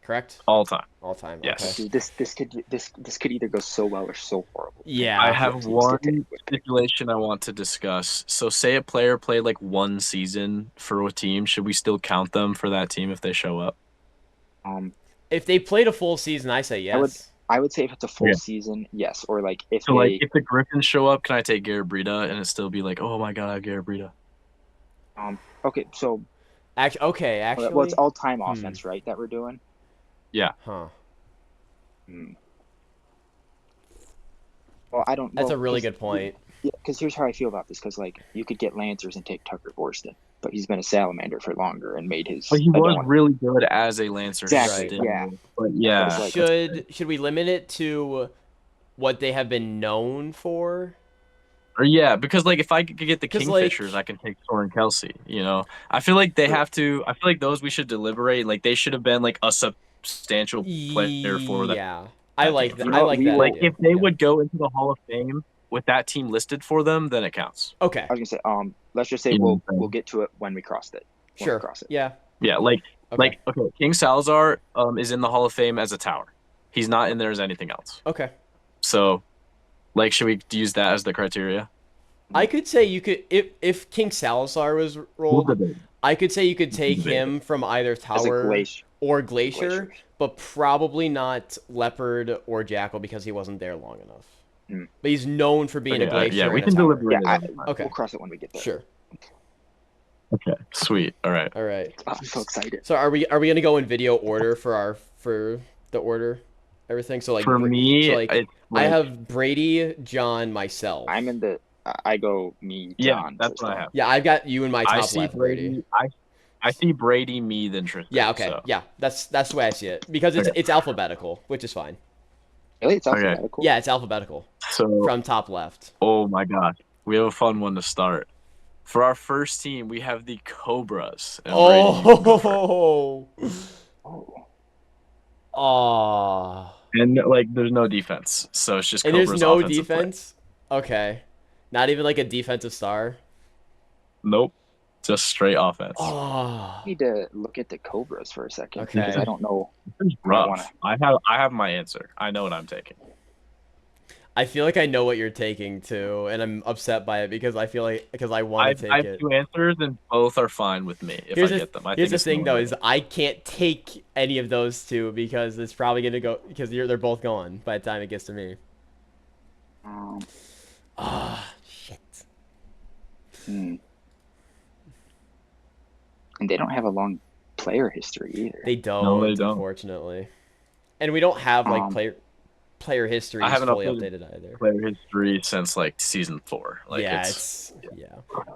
Correct? all time. All time. Okay. Yes. See, this could either go so well or so horrible, depending I on Yeah. what have teams get one picked. stipulation I want to discuss. So, say a player played like 1 season for a team. Should we still count them for that team if they show up? Um, If they played a full season, I say I would yes. I would say if it's a full Yeah. season, yes. Or like if So like they if the Griffins show up, can I take Garrett Brita and it still be like, oh my god, I have Garrett Brita? okay, so Okay, well, it's actually. all time offense, right? That we're doing. Yeah. Huh. Hmm. Well, I don't. That's Well, a really 'cause- good point. Yeah, because here's how I feel about this. Because like you could get Lancers and take Tucker Borston, but he's been a salamander for longer and made his. But he was adult- really good as a Lancer Exactly. still. Yeah. But yeah. like- Should we limit it to what they have been known for? Or yeah, because like if I could get the 'Cause, like- Kingfishers, I can take Soren Kelsey. You know, I feel like they have to. I feel like those we should deliberate. Like they should have been like a substantial player for that. Yeah. I like that. You I know, like we that. will- Like idea. if they Yeah. would go into the Hall of Fame with that team listed for them, then it counts. Okay. I was gonna say, let's just say You know what I'm saying? we'll get to it when we crossed it. When Sure. We cross it. Yeah. Yeah, like Okay. okay, King Salazar is in the Hall of Fame as a tower. He's not in there as anything else. Okay. So, like, should we use that as the criteria? I could say you could if King Salazar was rolled, I could say you could take debate him from either As a Tower glacier. or Glacier, Glaciers. but probably not Leopard or Jackal because he wasn't there long enough. Hmm. But he's known for being a Glacier. Yeah, we and a can Tower. deliberate. Yeah, it. Okay. We'll cross it when we get there. Sure. Okay, sweet. All right. All right. I'm so excited. So are we gonna go in video order for the order, everything? So like For me, so like it's I like- have Brady, John, myself. I'm in the. I go me, yeah, John. that's first what I one. have. Yeah, I've got you in my I top see left, Brady. I see Brady, me, then Tristan. Yeah. Okay. so. Yeah. That's the way I see it because it's Okay. it's alphabetical, which is fine. Really, it's Okay. alphabetical. Yeah, it's alphabetical So, from top left. oh my gosh, we have a fun one to start. For our first team, we have the Cobras. And Brady, you can go first. Oh. Oh. Oh. And like, there's no defense, so it's just And Cobras there's no offensive play. defense. Okay. Not even like a defensive star. Nope, just straight offense. Oh. I need to look at the Cobras for a second Okay. because I don't know. It's I rough. wanna- I have my answer. I know what I'm taking. I feel like I know what you're taking too, and I'm upset by it because I feel like I want to I take have it. two answers, and both are fine with me if Here's I the, get them. I here's think the it's thing though no is I can't take any of those two because it's probably gonna go because they're both gone by the time it gets to me. Ah, shit. Hmm. And they don't have a long player history either. They don't, No, they don't. unfortunately, and we don't have like Um, player history I haven't fully updated updated either. player history since like season 4. Like Yeah,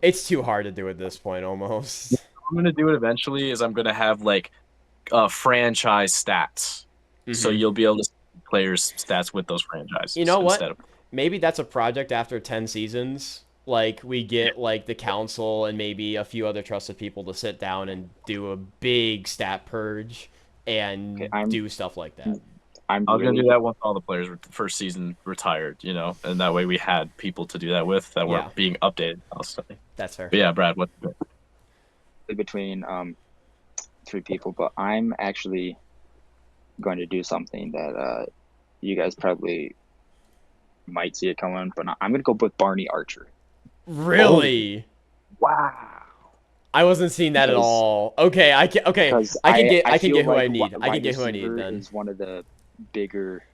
it's too hard to do at this point almost. I'm gonna do it eventually. Is I'm gonna have like franchise stats, so Mhm. you'll be able to see players' stats with those franchises. You know what? Instead of, Maybe that's a project after 10 seasons. Like we get like the council and maybe a few other trusted people to sit down and do a big stat purge and Okay, do stuff like that. I'm I was really, gonna do that once all the players were first season retired, you know, and that way we had people to do that with that were Yeah. being updated constantly. That's fair. But yeah, Brad, what's the between three people, but I'm actually going to do something that you guys probably might see it coming, but I'm going to go with Barney Archer. Really? wow? I wasn't seeing that at Because- all. Okay, I can okay. Because I can get feel who I like need. I wide can get who I need receiver then. is one of the bigger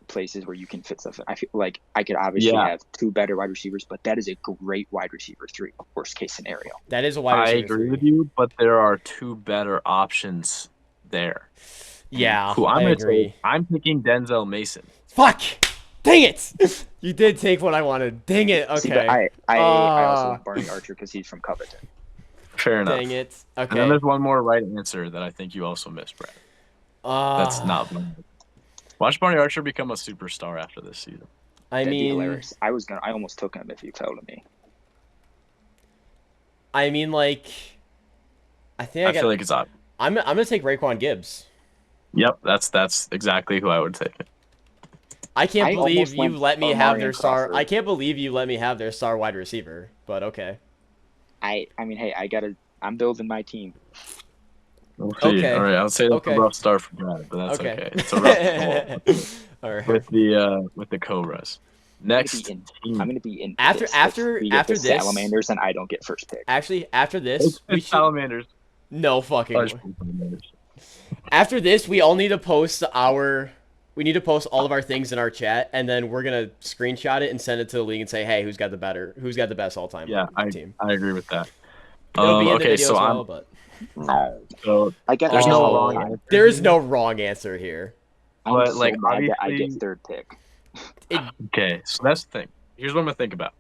places where you can fit stuff. I feel like I could obviously Yeah. have two better wide receivers, but that is a great wide receiver 3, worst case scenario. That is a wide I receiver agree three. with you, but there are two better options there. Yeah, Who I'm I gonna agree. take? I'm picking Denzel Mason. Fuck! Dang it! You did take what I wanted. Dang it. Okay. See, but I also Ah. want Barney Archer because he's from Covington. Fair enough. Dang it. And then Okay. there's one more right answer that I think you also missed, Brad. That's not. Watch Barney Archer become a superstar after this season. I That'd be mean, hilarious. I almost took him if you fell to me. like, I think I feel like it's obvious. I'm gonna take Raekwon Gibbs. Yep, that's exactly who I would take. I can't I believe almost you went let me have Omarion their star. Crawford. I can't believe you let me have their star wide receiver. But okay. I mean, hey, I'm building my team. We'll see. Okay. All right, I would say that's Okay. a rough start for Brad, but that's Okay. okay. It's a rough All right. goal with the Cobras. Next I'm team. going to be in After- pissed after- if we get after the this- Salamanders and I don't get first pick. Actually, after this, It's we should Salamanders. no fucking. Fudge way. Salamanders. After this, we all need to post all of our things in our chat, and then we're gonna screenshot it and send it to the league and say, hey, who's got the best all time Yeah, team. I agree with that. It'll be in the Okay, video so as well, but No. so I guess there's I no guess wrong I'm, answer. there is here, no wrong answer here. I'm but so like mad that I get obviously, third pick. okay. So that's the thing. Here's what I'm gonna think about.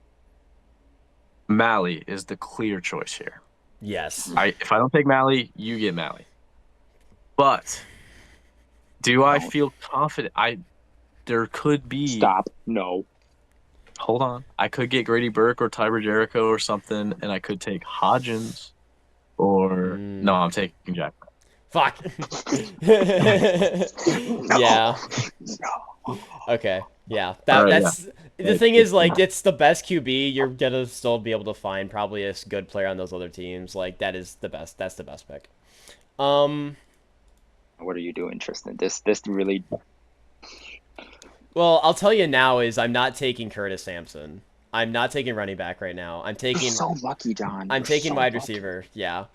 Mally is the clear choice here. Yes. If I don't take Mally, you get Mally. But do I No. feel confident? There could be. Stop. No. Hold on. I could get Grady Burke or Tyler Jericho or something, and I could take Hodgins or no, I'm taking Jack. Fuck. Yeah. No. Okay. Yeah. All right, That's the Right, thing is it's like fine. it's the best QB. You're gonna still be able to find probably a good player on those other teams. Like that is the best. That's the best pick. What are you doing, Tristan? This really. Well, I'll tell you now is I'm not taking Curtis Sampson. I'm not taking running back right now. I'm You're taking so lucky, John. I'm You're taking so wide lucky. receiver. Yeah.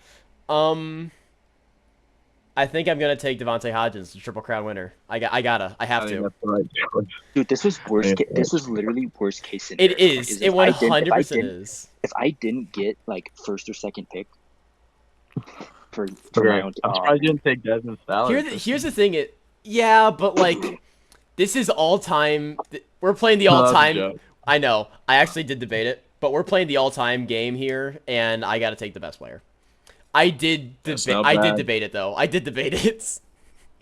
I think I'm gonna take Devontae Hodgins, the Triple Crown winner. I have I think to. that's the right choice. Dude, this was worst. Yeah. This was literally worst case scenario. It is. It 100% is. If I didn't get like first or second pick for Okay. my own. I'm surprised you didn't take Desmond Fowler. Here's the thing. Yeah, but like, this is all time. We're playing the No, all that's a time. joke. I know. I actually did debate it, but we're playing the all time game here, and I got to take the best player. I did debate it though. I did debate it.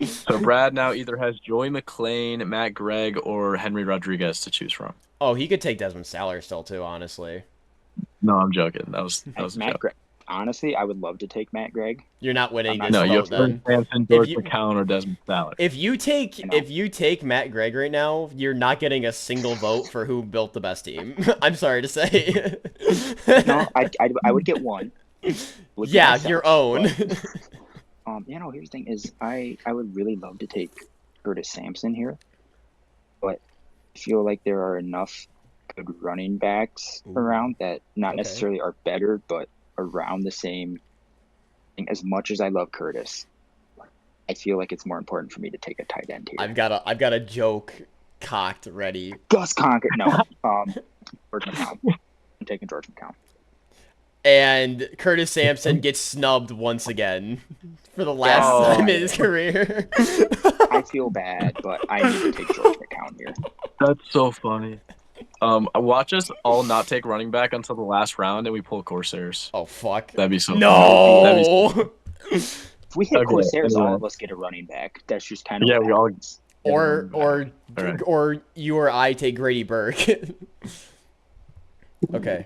So Brad now either has Joey McClain, Matt Gregg, or Henry Rodriguez to choose from. Oh, he could take Desmond Saller still too. Honestly, No, I'm joking. That was a Matt joke. Gregg. Honestly, I would love to take Matt Gregg. you're not winning I'm this not- No, you vote have then. Sampson, George you- McCown, or Desmond Fowler. If you know. take Matt Gregg right now, you're not getting a single vote for who built the best team. I'm sorry to say. No, I would get one. Would be Yeah, myself, your own. but, here's the thing: is I would really love to take Curtis Sampson here, but I feel like there are enough good running backs Ooh. around that not Okay. necessarily are better, but around the same. As much as I love Curtis, I feel like it's more important for me to take a tight end here. I've got a joke cocked ready. Gus Conker, no, George McCown. I'm taking George McCown. And Curtis Sampson gets snubbed once again for the last Oh. time in his career. I feel bad, but I need to take George McCown here. That's so funny. Watch us all not take running back until the last round, and we pull Corsairs. Oh fuck. That'd be so funny. No. If we hit Okay, Corsairs, anyway. all of us get a running back. That's just kind of Yeah, what we all. happens. Or Alright. or you or I take Grady Burke. Okay.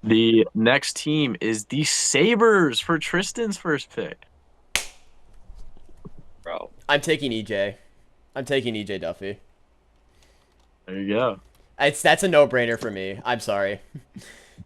The next team is the Sabres for Tristan's first pick. Bro. I'm taking EJ. I'm taking EJ Duffy. There you go. That's a no-brainer for me. I'm sorry.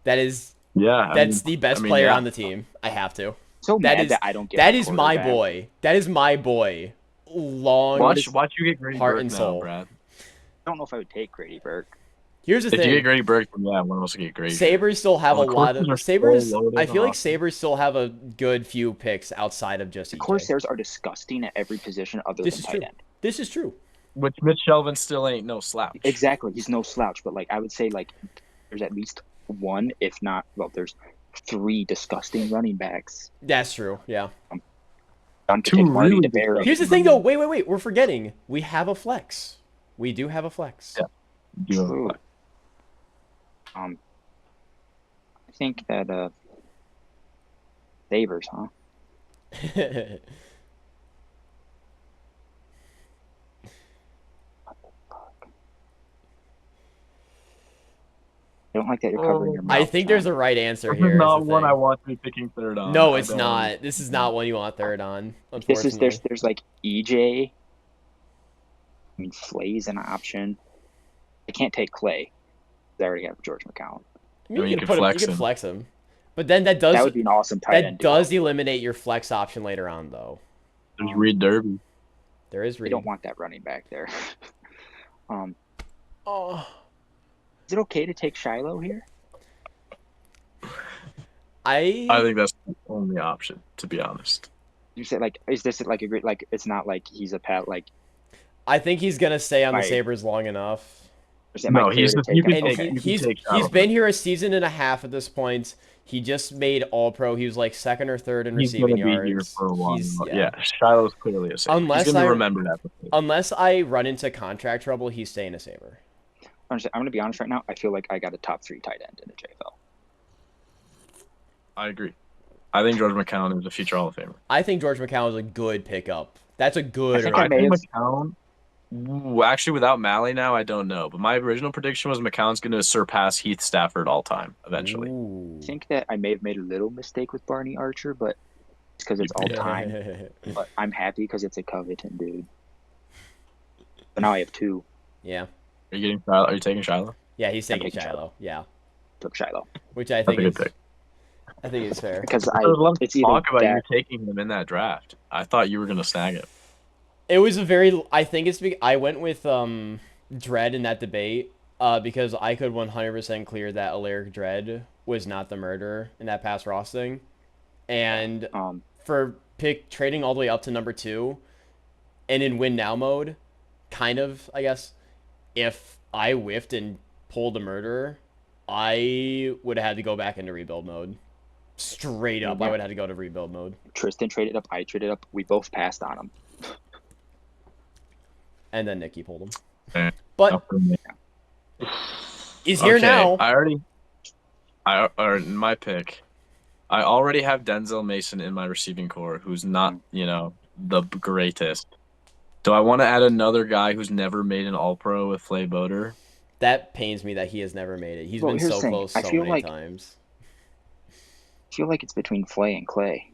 That's Yeah, the best player on the team. I have to. So That mad is that I don't get that a is my quarterback. boy. That is my boy. Long watch you get Grady heart Burke and now, soul. Brad. I don't know if I would take Grady Burke. Here's the If you thing. get Grady Burke, then yeah, one of us will get Grady. Sabres still have Oh, a the lot Corsairs are of so Sabres. loaded I feel like off. Sabres still have a good few picks outside of just The EJ. Corsairs are disgusting at every position other This than is tight true. end. This is true. Which Mitch Shelvin still ain't no slouch. Exactly. He's no slouch, but like I would say like there's at least one, if not there's 3 disgusting running backs. That's true. Yeah. Done to Two take Marty really DeBerry. Here's the thing, though. Wait. We're forgetting. We have a flex. We do have a flex. Yeah. Do you True. have a I think that Sabres, huh? I don't like that you're covering your mouth. I think there's a right answer This here. is is not the one thing. I want to be picking third on. No, I it's don't. not. This is not one you want third on. This is Unfortunately. there's like EJ. I mean, Flay's an option. I can't take Clay. I already have George McCown. I mean, I mean, you you can could put him. You flex can him. flex him. But then that does That would be an awesome tight end. does eliminate your flex option later on, though. There's Reed Derby. There is We Reed. don't want that running back there. Oh. Is it okay to take Shiloh here? I think that's the only option, to be honest. You say like, is this like a great like? It's not like he's a pet like. I think he's gonna stay on the My, Sabres long enough. am I No, fair he's to the, you take him? can And take Okay. you can take he's Shiloh. been here a season and a half at this point. He just made All Pro. He was like second or third in He's gonna receiving be here yards. for a while. He's Yeah, Shiloh's clearly a Saber. He's Unless gonna be I remembered as a Saber. unless I run into contract trouble, he's staying a Saber. I'm gonna be honest right now. I feel like I got a top 3 tight end in the JFL. I agree. I think George McCown is a future Hall of Famer. I think George McCown is a good pickup. That's a good. I think I I may think have. McCown. Ooh, actually, without Malley now, I don't know. But my original prediction was McCown's going to surpass Heath Stafford all time eventually. Ooh. I think that I may have made a little mistake with Barney Archer, but it's because it's all time. But I'm happy because it's a Covington dude. But now I have 2. Yeah. Are you getting Shiloh? Are you taking Shiloh? Yeah, he's taking taking Shiloh. Yeah. Took Shiloh Which I That's think a good is pick. I think is fair. because There was a lot of it's either talk about you that. taking him in that draft. I thought you were going to snag it. It was a very I think it's I went with Dredd in that debate because I could 100% clear that Alaric Dredd was not the murderer in that pass Ross thing. And for trading all the way up to number 2 and in win now mode, kind of, I guess, if I whiffed and pulled the murderer, I would have had to go back into rebuild mode. Straight up, I would have to go to rebuild mode. Tristan traded up. I traded up. We both passed on him. And then Nikki pulled him. Okay. But he's here now. Or in my pick, I already have Denzel Mason in my receiving core, who's not, the greatest. Do I want to add another guy who's never made an All-Pro with Flay Boder? That pains me that he has never made it. He's been here's so the thing. close I so feel many like- times. I feel like it's between Flay and Clay.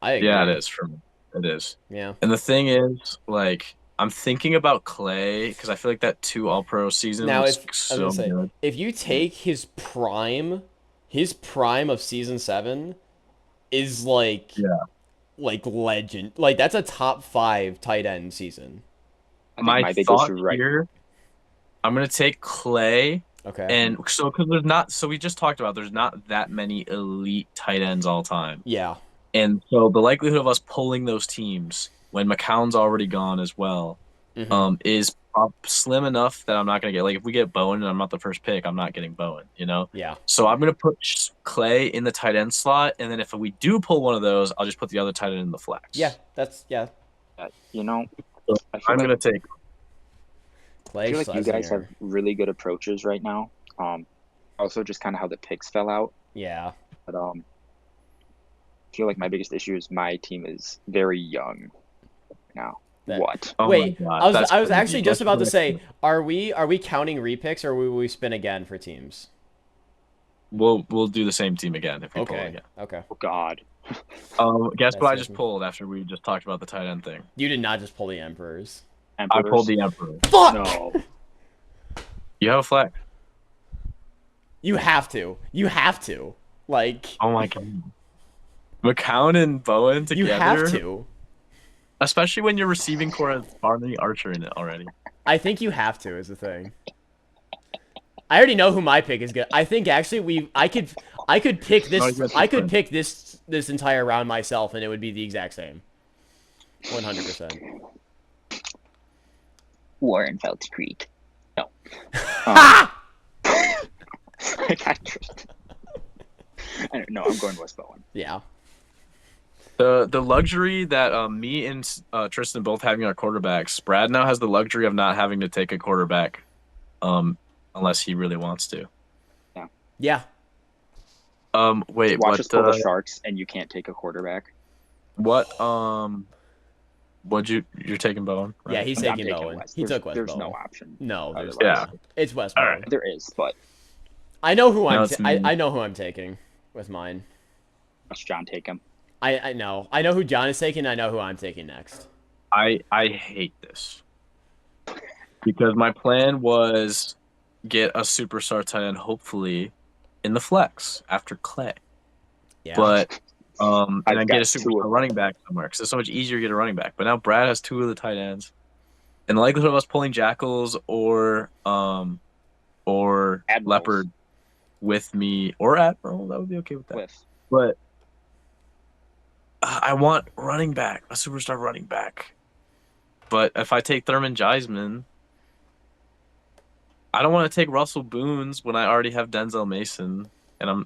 I agree. Yeah, it is for me. It is. Yeah. And the thing is, like, I'm thinking about Clay because I feel like that 2 All-Pro season Now, was if I was so gonna say, good. if you take his prime of season 7 is like legend. Like that's a top 5 tight end season. I think My biggest thought right. here, I'm gonna take Clay, Okay. and so because we just talked about there's not that many elite tight ends all time, Yeah. and so the likelihood of us pulling those teams when McCown's already gone as well, is slim enough that I'm not gonna get if we get Bowen and I'm not the first pick, I'm not getting Bowen, Yeah. So I'm gonna put Clay in the tight end slot, and then if we do pull one of those, I'll just put the other tight end in the flex. Yeah. That's So I feel I'm like gonna take. Clay I feel like you guys Schlesinger. have really good approaches right now. Also just kind of how the picks fell out. Yeah. But I feel like my biggest issue is my team is very young now. What? Oh Wait, my God, I was that's actually crazy. just about to say, are we counting repicks or will we spin again for teams? We'll do the same team again if we pull Okay. again. Okay. Oh God. Guess what I That's just pulled after we just talked about the tight end thing? You did not just pull the Emperors. I pulled the Emperor. Fuck! No. You have a flex. You have to. You have to. Like, Oh my God. McCown and Bowen together. you have to. Especially when your receiving core has Barney Archer in it already. I think you have to is the thing. I already know who my pick is good. I think actually I could pick No, this you guys I are could friends. pick this entire round myself and it would be the exact same. 100%. Warren Feltz Creek. No. Ha! I got Tristan. I don't know. I'm going West Bowen. Yeah. The luxury that me and Tristan both having our quarterbacks, Brad now has the luxury of not having to take a quarterback unless he really wants to. Yeah. Wait, Watch what us pull the Sharks and you can't take a quarterback. You're taking Bowen, right? Yeah, he's I'm taking taking Bowen. West. He took West There's Bowen. no option. No, there's Otherwise. not. It's West All Bowen. right. There is, but I know who No, it's me. I know who I'm taking with mine. watch John take him. I know. I know who John is taking. I know who I'm taking next. I hate this because my plan was get a superstar tight end, hopefully, in the flex after Clay. Yeah. But and I've then get a got two superstar of running back somewhere because it's so much easier to get a running back. But now Brad has 2 of the tight ends, and the likelihood of us pulling Jackals or Admirals. Leopard with me or Admiral, that would be okay with that. With But I want running back, a superstar running back. But if I take Thurman Jiesman, I don't want to take Russell Boone's when I already have Denzel Mason, and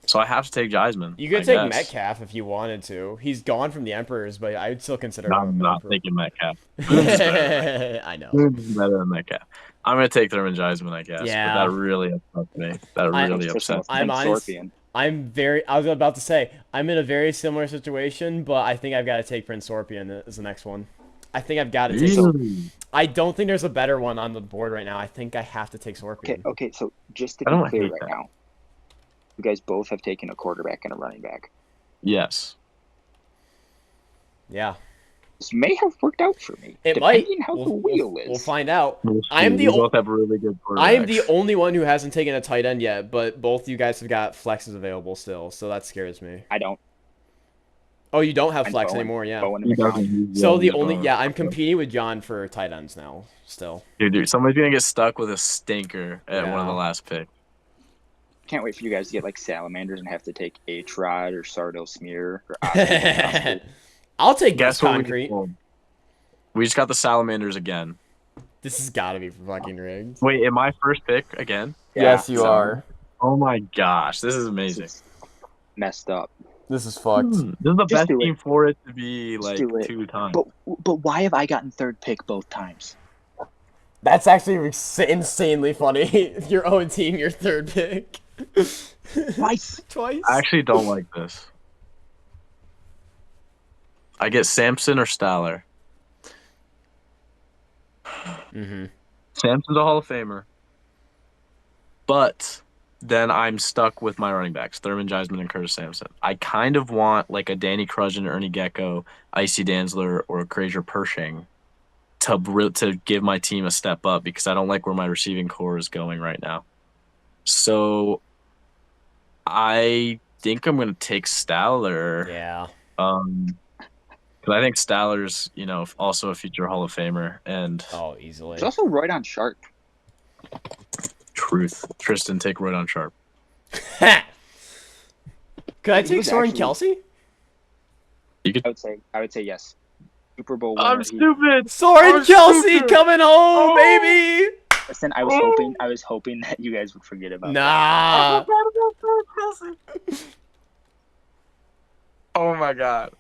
so I have to take Jiesman, You I could take guess. Metcalf if you wanted to. He's gone from the Emperors, but I'd still consider No, him I'm an not Emperor. taking Metcalf. Boone's is better than Metcalf. I know. Boone's is better than Metcalf. I'm gonna take Thurman Jiesman, I guess, but that Yeah. really upsets me. That I And really Tristan upsets was me. I'm playing honest. Sorpian. I was about to say I'm in a very similar situation, but I think I've got to take Prince Sorpian as the next one. I think I've got to take. Really? I don't think there's a better one on the board right now. I think I have to take Okay, Sorpian. okay. So just to I be don't clear hate right that. now, you guys both have taken a quarterback and a running back. Yes. Yeah, This may have worked out for me, it might. depending how the wheel is. We'll find out. We'll I'm see. the We both have really good quarterbacks. I'm the only one who hasn't taken a tight end yet, but both you guys have got flexes available still, so that scares me. I don't. Oh, you don't have And flex Bowen- anymore, yeah. Bowen He and McCown. doesn't. So the only I'm competing with John for tight ends now, still. Dude, somebody's gonna get stuck with a stinker at one of the Yeah. last picks. Can't wait for you guys to get like salamanders and have to take H-Rod or Sardo Smear or Oscar. I'll take Guess Guess what Concrete. we just got the salamanders again. This has got to be fucking rigged. Wait, am I first pick again? Yes, you so- are. Oh my gosh, this is This amazing. is messed up. This is fucked. This is the Just best do it. team for it to be Just like do it. 2 times. But why have I gotten third pick both times? That's actually insanely funny. Your own team, your third pick. Twice. Twice. I actually don't like this. I get Samson or Staller. Mm-hmm. Samson's a Hall of Famer. But then I'm stuck with my running backs, Thurman Jiesman and Curtis Sampson. I kind of want like a Danny Krudge and Ernie Gecko, Icy Danzler, or a Frazier Pershing to give my team a step up because I don't like where my receiving core is going right now. So I think I'm going to take Staller. Yeah. Because I think Staller's, also a future Hall of Famer. And Oh, easily. There's also Roy on Sharp. truth, Tristan, take Royd on Sharp. Could I He take was Soren actually- Kelsey? You could. I would say yes. Super Bowl winner. I'm stupid. Soren I'm Kelsey stupid. coming home, Oh. baby! Listen, I was hoping that you guys would forget about that. Nah. Oh my god.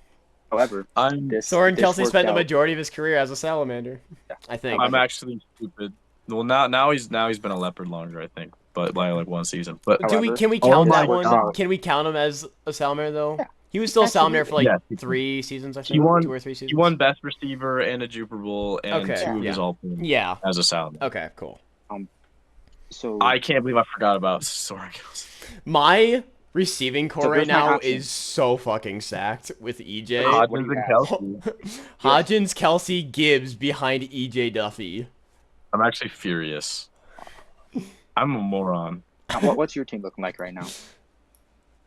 However, I'm Soren this Kelsey worked spent the out. majority of his career as a salamander. Yeah. I think. I'm actually stupid. Well, now he's been a leopard longer, I think, but by like 1 season. But However- Can we Oh count my that one? God. Can we count him as a salamander though? Yeah. He was still a salamander for like Absolutely. Yeah. 3 seasons, I think. He won- 2 or 3 seasons. he won best receiver and a Jupiter Bowl and Okay, 2 of his yeah. all Yeah. as a salamander. Okay, cool. So I can't believe I forgot about Soren Kelsey. My receiving core So right here's my now option. is so fucking stacked with EJ. What Hodgins do you and have? Kelsey. Hodgins, Kelsey, Gibbs behind EJ Duffy. I'm actually furious. I'm a moron. what's your team looking like right now?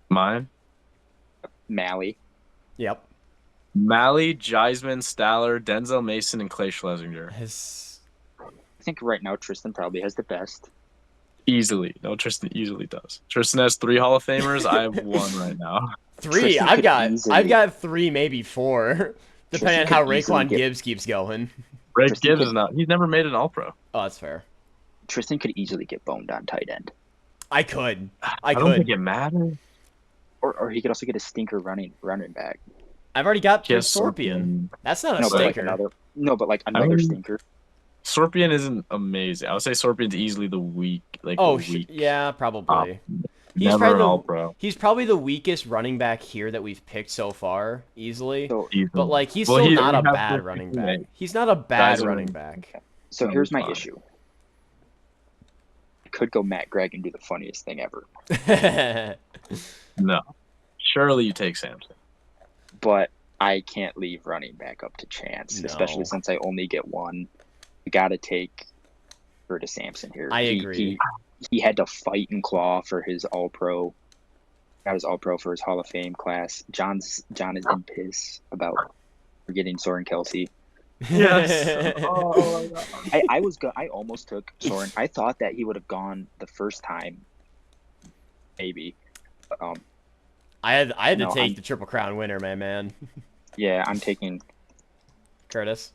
Mine? Mally. Yep. Mally, Jiesman, Staller, Denzel Mason, and Clay Schlesinger. I think right now Tristan probably has the best. Easily. No, Tristan easily does. Tristan has 3 Hall of Famers. I have 1 right now. 3. Tristan I've could got easily- 3, maybe 4. Depending on Tristan how could easily Raekwon get- Gibbs keeps going. Red Tristan Gibbs could- is not. He's never made an All-Pro. Oh, that's fair. Tristan could easily get boned on tight end. I could. I don't think it matters. Or he could also get a stinker running back. I've already got Yes, Sorpian. That's not a No, but like stinker. another mean- stinker. Sorpian isn't amazing. I would say Sorpian's easily the weak, Oh, the weak. yeah, probably. He's Never probably an the- All-Pro. He's probably the weakest running back here that we've picked so far, easily. So But like, he's Well, still he- not he a has bad the running 68. back. He's not a bad Guys are- running back. so No, here's my fine. issue. I could go Matt Gregg and do the funniest thing ever. No. Surely you take Samson. But I can't leave running back up to chance, No. especially since I only get one. I gotta take Curtis Sampson here. I He- agree. He had to fight and claw for his All-Pro. Got his All-Pro for his Hall of Fame class. John is in piss about forgetting Soren Kelsey. Yes. Oh my god. I almost took Soren. I thought that he would have gone the first time, maybe. I had to No, take I'm, the Triple Crown winner, my man. yeah, I'm taking. Curtis.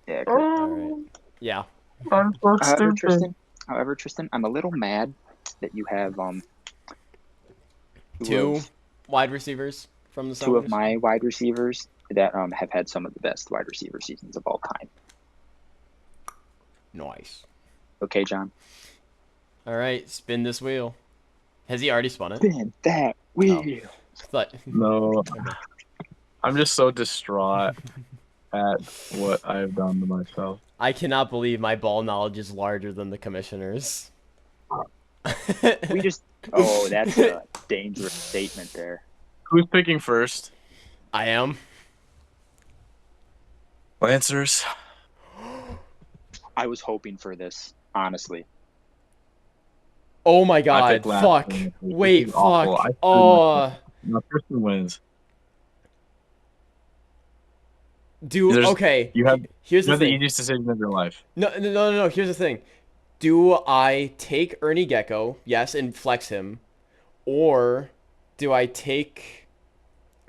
Yeah, All right. Yeah. I'm so However, stupid. Tristan, I'm a little mad that you have two Two of wide receivers from the two of Sounders. my wide receivers that have had some of the best wide receiver seasons of all time. Nice. Okay, John. All right, spin this wheel. Has he already spun it? Spin that wheel. But No, okay. I'm just so distraught at what I've done to myself. I cannot believe my ball knowledge is larger than the commissioners. We just. Oh, that's a dangerous statement there. Who's picking first? I am. Lancers. I was hoping for this, honestly. Oh my I god. picked last. Fuck. This Wait, is awful. fuck. I screwed myself. Oh. No, Tristan wins. Okay. You have Here's you the have the thing. easiest decision of your life. No. Here's the thing. Do I take Ernie Gecko? Yes, and flex him. Or do I take...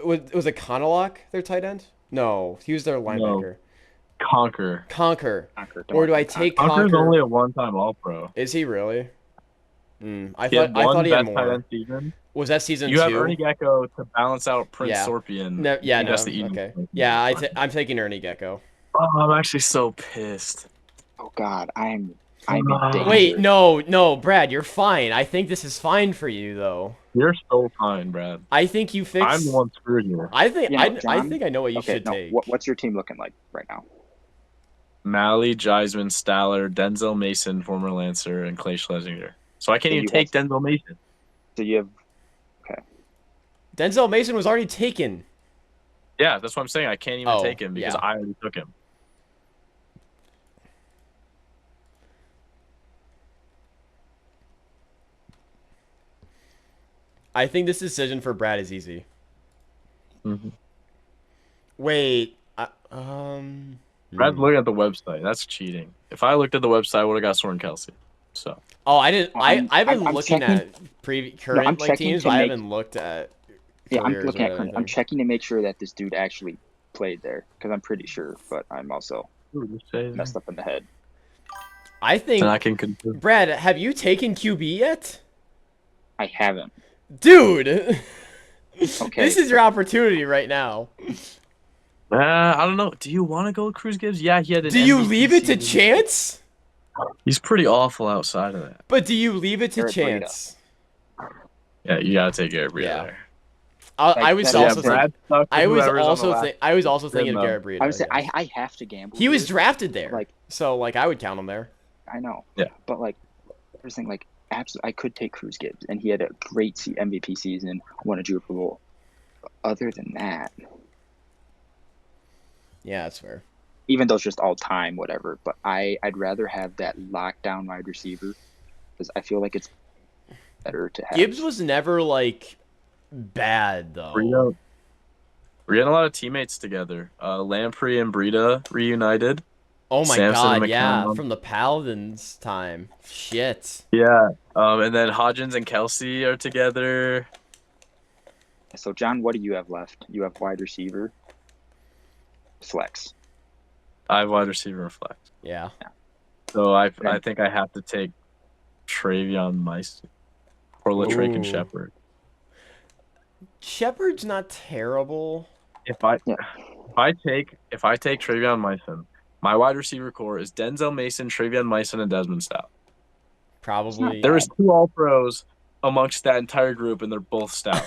Was it Conalock, their tight end? No, he was their No, linebacker. Conquer. Conquer. Conquer, Or do I don't take Conquer's Conquer? only a one-time All-Pro. Is he really? I He had thought one he had best tight more. end season. Was that season You have 2? Ernie Gecko to balance out Prince Yeah. Sorpian. No, yeah, I think no. that's the easiest Okay. one. Yeah, I'm taking Ernie Gecko. Oh, I'm actually so pissed. Oh God, I'm in danger. Wait, no, Brad, you're fine. I think this is fine for you though. You're so fine, Brad. I think you fix. I'm the one screwed here. I think You know, I John, think I know what you Okay, should no. take. What's your team looking like right now? Malley, Jiesman, Staller, Denzel Mason, former Lancer, and Clay Schlesinger. So I can't So even you take Denzel Mason. So you have. Denzel Mason was already taken. Yeah, that's what I'm saying. I can't even Oh, take him because yeah. I already took him. I think this decision for Brad is easy. Mm-hmm. Wait, Brad's looking at the website. That's cheating. If I looked at the website, I would have got Soren Kelsey. So Oh, I didn't. I've been I'm looking checking- at current I'm like checking teams, to but I make- haven't looked at. Yeah, I'm careers looking or at. I'm anything. checking to make sure that this dude actually played there because I'm pretty sure, but I'm also messed up in the head. I think. and I can confirm. Brad, have you taken QB yet? I haven't. Dude, Okay. this is your opportunity right now. I don't know. Do you want to go with Cruz Gibbs? Yeah, he had an Do you MVP leave it to season. chance? He's pretty awful outside of that. But do you leave it to Garrett Breida. chance? Yeah, you gotta take Garrett Breida Yeah. there. I was that- Yeah, also thinking. Brad sucked with I was whoever's on the also last- think. I was also thinking of no. Garrett Breida. I would say yes. I have to gamble. He was here. drafted there, Like- so like I would count him there. I know. Yeah. But like, first thing, like, absolutely, I could take Cruz Gibbs, and he had a great MVP season, won a Super Bowl. Other than that, Yeah, that's fair. even though it's just all time, whatever. But I'd rather have that lockdown wide receiver because I feel like it's better to have. Gibbs was never like bad though. Breida. We had a lot of teammates together. Lamprey and Breida reunited. Oh my Samson and god, yeah, McCown. from the Paladins time. Shit. Yeah. And then Hodgins and Kelsey are together. So John, what do you have left? You have wide receiver, flex. I have wide receiver and flex. Yeah. So I Okay. think I have to take Travion Mice or Latrake and Ooh. Shepard. Shepard's not terrible. If I Yeah. if I take Travion Mason, my wide receiver core is Denzel Mason, Travion Mason, and Desmond Stout. Probably. There is 2 All Pros amongst that entire group, and they're both Stout.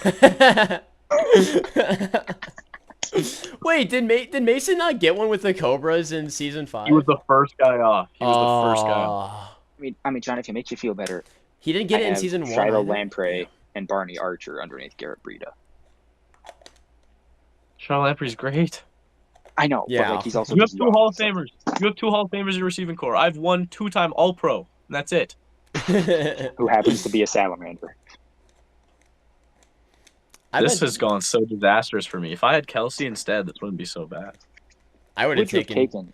Wait, did Mason not get one with the Cobras in season 5? He was the first guy off. He was the first guy off. I mean, John, if it makes you feel better, He didn't get I it in have season 1. Shiloh either? Lamprey and Barney Archer underneath Garrett Breida. Sean Lamprey's great. I know, Yeah. but like he's also You have just 2 young, Hall of so- Famers. You have 2 Hall of Famers in your receiving core. I've won 2-time All Pro, and that's it. who happens to be a salamander. This has gone so disastrous for me. If I had Kelsey instead, this wouldn't be so bad. I would have Would you have taken taken?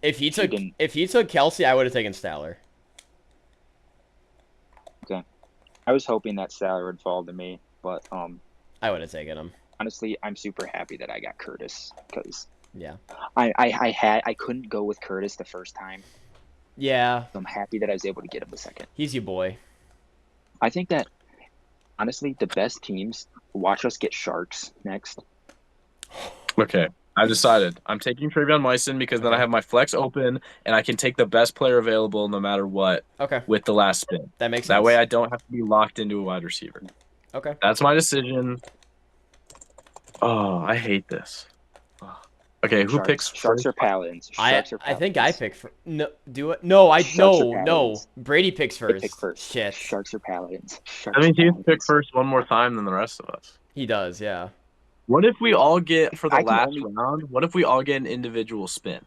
if he took didn't- if he took Kelsey, I would have taken Staller. I was hoping that Saller would fall to me, but I would have taken him. Honestly, I'm super happy that I got Curtis because Yeah. I couldn't go with Curtis the first time. Yeah. So I'm happy that I was able to get him the second. He's your boy. I think that honestly, the best teams watch us get Sharks next. Okay. I decided. I'm taking Travion Myson because then I Okay. have my flex open and I can take the best player available no matter what Okay. with the last spin. That makes That sense. way I don't have to be locked into a wide receiver. Okay. That's my decision. Oh, I hate this. Okay, who picks Sharks first? or Paladins? I Sharks or I Paladins? think I pick for no. Do it. No, I Sharks or no Paladins? Brady picks I first. pick first. Shit. Sharks or Paladins? Sharks That or means he pick Paladins? first one more time than the rest of us. He does. Yeah. What if we all get for the I can last only. round? What if we all get an individual spin?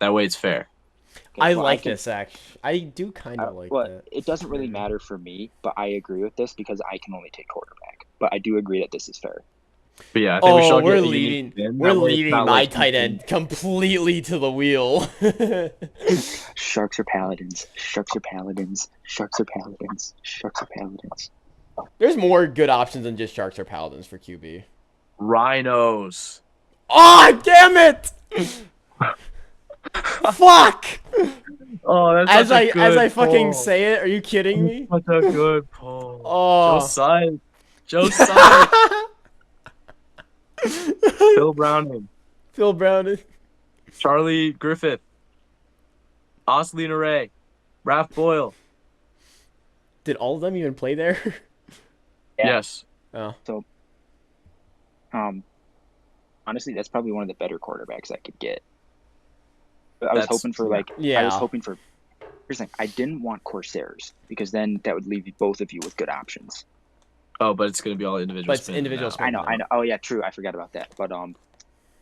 That way it's fair. Okay, I well, like can, this actually. I do kind of like well, that. it doesn't really matter for me, but I agree with this because I can only take quarterback. But I do agree that this is fair. But yeah, I think we should Oh, all we're get a unique leaving. spin. We're That way it's leaving not my like tight end completely to the wheel. Sharks or Paladins? Sharks or Paladins? Sharks or Paladins? Sharks or Paladins? There's more good options than just Sharks or Paladins for QB. Rhinos. Oh, damn it! Fuck! Oh, that's As such a I good fucking pull. say it, are you kidding me? Such a good pull. Oh. Joe Sykes. Joe Sykes. Phil Browning. Phil Brown. Charlie Griffith. Oslina Ray. Raph Boyle. Did all of them even play there? Yeah. Yes. Oh. So, honestly, that's probably one of the better quarterbacks I could get. I was That's- hoping for like yeah. I was hoping for. Here's the thing: I didn't want Corsairs because then that would leave both of you with good options. Oh, but it's going to be all individual But it's spins individual now. spins. I know. Oh yeah, true. I forgot about that. But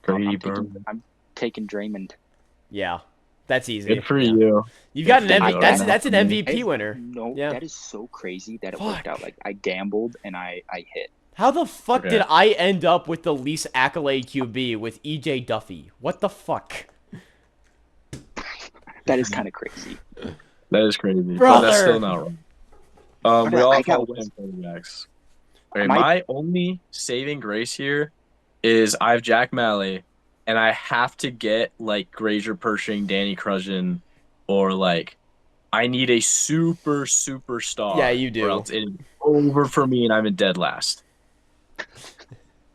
Grady Berman. I'm taking Draymond. Yeah. That's easy. Good for Yeah. you. You've got an Good for MVP. you. That's an That MVP is- winner. No, Yeah. that is so crazy that it Fuck. worked out. Like I gambled and I hit. How the fuck Okay. did I end up with the least accolade QB with EJ Duffy? What the fuck? That is kind of crazy. That is crazy. But Brother. that's still not wrong. We Brother, all I have got- all win quarterbacks. Okay, My- my only saving grace here is I have Jack Malley, and I have to get like Grazier Pershing, Danny Cruzan, or like I need a superstar. Yeah, you do. Or else it's over for me, and I'm in dead last.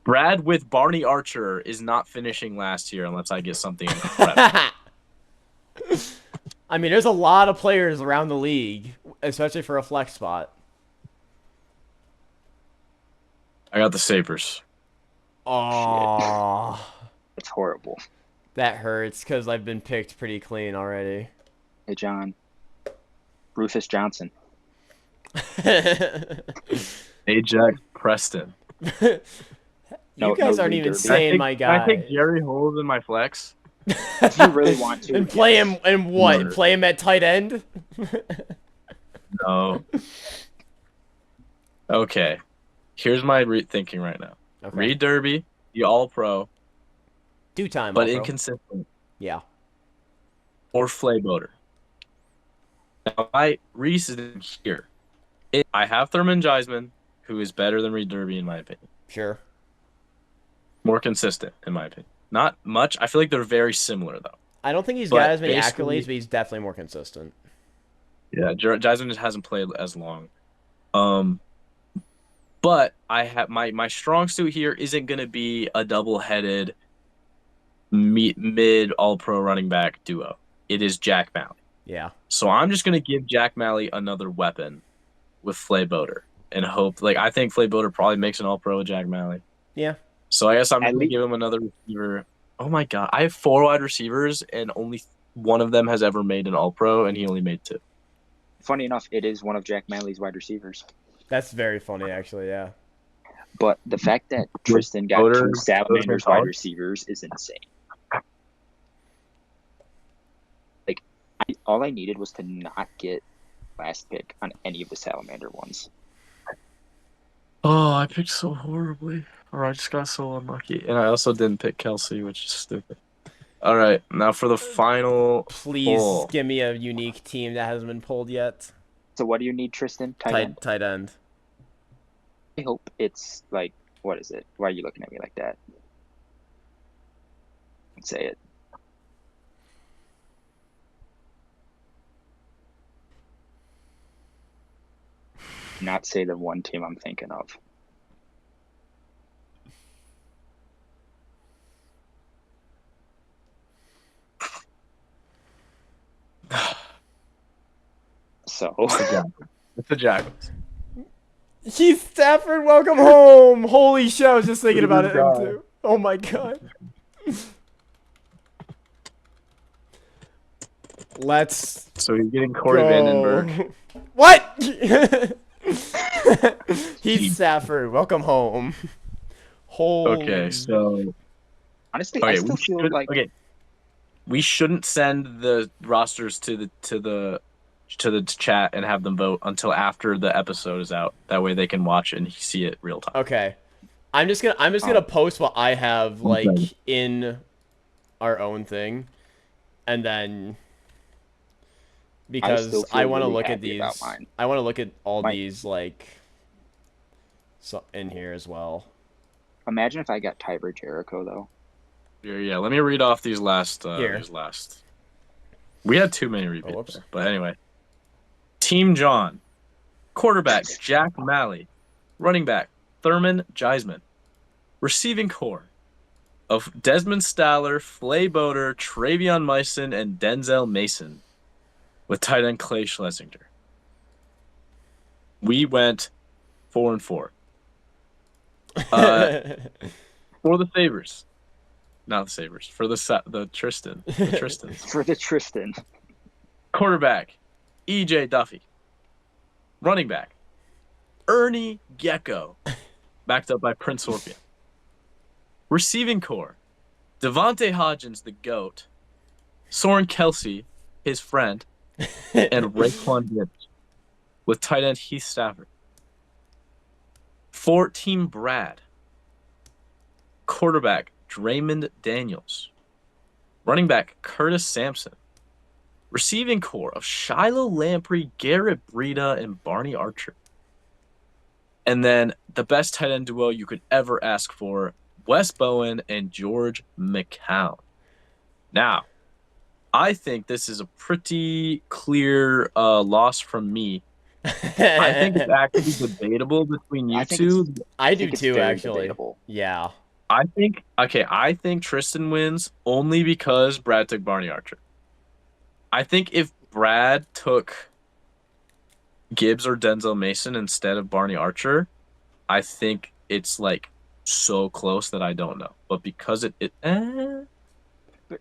Brad with Barney Archer is not finishing last year unless I get something incredible. I mean, there's a lot of players around the league, especially for a flex spot. I got the Sabres. Oh, It's horrible. that hurts because I've been picked pretty clean already. Hey John, Rufus Johnson. Ajax Preston. You No- guys no aren't Reed even Derby. saying my Can I guy. take Jerry Holes in my flex? If you really want to, And play yes. him and what? Murder. Play him at tight end? No. Okay. Here's my thinking right now. Okay. Reed Derby, the All Pro, Do time, but All-Pro. inconsistent, Yeah. or Flay Boater. Now, my Reese is in here. I have Thurman Geisman, who is better than Reed Derby in my opinion. Sure. More consistent in my opinion. Not much. I feel like they're very similar though. I don't think he's But got as many basically- accolades, but he's definitely more consistent. Yeah, Geisman just hasn't played as long. But I have my strong suit here isn't going to be a double-headed mid all-pro running back duo. It is Jack Malley. Yeah. So I'm just going to give Jack Malley another weapon with Flay Boater and hope. Like I think Flay Boater probably makes an all-pro with Jack Malley. Yeah. So I guess I'm At going to least- give him another receiver. Oh my god, I have 4 wide receivers and only one of them has ever made an all-pro and he only made 2. Funny enough, it is one of Jack Manley's wide receivers. That's very funny, actually, yeah. But the fact that Tristan got Boater- 2 Salamanders Boater- wide receivers is insane. Like, all I needed was to not get last pick on any of the Salamander ones. Oh, I picked so horribly. Or I just got so unlucky. And I also didn't pick Kelsey, which is stupid. All right, now for the final Please pull. give me a unique team that hasn't been pulled yet. So what do you need, Tristan? Tight end? Tight end. I hope it's like What is it? Why are you looking at me like that? Say it. Not say the one team I'm thinking of. So It's the Jaguars. Heath Stafford, welcome home. Holy shit, I was just thinking about it God. too. Oh my god. Let's So you're getting Corey go. Vandenberg. What? Heath Stafford, welcome home. Holy. Okay, so honestly, I still feel like we shouldn't send the rosters to the chat and have them vote until after the episode is out. That way they can watch and see it real time. Okay. I'm just gonna post what I have like in our own thing, and then because I want to really look at happy these, about mine. I want to look at all these like in here as well. Imagine if I got Tyler Jericho though. Yeah, let me read off these last. Here. We had too many repeats, whoops. but anyway. Team John, quarterback Jack Malley, running back Thurman Giesman, receiving core of Desmond Staller, Flay Boder, Travion Meissen, and Denzel Mason, with tight end Clay Schlesinger. We went 4-4. For the favors, not the Sabres, for the Tristan, For the Tristan. Quarterback EJ Duffy, running back Ernie Gecko, backed up by Prince Orpheum. Receiving core Devontae Hodgins, the GOAT, Soren Kelsey, his friend, and Raekwon Gibbs, with tight end Heath Stafford. 14 Brad, quarterback Draymond Daniels, running back Curtis Sampson, receiving core of Shiloh Lamprey, Garrett Breida, and Barney Archer. And then the best tight end duo you could ever ask for, Wes Bowen and George McCown. Now, I think this is a pretty clear loss from me. I think it's actually debatable between you two. I do too, actually. Debatable. Yeah. I think Tristan wins only because Brad took Barney Archer. I think if Brad took Gibbs or Denzel Mason instead of Barney Archer, I think it's like so close that I don't know. But because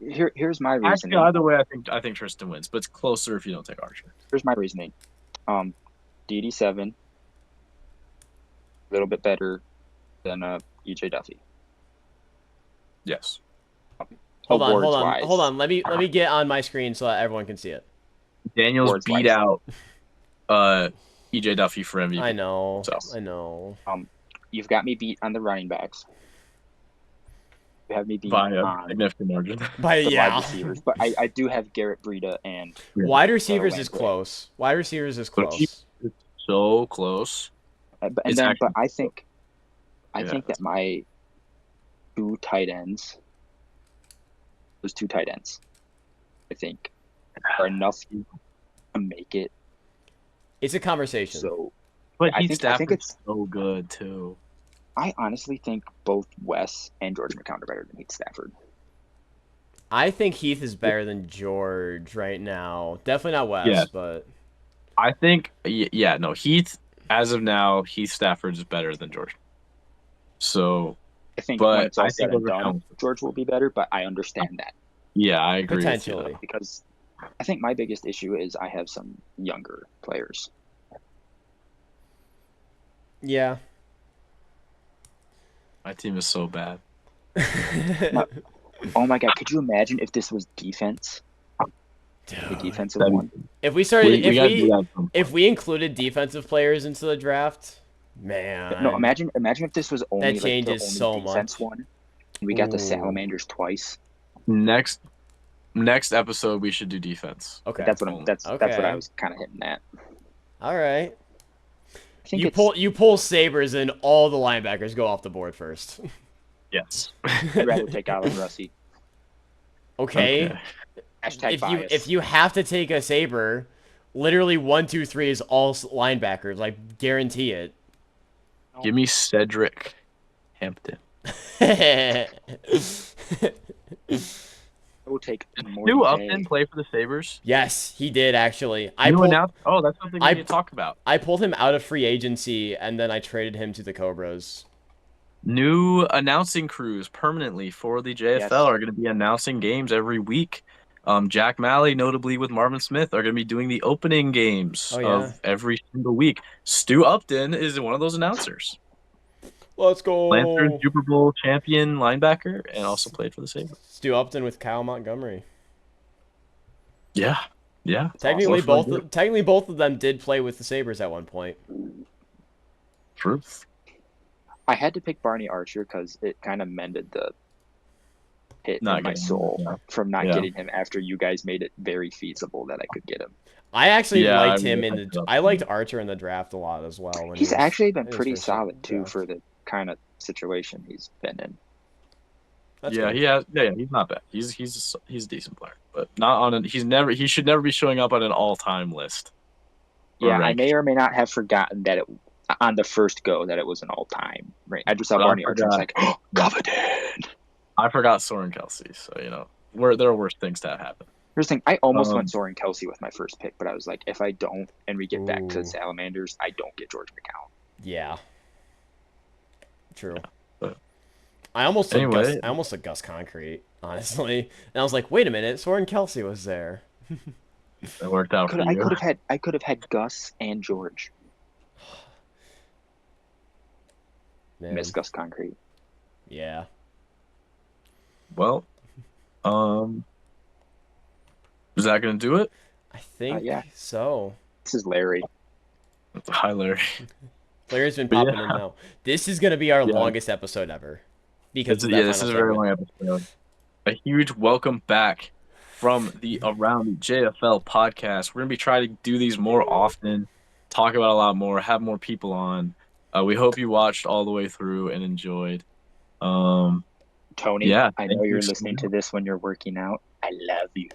Here's my reasoning. Actually, either way, I think Tristan wins, but it's closer if you don't take Archer. Here's my reasoning. DD7, a little bit better than EJ Duffy. Yes. Hold on. Let me get on my screen so that everyone can see it. Daniels beat out EJ Duffy for MVP. I know. I know. You've got me beat on the running backs. You have me beat by a significant margin. Wide receivers, but I do have Garrett Breida and wide receivers is close. Wide receivers is close. It's so close. But I think that my those two tight ends, I think, are enough to make it. It's a conversation. So, but I think it's so good too. I honestly think both Wes and George McCown are better than Heath Stafford. I think Heath is better than George right now. Definitely not Wes, but I think Heath as of now, Heath Stafford is better than George. So I think when it's all said and done, George will be better, but I understand that. Yeah, I agree. Potentially, with you, because I think my biggest issue is I have some younger players. Yeah. My team is so bad. Oh my god! Could you imagine if this was defense? Dude, the defensive one. If we started, if we included defensive players into the draft, man. No, imagine if this was only that changes the only so defense much. one. And we got the Salamanders twice. Next episode we should do defense. Okay, that's what I was kind of hitting at. All right. I think You pull Sabres and all the linebackers go off the board first. Yes. I'd rather take Allen Russi. Okay. Hashtag bias. If you have to take a Sabre, literally 1, 2, 3 is all linebackers. Like guarantee it. Give me Cedric Hampton. I will take Did more Stu Day. Upton play for the Sabres? Yes, he did actually. Oh, that's something we need to talk about. I pulled him out of free agency and then I traded him to the Cobras. New announcing crews permanently for the JFL are going to be announcing games every week. Jack Malley, notably with Marvin Smith, are going to be doing the opening games of every single week. Stu Upton is one of those announcers. Let's go. Lancer Super Bowl champion linebacker and also played for the Sabres. Stu Upton with Kyle Montgomery. Yeah. Yeah. Technically both of them did play with the Sabres at one point. Truth. I had to pick Barney Archer because it kind of mended the hit in my soul from not getting him after you guys made it very feasible that I could get him. I actually liked him I liked Archer in the draft a lot as well. He's actually been pretty solid too for the kind of situation he's been in. He's not bad. He's a decent player, but not on he should never be showing up on an all-time list. Yeah, I may or may not have forgotten that on the first go that it was an all-time. Right, I just saw Barney Archer and was like, oh, coveted. I forgot Soren Kelsey, so there are worse things that happen. Here's the thing: I almost went Soren Kelsey with my first pick, but I was like, if I don't, and we get back to Salamanders, I don't get George McCown. Yeah. True. Yeah, I almost took Gus Concrete, honestly, and I was like, wait a minute, Soren Kelsey was there. It worked out for you. I could have had Gus and George. Miss Gus Concrete. Yeah. Well, is that gonna do it? I think so. This is Larry. Hi, Larry. Larry's been popping in now. This is gonna be our longest episode ever. Because this is a very long episode. A huge welcome back from the Around the JFL podcast. We're gonna be trying to do these more often, talk about a lot more, have more people on. We hope you watched all the way through and enjoyed. Tony, I know you're listening to this when you're working out. I love you.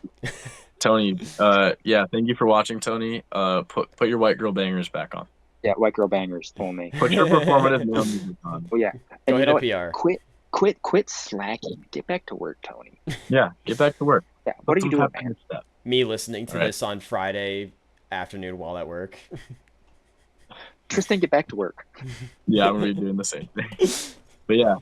Tony, thank you for watching, Tony. Put your white girl bangers back on. Yeah, white girl bangers only. Put your performative male music on. Oh yeah. Go ahead and PR. Quit slacking. Get back to work, Tony. Yeah, get back to work. Yeah, what are you doing, man? Me listening to this on Friday afternoon while at work. Tristan, get back to work. Yeah, I'm gonna be doing the same thing. But yeah,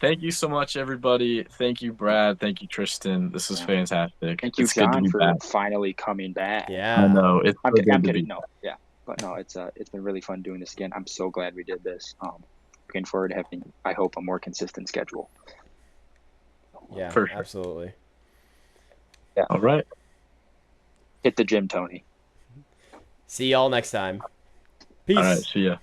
thank you so much, everybody. Thank you, Brad. Thank you, Tristan. This is fantastic. Thank you, John, for finally coming back. Yeah, I know it's. I'm kidding. No, yeah, but no, it's been really fun doing this again. I'm so glad we did this. Looking forward to having, I hope, a more consistent schedule. Yeah, for sure. Absolutely. Yeah. All right. Hit the gym, Tony. See y'all next time. Peace. All right. See ya.